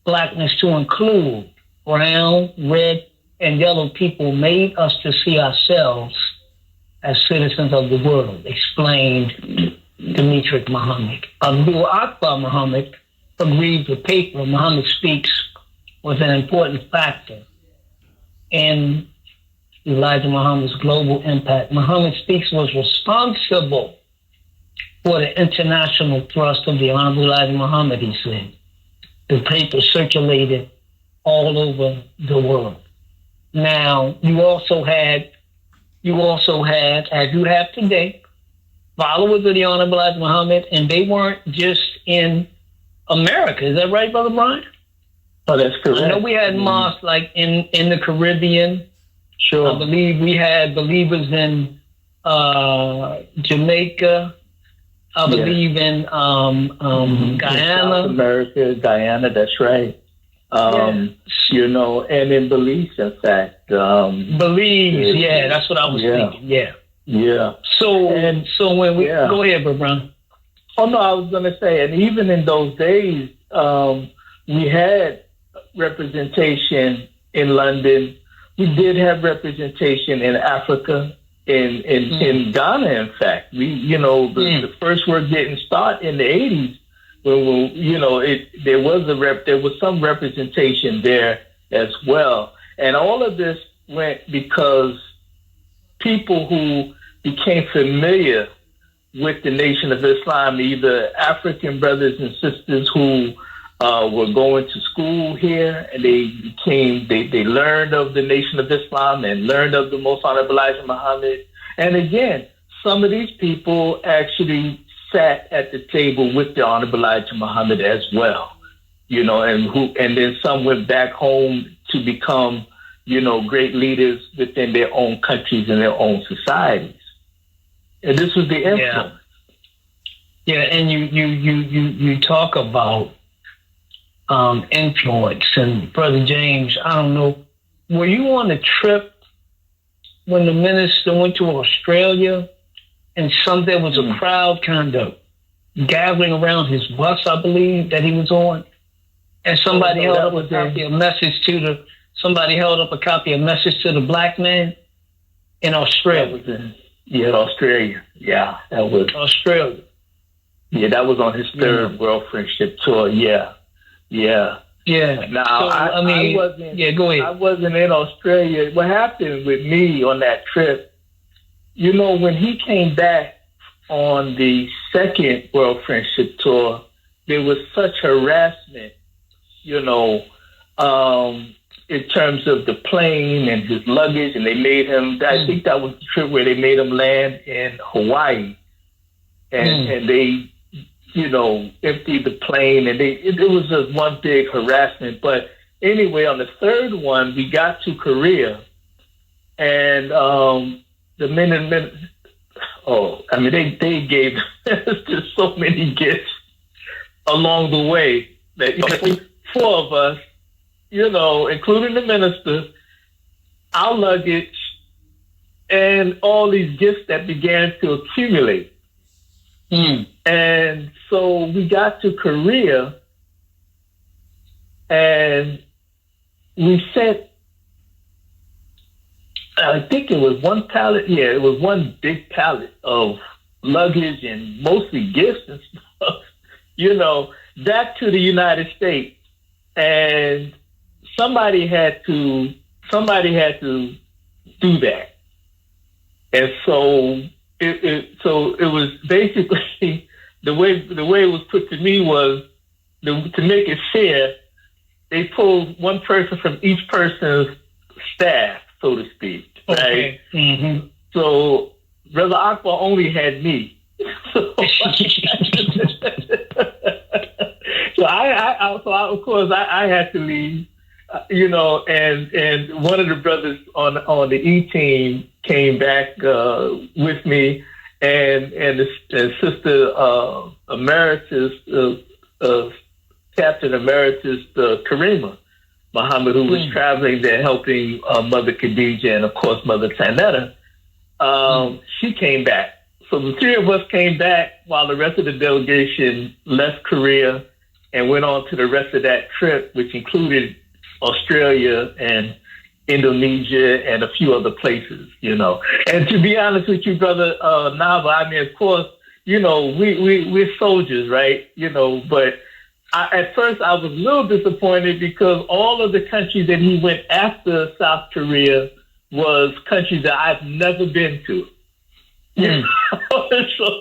blackness to include brown, red, and yellow people made us to see ourselves as citizens of the world, explained Demetrius Muhammad. Abdul Akbar Muhammad agreed the paper Muhammad Speaks was an important factor in Elijah Muhammad's global impact. Muhammad Speaks was responsible for the international thrust of the Honorable Elijah Muhammad, he said. The paper circulated all over the world. Now, you also had, as you have today, followers of the Honorable Elijah Muhammad, and they weren't just in America. Is that right, Brother Brian? Oh, that's correct. I know we had mosques like in the Caribbean. Sure. I believe we had believers in Jamaica. I believe in Guyana. South America, Guyana, that's right. You know, and in Belize, in fact. Belize, that's what I was thinking, Yeah. So when we, go ahead, Brother Brown. Oh, no, I was going to say, and even in those days, we had representation in London. We did have representation in Africa, in Ghana, in fact. The first work didn't start in the 80s. There was some representation there as well. And all of this went because people who became familiar with the Nation of Islam, either African brothers and sisters who were going to school here, and they learned of the Nation of Islam and learned of the Most Honorable Elijah Muhammad. And again, some of these people actually sat at the table with the Honorable Elijah Muhammad as well, and then some went back home to become, great leaders within their own countries and their own societies. And this was the influence. Yeah, and you talk about influence. And Brother James, I don't know, were you on a trip when the minister went to Australia and there was a crowd kind of gathering around his bus, I believe, that he was on? And somebody held up a copy of message to the black man in Australia. Australia. Yeah, that was Australia. Yeah, that was on his third World Friendship Tour. Yeah. Yeah. Now, I wasn't. Yeah, go ahead. I wasn't in Australia. What happened with me on that trip? When he came back on the second World Friendship Tour, there was such harassment. In terms of the plane and his luggage, and they made him. I think that was the trip where they made him land in Hawaii, and they, emptied the plane, and it was just one big harassment. But anyway, on the third one, we got to Korea, and the men and men. They gave just so many gifts along the way that four of us. Including the minister, our luggage, and all these gifts that began to accumulate. And so we got to Korea, and we sent, I think it was one pallet. Yeah, it was one big pallet of luggage and mostly gifts and stuff, back to the United States. And somebody had to do that, and so it was basically the way it was put to me was to make it fair. They pulled one person from each person's staff, so to speak, right? Mm-hmm. So Brother Akbar only had me. So of course I had to leave. And one of the brothers on the E team came back with me, and the sister emeritus, Captain Emeritus Karima Muhammad, who was traveling there helping Mother Khadija and of course Mother Tanetta. She came back, so the three of us came back while the rest of the delegation left Korea and went on to the rest of that trip, which included Australia and Indonesia and a few other places, And to be honest with you, Brother Nava, of course, we're soldiers, right? But at first I was a little disappointed because all of the countries that he went after South Korea was countries that I've never been to. So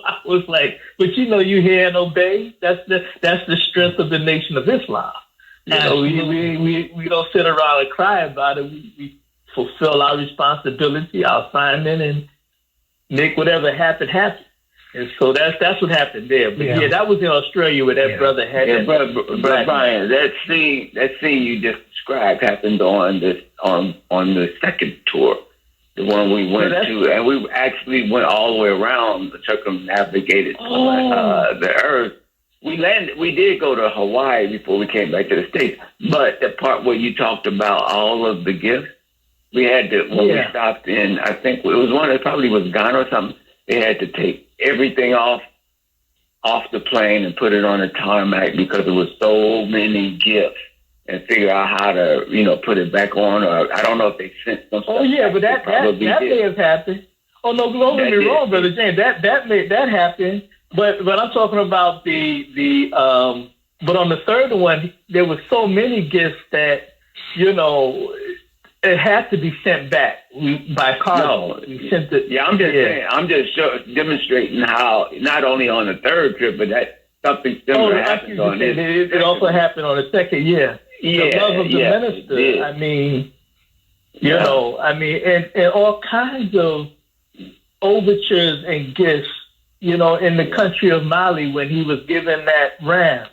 I was like, but you hear and obey. That's the strength of the Nation of Islam. We don't sit around and cry about it. We fulfill our responsibility, our assignment, and make whatever happen. And so that's what happened there. But that was in Australia where that brother had. Yeah, Brother Brian, that scene you just described happened on the second tour, the one we went to, and we actually went all the way around, circumnavigated the earth. We did go to Hawaii before we came back to the States, but the part where you talked about all of the gifts, we had to, when we stopped in, I think it was one that probably was Ghana or something, they had to take everything off the plane and put it on a tarmac because there was so many gifts, and figure out how to, put it back on, or I don't know if they sent some stuff. Oh yeah, but that may have happened. Oh no, don't get me wrong, Brother James, that happened. But I'm talking about but on the third one, there were so many gifts that, It had to be sent back by cargo. No. We sent it. Yeah, I'm just saying. I'm just demonstrating how not only on the third trip, but that something similar happened on this. It also happened on the second year. Yeah, the love of the minister. I mean, you know, and all kinds of overtures and gifts. You know, in the country of Mali when he was given that ram.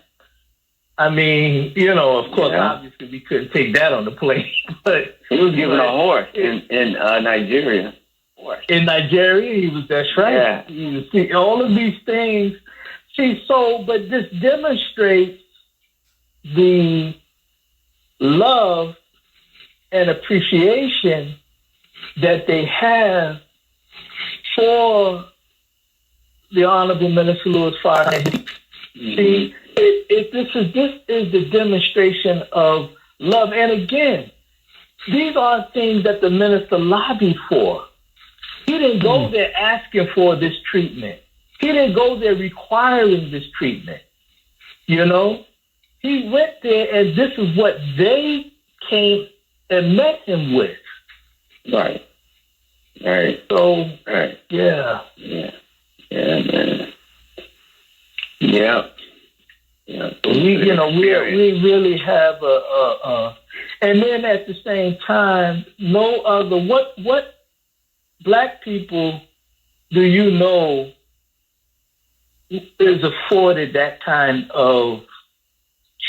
I mean, you know, of course, obviously we couldn't take that on the plane, but he was given a horse in Nigeria. In Nigeria, that's right. Yeah. See, all of these things. See, but this demonstrates the love and appreciation that they have for the Honorable Minister Louis Farrakhan. See, this is the demonstration of love. And again, these are things that the minister lobbied for. He didn't go there asking for this treatment. He didn't go there requiring this treatment. You know, he went there and this is what they came and met him with. Right. Right. So, Yeah, man. Yeah. We really have and then at the same time, no other. What black people do you know is afforded that kind of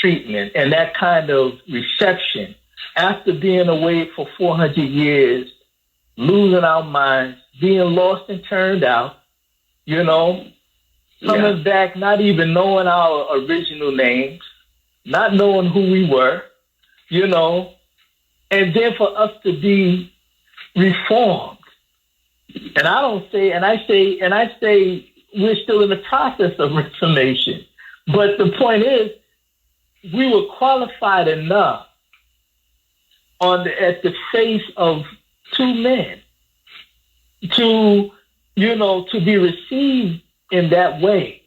treatment and that kind of reception after being away for 400 years, losing our minds, being lost and turned out, you know, coming back, not even knowing our original names, not knowing who we were, you know, and then for us to be reformed. And I say we're still in the process of reformation. But the point is, we were qualified enough at the face of two men to be received in that way,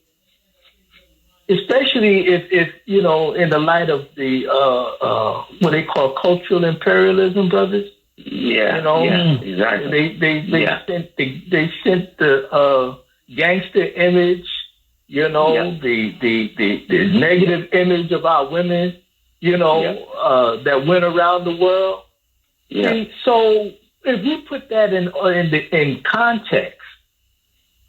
especially if you know, in the light of the what they call cultural imperialism, brothers. Yeah, you know, exactly. They sent the gangster image, you know, the negative image of our women, you know, that went around the world. Yeah. And so if we put that in context,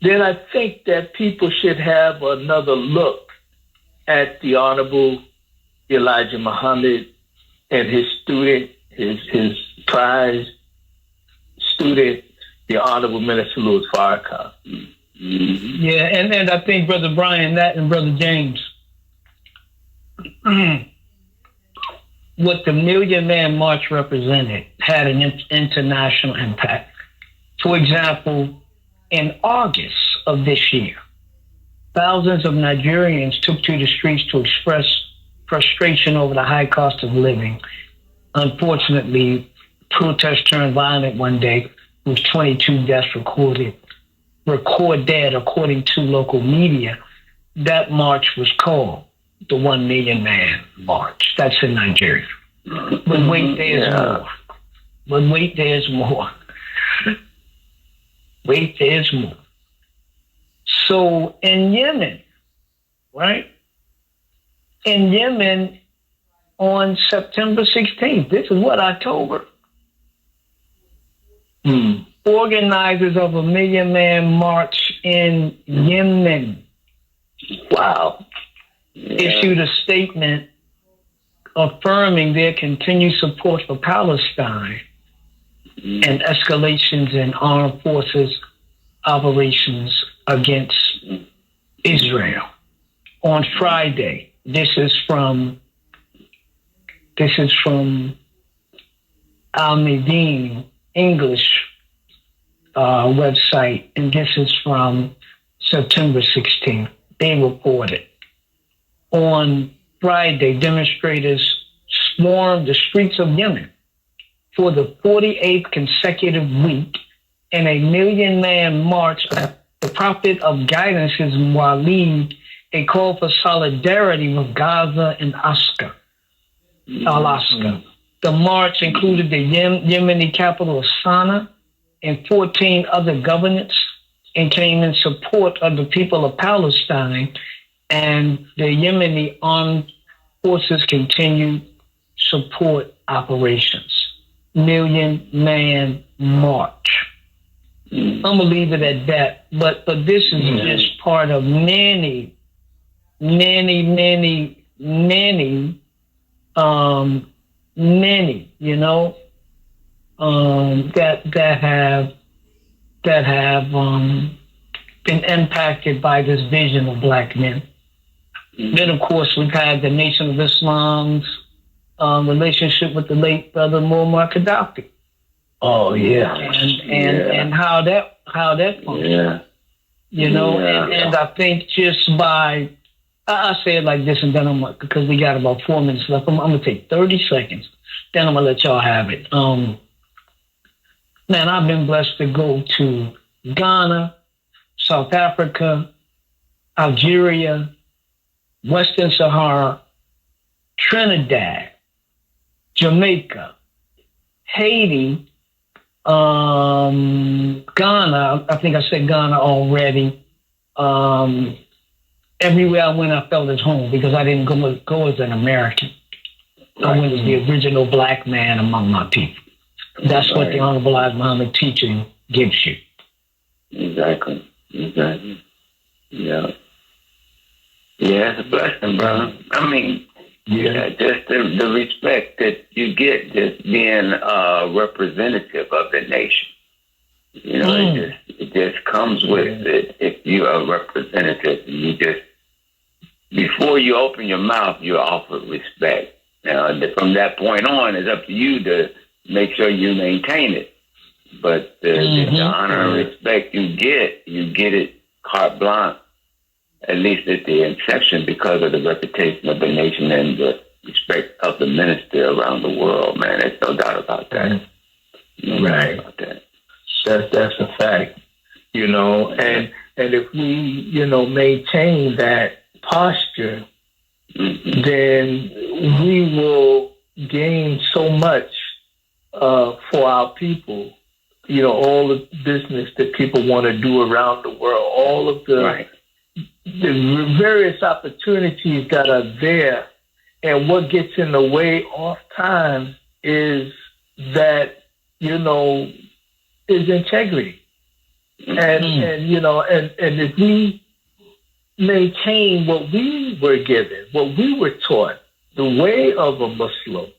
then I think that people should have another look at the Honorable Elijah Muhammad and his student, his prized student, the Honorable Minister Louis Farrakhan. Yeah, and I think Brother Brian, that and Brother James, what the Million Man March represented had an international impact. For example, in August of this year, thousands of Nigerians took to the streets to express frustration over the high cost of living. Unfortunately, protests turned violent one day with 22 deaths recorded according to local media. That march was called the 1 Million Man March. That's in Nigeria. But wait, there's more. But wait, there's more. Wait, there's more. So in Yemen, right? In Yemen on September 16th, this is what, October? Organizers of a 1 Million Man March in Yemen, issued a statement affirming their continued support for Palestine and escalations in armed forces operations against Israel. On Friday, this is from Al-Medine English website, and this is from September 16th. They reported on Friday, demonstrators swarmed the streets of Yemen for the 48th consecutive week in a 1 Million Man March. The Prophet of Guidance is Walid, a call for solidarity with Gaza and Alaska. The march included the Yemeni capital of Sana'a and 14 other governors and came in support of the people of Palestine, and the Yemeni armed forces continued support operations. Million-man march. I'm gonna leave it at that. But this is just part of many, you know, that have been impacted by this vision of black men. Then, of course, we've had the Nation of Islam's relationship with the late brother Muammar Gaddafi. Oh yeah, and how that functions. Yeah. You know, and I think just by I say it like this, and then because we got about 4 minutes left. I'm gonna take 30 seconds. Then I'm gonna let y'all have it. Man, I've been blessed to go to Ghana, South Africa, Algeria, Western Sahara, Trinidad, Jamaica, Haiti, Ghana. I think I said Ghana already. Everywhere I went, I felt at home because I didn't go as an American. I went as the original black man among my people. That's what the Honorable Elijah Muhammad teaching gives you. Exactly. Yeah. Yeah, it's a blessing, brother. I mean, just the respect that you get just being a representative of the nation. You know, it just comes with it. If you're a representative, you just, before you open your mouth, you're offered respect. Now, from that point on, it's up to you to make sure you maintain it. But the honor and respect you get it carte blanche, at least at the inception, because of the reputation of the nation and the respect of the minister around the world, man. There's no doubt about that. No doubt about that. That's a fact. You know, and if we, you know, maintain that posture, then we will gain so much for our people. You know, all the business that people want to do around the world, all of the various opportunities that are there. And what gets in the way oftentimes is that, you know, is integrity. And you know, and if we maintain what we were given, what we were taught, the way of a Muslim,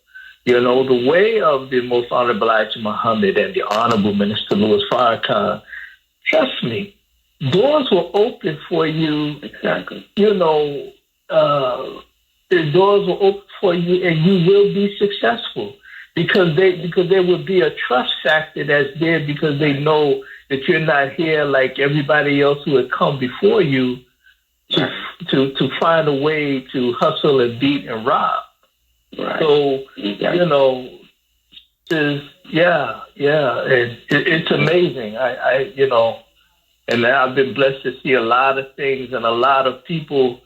you know, the way of the Most Honorable Elijah Muhammad and the Honorable Minister Louis Farrakhan, trust me, doors will open for you. Exactly. You know, the doors will open for you, and you will be successful because there will be a trust factor that's there because they know that you're not here like everybody else who had come before you to find a way to hustle and beat and rob. Right. So, you know, it's amazing. I you know, and I've been blessed to see a lot of things and a lot of people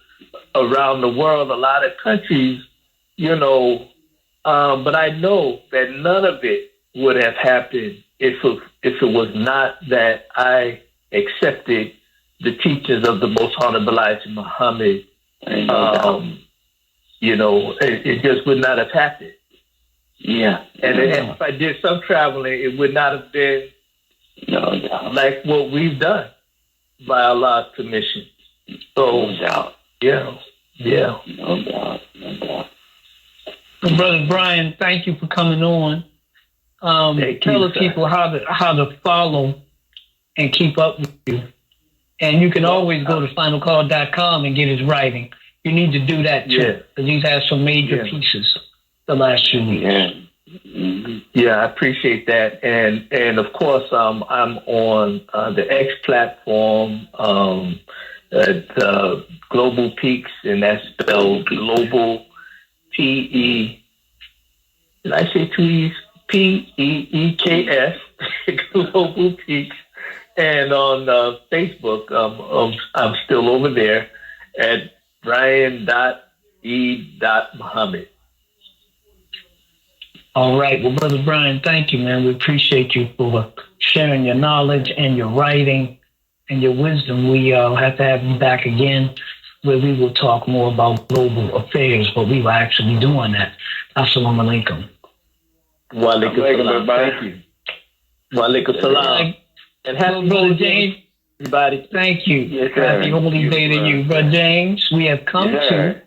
around the world, a lot of countries, you know, but I know that none of it would have happened if it was not that I accepted the teachings of the Most Honorable Elijah Muhammad. You know, it just would not have happened. Yeah. And if I did some traveling, it would not have been like what we've done by Allah's permission. So, no doubt. Yeah. No doubt. Brother Brian, thank you for coming on. Tell the people how to follow and keep up with you. And you can always go to finalcall.com and get his writing. You need to do that too, because he's had some major pieces the last few weeks. Yeah, I appreciate that. And of course, I'm on the X platform at Global Peaks, and that's spelled Global P-E. Did I say two E's? P-E-E-K-S, Global Peaks. And on Facebook, I'm still over there at Brian.E.Muhammad. All right. Well, Brother Brian, thank you, man. We appreciate you for sharing your knowledge and your writing and your wisdom. We have to have you back again where we will talk more about global affairs, but we were actually doing that. Assalamu alaikum. Wa alaikum salam. Thank you. Wa alaikum salam. And happy Brother James. Everybody. Thank you. Yes, sir. Happy holy day to you. Brother James, we have come to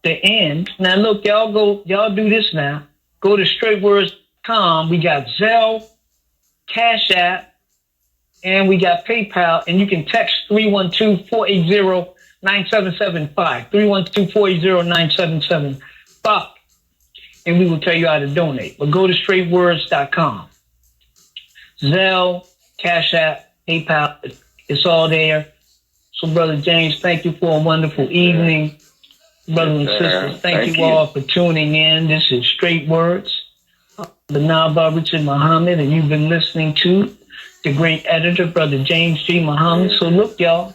the end. Now, look, y'all do this now. Go to straightwords.com. We got Zelle, Cash App, and we got PayPal. And you can text 312-480-9775. 312-480-9775. And we will tell you how to donate. But go to straightwords.com. Zelle, Cash App, PayPal, it's all there. So, Brother James, thank you for a wonderful evening. Brothers and sisters, thank you all for tuning in. This is Straight Words, the Naba Richard Muhammad, and you've been listening to the great editor, Brother James G. Muhammad. So look, y'all,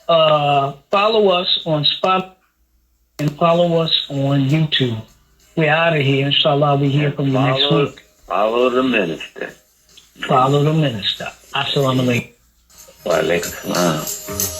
follow us on Spotify and follow us on YouTube. We're out of here. Inshallah, we hear from you next week. Follow the minister. Follow the minister. Assalamu alaikum. Wa alaikum salam.